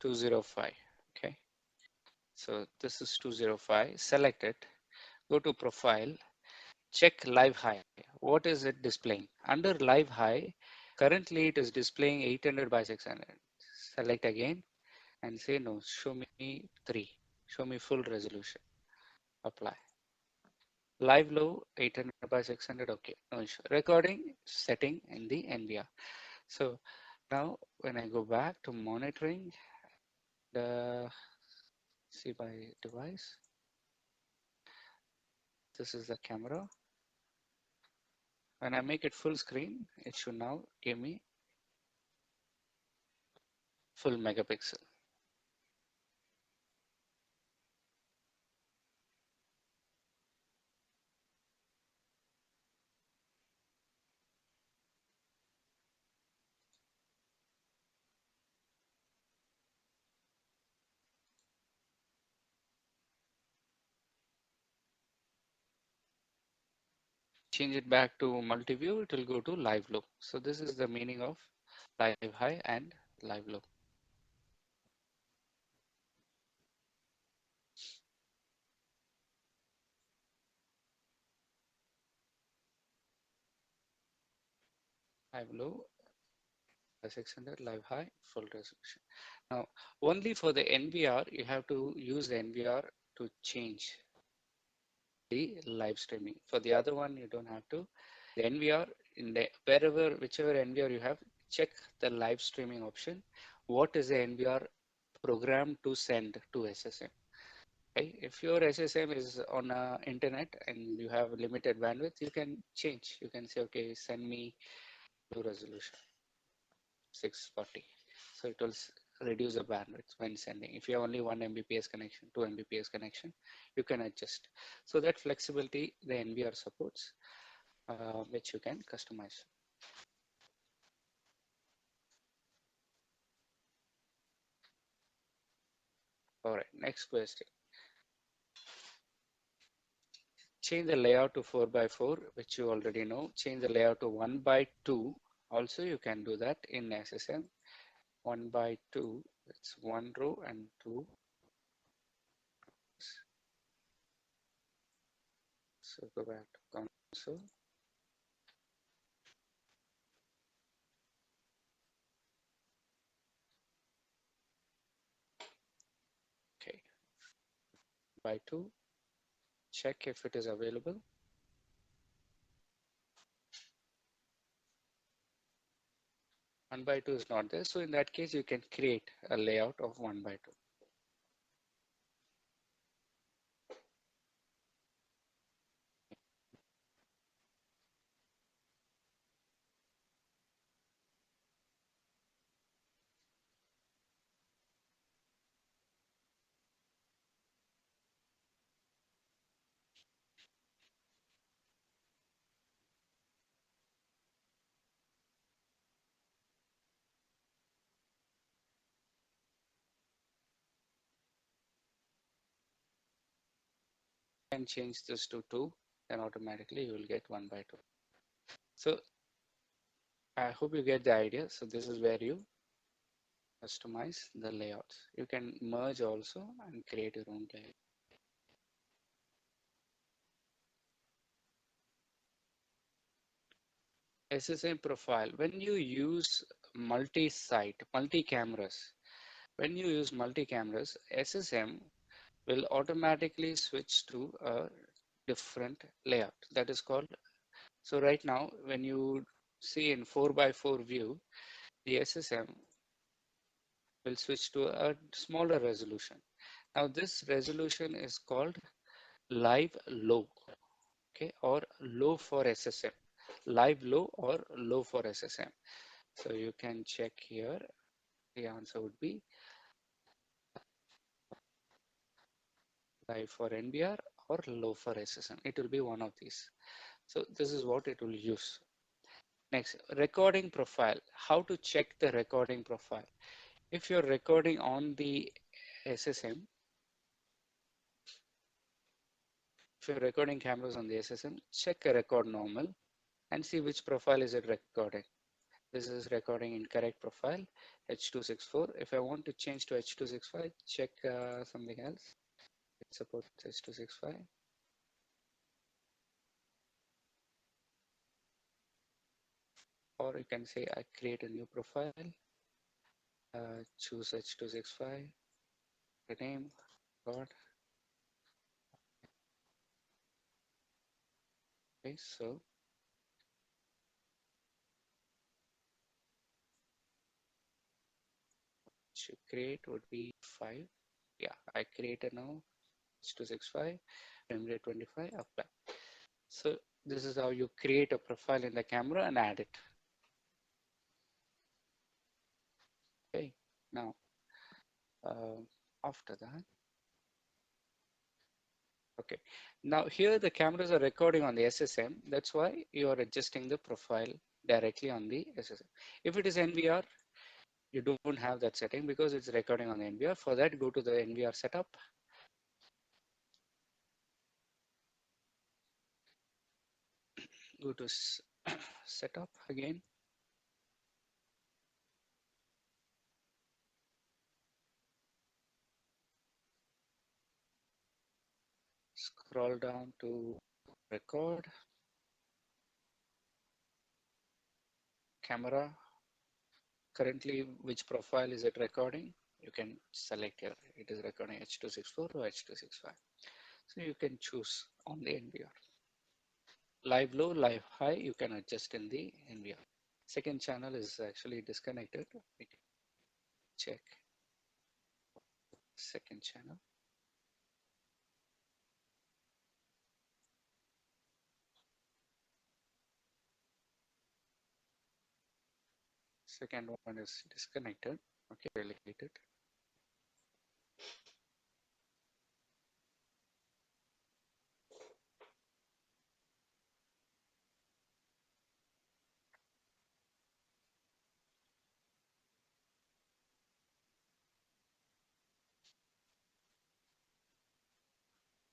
Okay. So this is 205. Select it. Go to profile. Check live high. What is it displaying? Under live high, currently it is displaying 800 by 600. Select again and say no, show me 3. Show me full resolution. Apply. Live low 800 by 600. Okay, no issue. Recording setting in the NVR. So now when I go back to monitoring the see my device, this is the camera. When I make it full screen, it should now give me full megapixel. Change it back to multi-view, it will go to live low. So this is the meaning of live high and live low. Live low, 600, live high, full resolution. Now, only for the NVR, you have to use the NVR to change the live streaming. For the other one, you don't have to. The NVR, in the whichever NVR you have, check the live streaming option. What is the NVR program to send to SSM? Okay? If your SSM is on internet and you have limited bandwidth, you can change. You can say, okay, send me low resolution 640. So it will reduce the bandwidth when sending. If you have only 1 Mbps connection, 2 Mbps connection, you can adjust. So that flexibility the NVR supports, which you can customize. All right, next question. Change the layout to 4x4, which you already know. Change the layout to 1x2. Also, you can do that in SSM. 1x2, it's 1 row and 2. So go back to console. Okay, by 2, check if it is available. 1x2 is not there. So in that case, you can create a layout of 1x2. And change this to 2, then automatically you will get 1x2. So I hope you get the idea. So this is where you customize the layouts. You can merge also and create your own layout. SSM profile. When you use multi-site, multi-cameras, when you use multi-cameras, SSM will automatically switch to a different layout. That is called. So right now, when you see in 4x4 view, the SSM will switch to a smaller resolution. Now this resolution is called live low, okay, or low for SSM, live low or low for SSM. So you can check here. The answer would be live for NVR or low for SSM. It will be one of these. So this is what it will use. Next, recording profile. How to check the recording profile? If you're recording on the SSM, if you're recording cameras on the SSM, check a record normal and see which profile is it recording. This is recording incorrect profile, H264. If I want to change to H265, check something else. It supports H265. Or you can say I create a new profile, choose H265, the name, God. Okay, so should create would be 5. Yeah, I created now H265, frame rate 25, apply. So this is how you create a profile in the camera and add it. Okay, now after that, okay, now here the cameras are recording on the SSM. That's why you are adjusting the profile directly on the SSM. If it is NVR, you don't have that setting because it's recording on the NVR. For that, go to the NVR setup. Go to setup again. scroll down to record, camera. Currently, which profile is it recording? You can select here. It is recording H.264 or H.265. So you can choose on the NVR. Live low, live high, you can adjust in the NVR. Second channel is actually disconnected. We can check second channel. Second one is disconnected. Okay, delete it.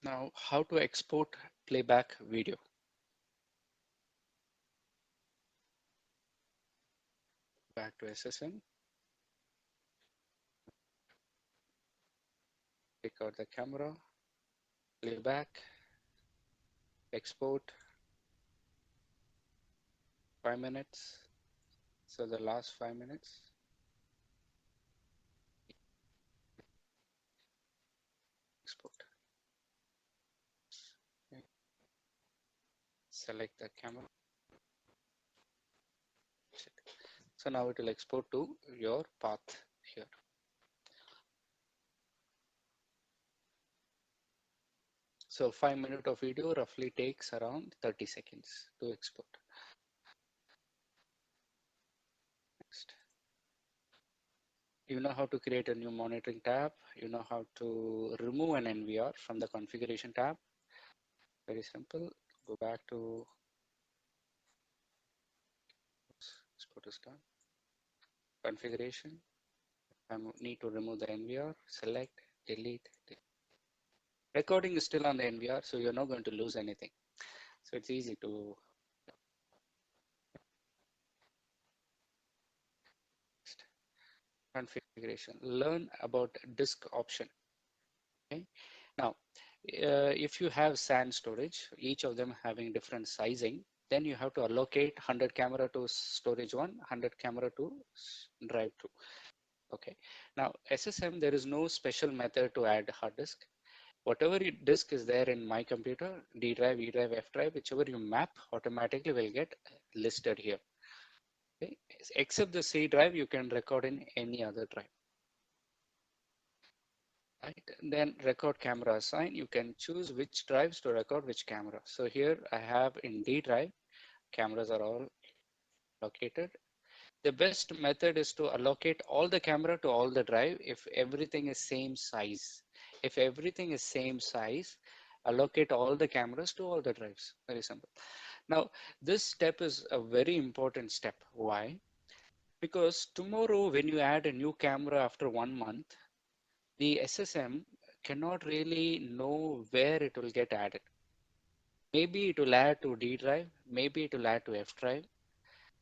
Now, how to export playback video? Back to SSM. Take out the camera, playback, export, 5 minutes. So the last 5 minutes. Export. Okay. Select the camera. So now it will export to your path here. So 5 minutes of video roughly takes around 30 seconds to export. Next. You know how to create a new monitoring tab. You know how to remove an NVR from the configuration tab. Very simple. Go back to export is done. Configuration. I need to remove the NVR. Select, delete. Recording is still on the NVR, so you're not going to lose anything. So it's easy to configuration. Learn about disk option. Okay. Now, if you have SAN storage, each of them having different sizing, then you have to allocate 100 camera to storage 1, 100 camera to drive 2. Okay. Now, SSM, there is no special method to add hard disk. Whatever disk is there in my computer, D drive, E drive, F drive, whichever you map, automatically will get listed here. Okay. Except the C drive, you can record in any other drive. Right. Then record camera assign. You can choose which drives to record which camera. So here I have in D drive, cameras are all located. The best method is to allocate all the camera to all the drive if everything is same size. If everything is same size, allocate all the cameras to all the drives. Very simple. Now, this step is a very important step. Why? Because tomorrow when you add a new camera after 1 month, the SSM cannot really know where it will get added. Maybe it will add to D drive, maybe it will add to F drive,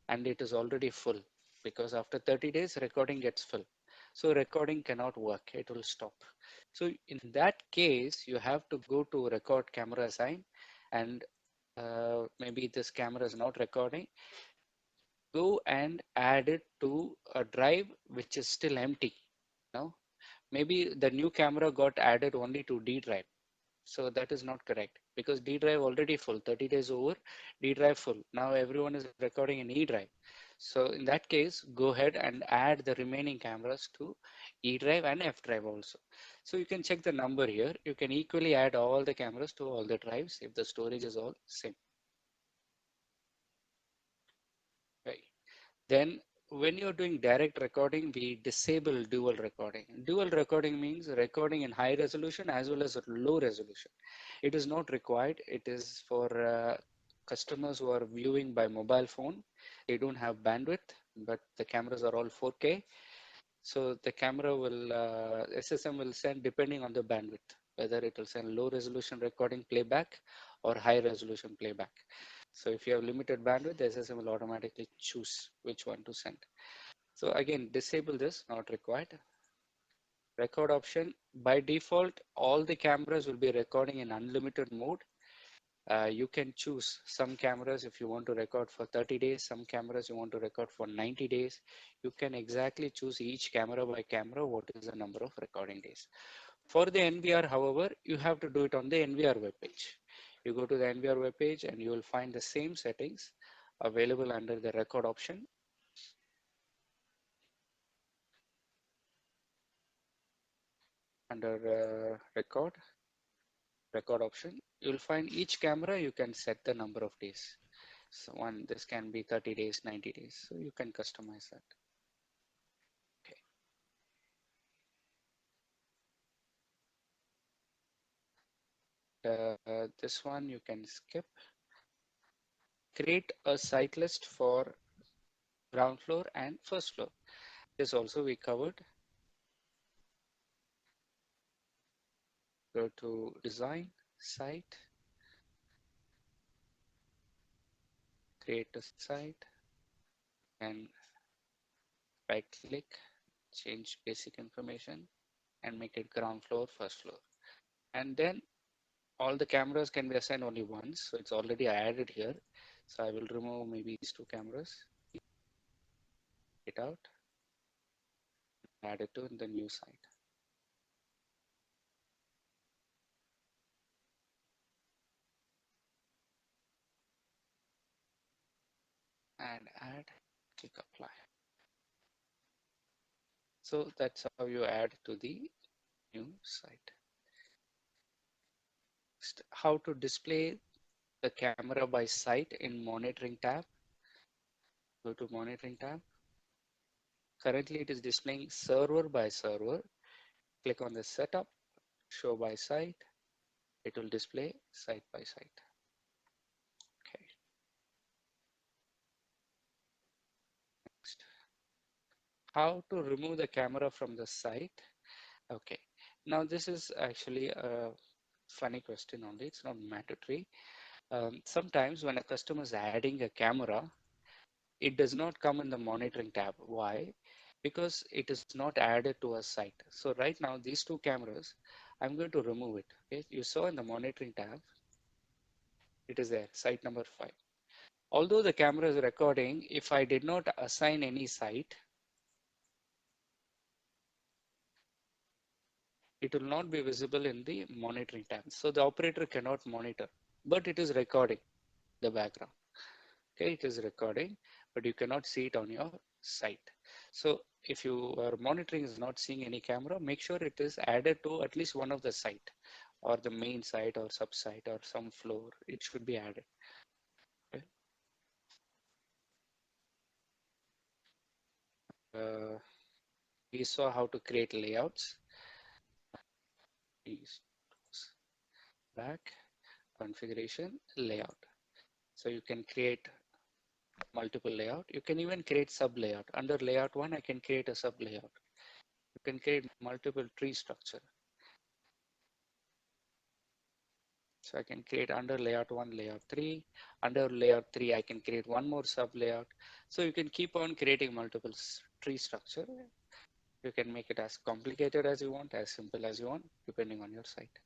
and it is already full because after 30 days recording gets full. So recording cannot work, it will stop. So in that case, you have to go to record camera assign and maybe this camera is not recording. Go and add it to a drive which is still empty. No, maybe the new camera got added only to D drive. So that is not correct because D drive already full, 30 days over, D drive full. Now everyone is recording in E drive. So in that case, go ahead and add the remaining cameras to E drive and F drive also. So you can check the number here. You can equally add all the cameras to all the drives if the storage is all same. Right. Then when you're doing direct recording, we disable dual recording. Dual recording means recording in high resolution as well as low resolution. It is not required. It is for customers who are viewing by mobile phone. They don't have bandwidth, but the cameras are all 4K. So the camera will, SSM will send depending on the bandwidth, whether it will send low resolution recording playback or high resolution playback. So if you have limited bandwidth, the SSM will automatically choose which one to send. So again, disable this, not required. Record option, by default, all the cameras will be recording in unlimited mode. You can choose some cameras if you want to record for 30 days, some cameras you want to record for 90 days. You can exactly choose each camera by camera what is the number of recording days. For the NVR, however, you have to do it on the NVR webpage. You go to the NVR webpage and you will find the same settings available under the record option. Under record option, you'll find each camera you can set the number of days. So this can be 30 days, 90 days. So you can customize that. This one you can skip. Create a site list for ground floor and first floor. This also we covered. Go to design, site, create a site, and right click, change basic information and make it ground floor, first floor. And then all the cameras can be assigned only once. So it's already added here. So I will remove maybe these two cameras, it out, add it to the new site. And add, click apply. So that's how you add to the new site. Next, how to display the camera by site in monitoring tab. Go to monitoring tab. Currently it is displaying server by server. Click on the setup, show by site. It will display site by site. Okay. Next, how to remove the camera from the site. Okay. Now this is actually a funny question only. It's not mandatory. Sometimes when a customer is adding a camera, it does not come in the monitoring tab. Why? Because it is not added to a site. So right now, these two cameras, I'm going to remove it. Okay? You saw in the monitoring tab, it is there, site number 5. Although the camera is recording, if I did not assign any site, it will not be visible in the monitoring tab. So the operator cannot monitor, but it is recording the background. Okay, it is recording, but you cannot see it on your site. So if your monitoring is not seeing any camera, make sure it is added to at least one of the site or the main site or sub site or some floor. It should be added. Okay. We saw how to create layouts. Back, configuration, layout. So you can create multiple layout. You can even create sub layout. Under layout 1, I can create a sub layout. You can create multiple tree structure. So I can create under layout 1, layout 3. Under layout 3, I can create one more sub layout. So you can keep on creating multiple tree structure. You can make it as complicated as you want, as simple as you want, depending on your site.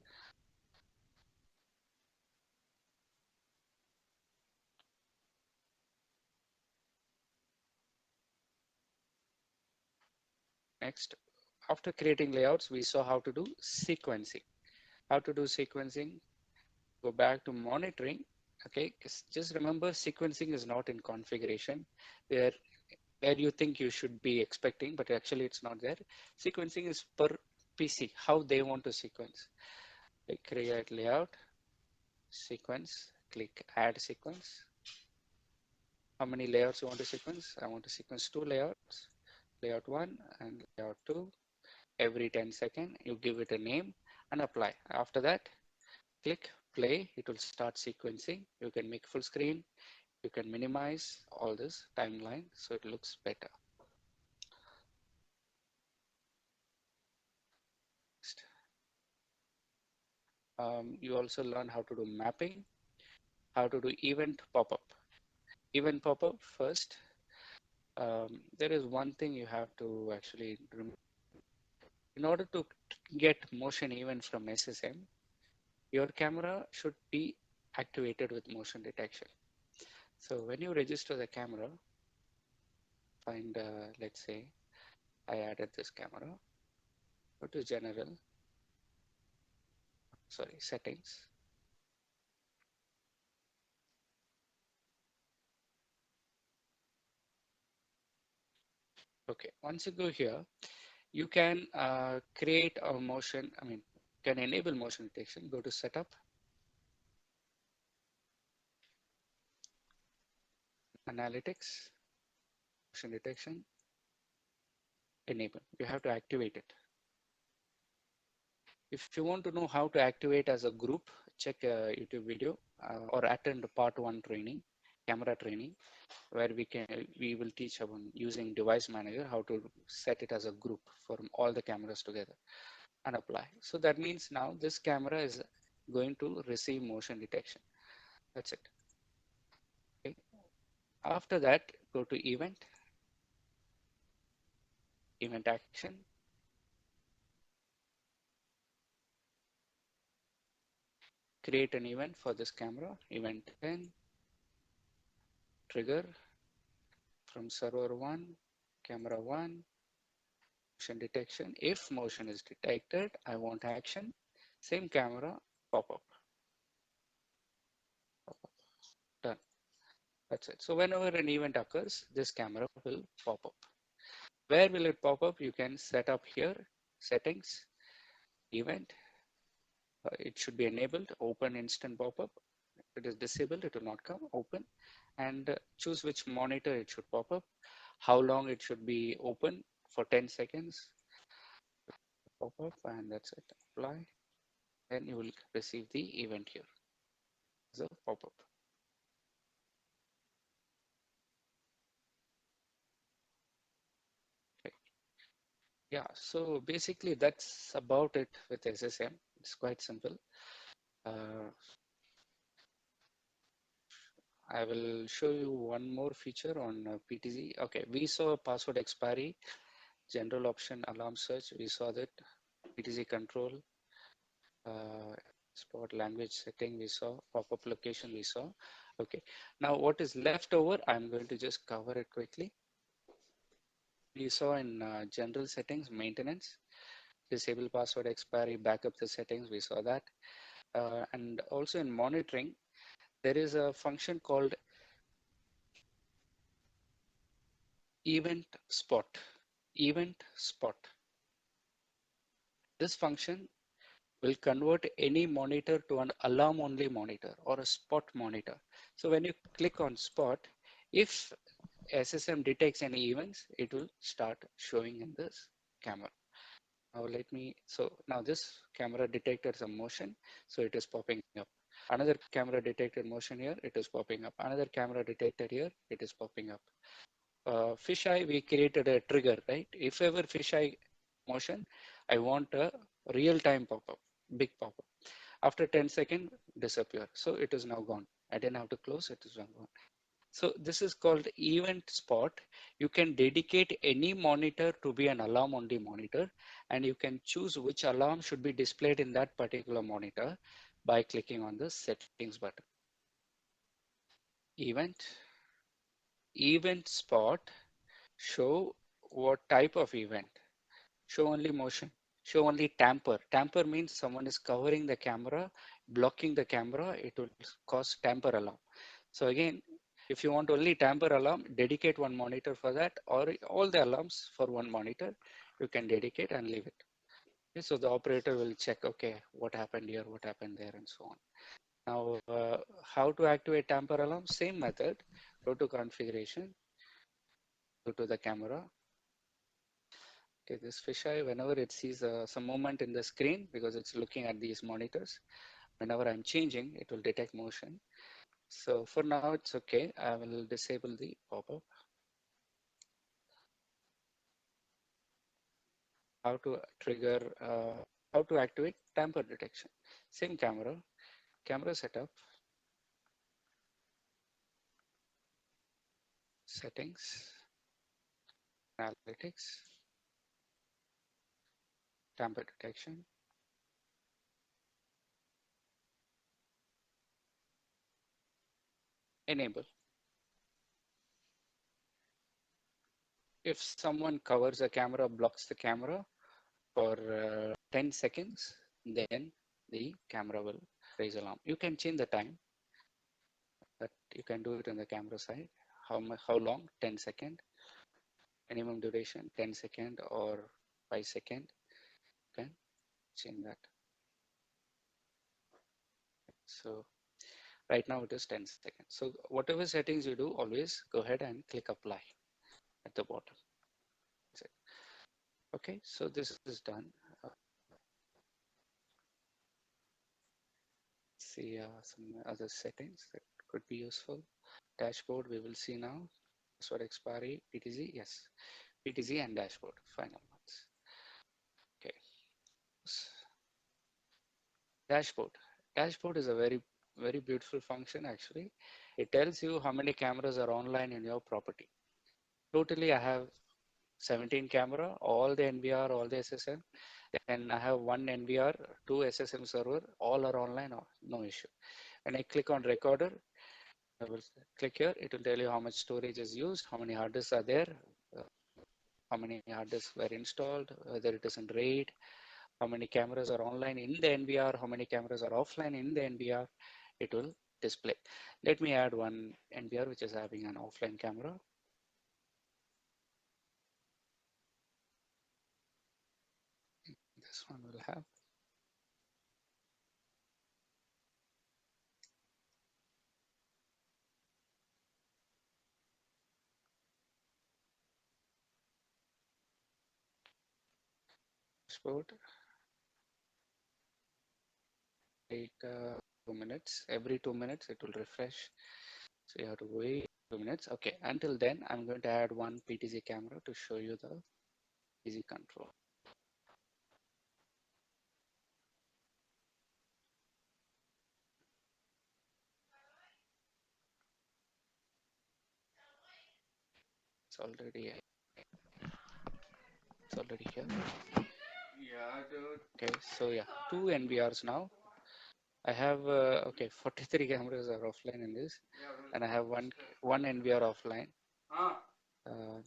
Next, after creating layouts, we saw how to do sequencing. How to do sequencing, go back to monitoring. Okay, just remember sequencing is not in configuration where you think you should be expecting, but actually it's not there. Sequencing is per PC, how they want to sequence. Like create layout, sequence, click add sequence. How many layouts you want to sequence? I want to sequence 2 layouts, layout 1 and layout 2. Every 10 seconds, you give it a name and apply. After that, click play, it will start sequencing. You can make full screen, you can minimize all this timeline so it looks better. You also learn how to do mapping, how to do event pop-up. Event pop-up first, there is one thing you have to actually remember. In order to get motion event from SSM, your camera should be activated with motion detection. So when you register the camera, find, let's say, I added this camera, go to general, sorry, settings. Okay, once you go here, you can create a motion, can enable motion detection, go to setup, analytics, motion detection, enable. You have to activate it. If you want to know how to activate as a group, check a YouTube video or attend part 1 training, camera training, where we will teach about using device manager, how to set it as a group for all the cameras together and apply. So that means now this camera is going to receive motion detection. That's it. Okay. After that, go to event action, create an event for this camera, event 10, trigger from server 1, camera 1, motion detection. If motion is detected, I want action. Same camera, pop up. Done. That's it. So whenever an event occurs, this camera will pop up. Where will it pop up? You can set up here, settings, event. It should be enabled, open instant pop-up. If it is disabled, it will not come, open. And choose which monitor it should pop up, how long it should be open for 10 seconds, pop up, and that's it, apply. Then you will receive the event here, the pop-up. Okay. Yeah, so basically that's about it with SSM. It's quite simple. Uh, I will show you one more feature on PTZ. Okay, we saw password expiry, general option, alarm search. We saw that PTZ control, spot language setting. We saw pop-up location. We saw. Okay, now what is left over? I'm going to just cover it quickly. We saw in general settings, maintenance, disable password expiry, backup the settings. We saw that, and also in monitoring, there is a function called event spot. Event spot. This function will convert any monitor to an alarm only monitor or a spot monitor. So when you click on spot, if SSM detects any events, it will start showing in this camera. Now so now this camera detected some motion, so it is popping up. Another camera detected motion here, it is popping up. Another camera detected here, it is popping up. Fisheye, we created a trigger, right? If ever fisheye motion, I want a real-time pop-up, big pop-up. After 10 seconds, disappear. So it is now gone. I didn't have to close, it is now gone. So this is called event spot. You can dedicate any monitor to be an alarm only monitor, and you can choose which alarm should be displayed in that particular monitor by clicking on the settings button. Event spot, show what type of event, show only motion, show only tamper. Tamper means someone is covering the camera, blocking the camera, it will cause tamper alarm. So again, if you want only tamper alarm, dedicate one monitor for that, or all the alarms for one monitor, you can dedicate and leave it. Okay, so the operator will check, okay, what happened here, what happened there, and so on. Now, how to activate tamper alarm? Same method, go to configuration, go to the camera. Okay, this fisheye, whenever it sees some movement in the screen, because it's looking at these monitors, whenever I'm changing, it will detect motion. So for now, it's okay. I will disable the pop-up. How to trigger, how to activate tamper detection. Same camera, camera setup, settings, analytics, tamper detection. Enable. If someone covers the camera, blocks the camera for 10 seconds, then the camera will raise alarm. You can change the time, but you can do it on the camera side. How long? 10 second. Minimum duration 10 second or 5 second. You can change that. So right now it is 10 seconds. So whatever settings you do, always go ahead and click apply at the bottom. Okay, so this is done. See some other settings that could be useful. Dashboard we will see now. Password expiry, PTZ, yes. PTZ and dashboard, final ones. Okay. Dashboard. Dashboard is a very beautiful function actually. It tells you how many cameras are online in your property. Totally I have 17 camera, all the NVR, all the SSM. Then I have one NVR, two SSM server, all are online, no issue. When I click on recorder, I will click here, it will tell you how much storage is used, how many hard disks are there, uh, how many hard disks were installed, whether it is in RAID, how many cameras are online in the NVR, how many cameras are offline in the NVR, it will display. Let me add one NVR which is having an offline camera. This one will have. Dashboard. Take 2 minutes. Every 2 minutes it will refresh. So you have to wait 2 minutes. Okay, until then I'm going to add one PTZ camera to show you the PTZ control. It's already here. Yeah, dude. Okay, so yeah, two NVRs now. I have okay, 43 cameras are offline in this, and I have one NVR offline. Uh,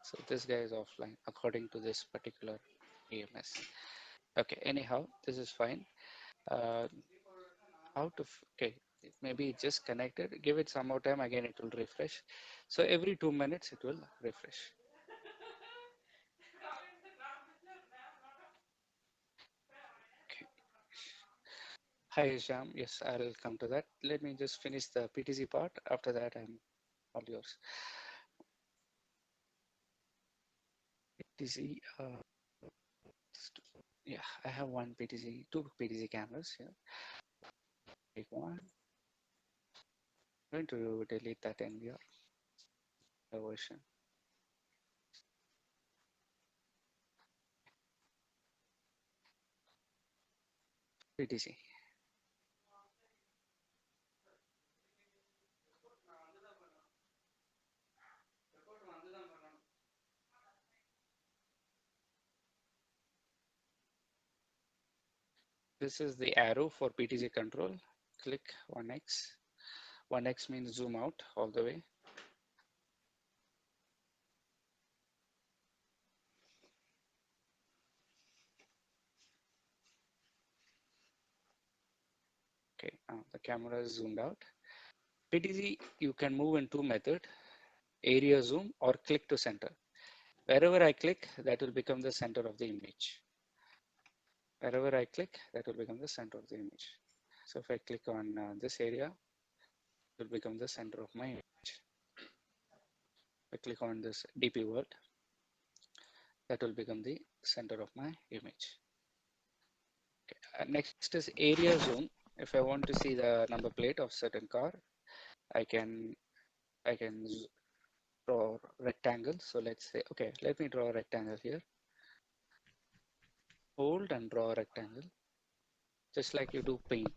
so this guy is offline according to this particular EMS. Okay, anyhow, this is fine. Uh, how to okay, maybe it just connected. Give it some more time. Again, it will refresh. So every 2 minutes it will refresh. Okay. Hi, Ssrm. Yes, I'll come to that. Let me just finish the PTZ part. After that, I'm all yours. PTZ. Yeah, I have one PTZ, two PTZ cameras here. Take one. I'm going to delete that NVR version. PTZ. This is the arrow for PTZ control. Click 1x. 1x means zoom out all the way. Okay, the camera is zoomed out. PTZ, you can move in two methods, area zoom or click to center. Wherever I click, that will become the center of the image. Wherever I click, that will become the center of the image. So if I click on this area, it will become the center of my image. If I click on this DP world, that will become the center of my image. Okay. Next is area zoom. If I want to see the number plate of certain car, I can draw rectangle. So let's say, okay, let me draw a rectangle here. Hold and draw a rectangle, just like you do paint.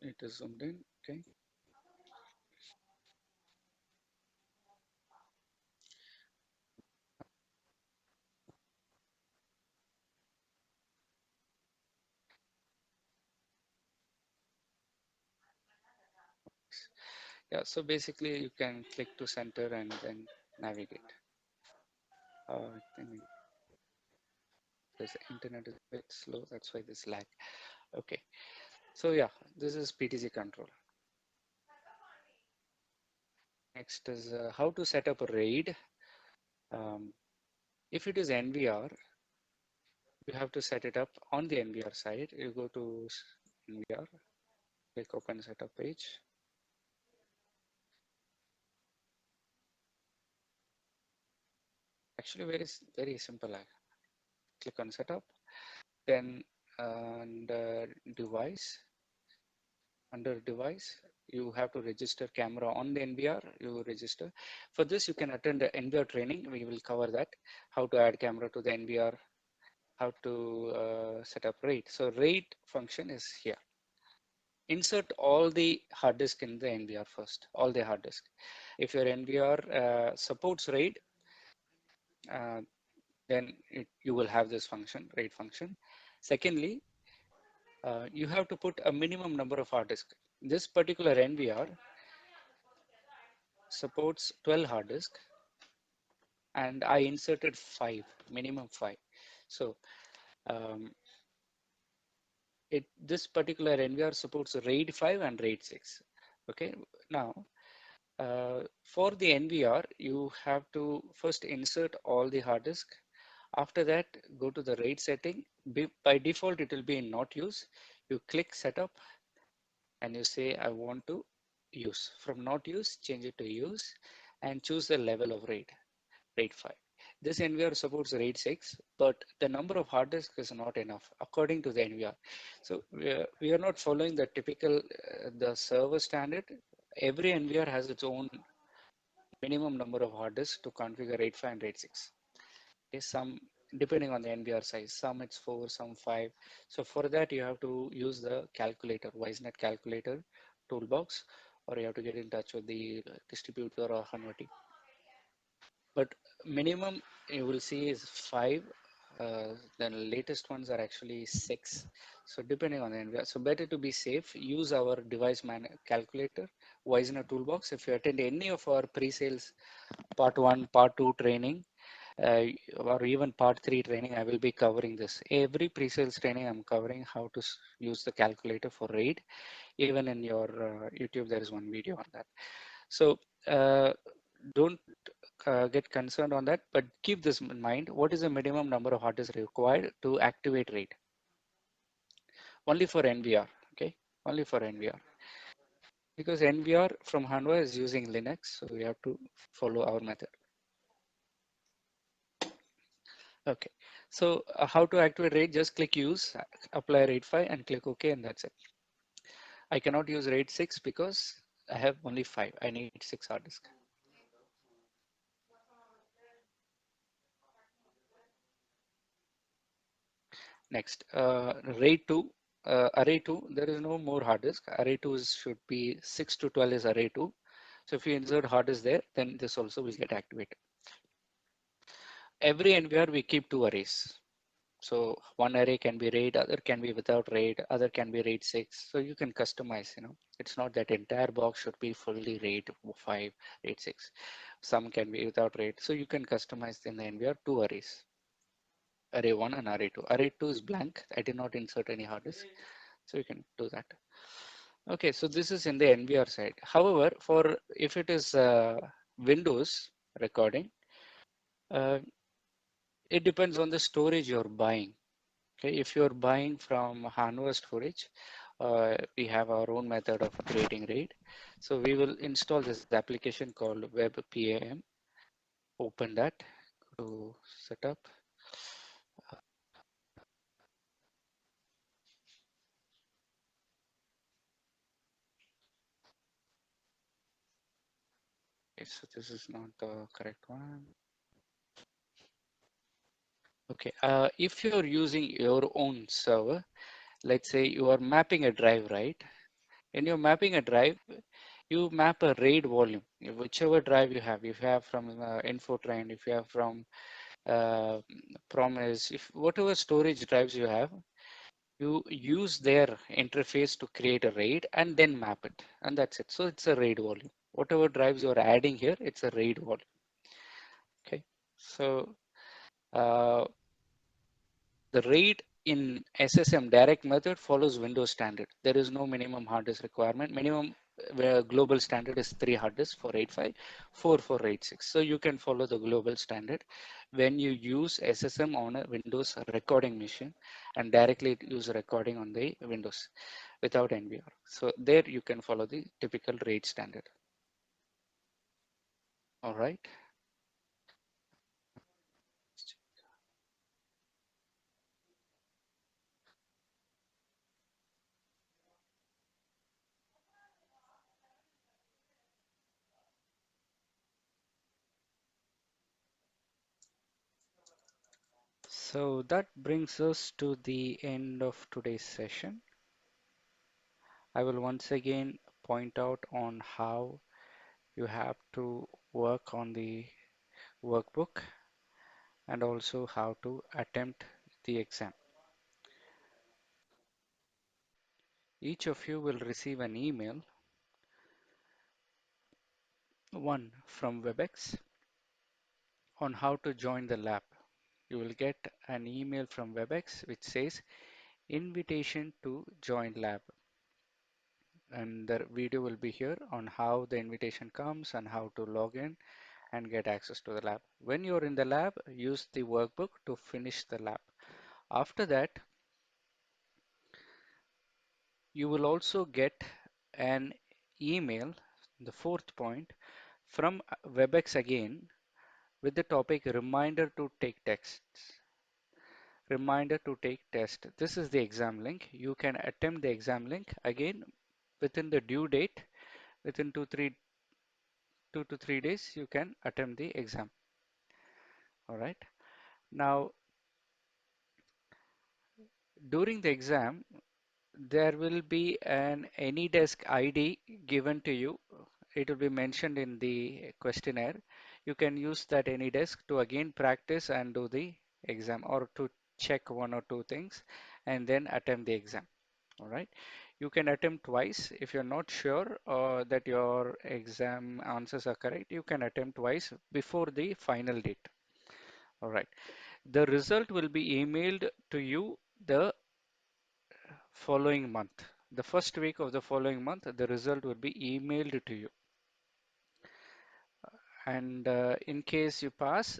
It is zoomed in. Okay. Yeah, so basically you can click to center and then navigate. I think this internet is a bit slow, that's why this lag. Okay, so yeah, this is PTC control. Next is how to set up a RAID. Um, if it is NVR, you have to set it up on the NVR side. You go to NVR, click open setup page. Actually, very simple. I click on setup, then device. Under device, you have to register camera on the NVR. You register. For this, you can attend the NVR training. We will cover that. How to add camera to the NVR. How to set up RAID. So RAID function is here. Insert all the hard disk in the NVR first. All the hard disk. If your NVR supports RAID, uh, then you will have this function, RAID function. Secondly, you have to put a minimum number of hard disk. This particular NVR supports 12 hard disk, and I inserted 5, minimum 5. So um, this particular NVR supports RAID 5 and RAID 6. Okay, now for the NVR, you have to first insert all the hard disk. After that, go to the RAID setting. By default, it will be in not use. You click setup and you say, I want to use. From not use, change it to use and choose the level of RAID 5. This NVR supports RAID 6, but the number of hard disk is not enough according to the NVR. So we are not following the typical, the server standard. Every NVR has its own minimum number of hard disks to configure RAID 5 and RAID 6. Okay, some depending on the NVR size, some it's 4, some 5. So for that you have to use the calculator, Wisenet calculator toolbox, or you have to get in touch with the distributor or converter. But minimum you will see is 5. The latest ones are actually 6. So depending on the NVR, so better to be safe, use our device calculator, Wisenet toolbox. If you attend any of our pre-sales part 1, part 2 training, or even part 3 training, I will be covering this. Every pre-sales training I'm covering how to use the calculator for RAID. Even in your YouTube, there is one video on that. So don't get concerned on that, but keep this in mind. What is the minimum number of hard disks required to activate RAID? Only for NVR, okay? Only for NVR. Because NVR from Hanwha is using Linux, so we have to follow our method. Okay, so how to activate RAID? Just click use, apply RAID 5 and click OK, and that's it. I cannot use RAID 6 because I have only 5. I need 6 hard disk. Next, RAID 2, array 2, there is no more hard disk. Array 2 should be 6 to 12 is array 2. So if you insert hard disk there, then this also will get activated. Every NVR we keep 2 arrays. So one array can be RAID, other can be without RAID, other can be RAID 6. So you can customize, it's not that entire box should be fully RAID 5, RAID 6. Some can be without RAID. So you can customize in the NVR 2 arrays, array 1 and array 2. Array 2 is blank. I did not insert any hard disk. So you can do that. Okay, so this is in the NVR side. However, for if it is Windows recording, uh, it depends on the storage you're buying. Okay, if you're buying from Hanwha storage, we have our own method of creating RAID. So we will install this application called WebPAM. Open that, go to setup. Okay, so this is not the correct one. Okay, if you're using your own server, let's say you are mapping a drive, right? When you're mapping a drive, you map a RAID volume, whichever drive you have. If you have from Infotrain, if you have from uh, Promise, if whatever storage drives you have, you use their interface to create a RAID and then map it, and that's it. So it's a RAID volume. Whatever drives you're adding here, it's a RAID volume. Okay, so uh, the RAID in SSM direct method follows Windows standard. There is no minimum hard disk requirement. Minimum global standard is 3 hard disks for RAID 5, 4 for RAID 6. So you can follow the global standard when you use SSM on a Windows recording machine and directly use recording on the Windows without NVR. So there you can follow the typical RAID standard. All right. So that brings us to the end of today's session. I will once again point out on how you have to work on the workbook and also how to attempt the exam. Each of you will receive an email, one from WebEx, on how to join the lab. You will get an email from WebEx which says invitation to join lab, and the video will be here on how the invitation comes and how to log in and get access to the lab. When you're in the lab, use the workbook to finish the lab. After that, you will also get an email, the fourth point, from WebEx again with the topic reminder to take tests. Reminder to take test. This is the exam link. You can attempt the exam link again within the due date. Within 2 to 3 days, you can attempt the exam. All right. Now, during the exam, there will be an AnyDesk ID given to you. It will be mentioned in the questionnaire. You can use that AnyDesk to again practice and do the exam, or to check one or two things and then attempt the exam. All right. You can attempt twice. If you're not sure that your exam answers are correct, you can attempt twice before the final date. All right. The result will be emailed to you the following month. The first week of the following month, the result will be emailed to you. And in case you pass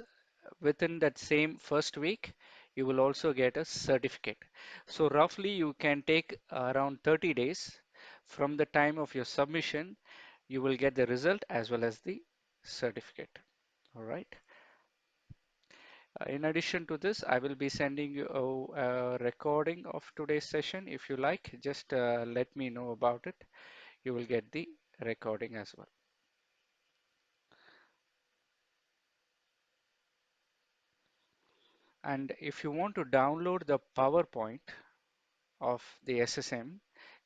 within that same first week, you will also get a certificate. So roughly you can take around 30 days from the time of your submission, you will get the result as well as the certificate. All right. In addition to this, I will be sending you a recording of today's session. If you like, just let me know about it. You will get the recording as well. And if you want to download the PowerPoint of the SSM,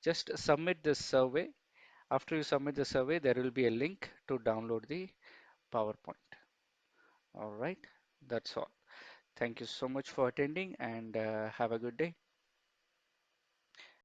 just submit the survey. After you submit the survey, there will be a link to download the PowerPoint. All right, that's all. Thank you so much for attending, and have a good day.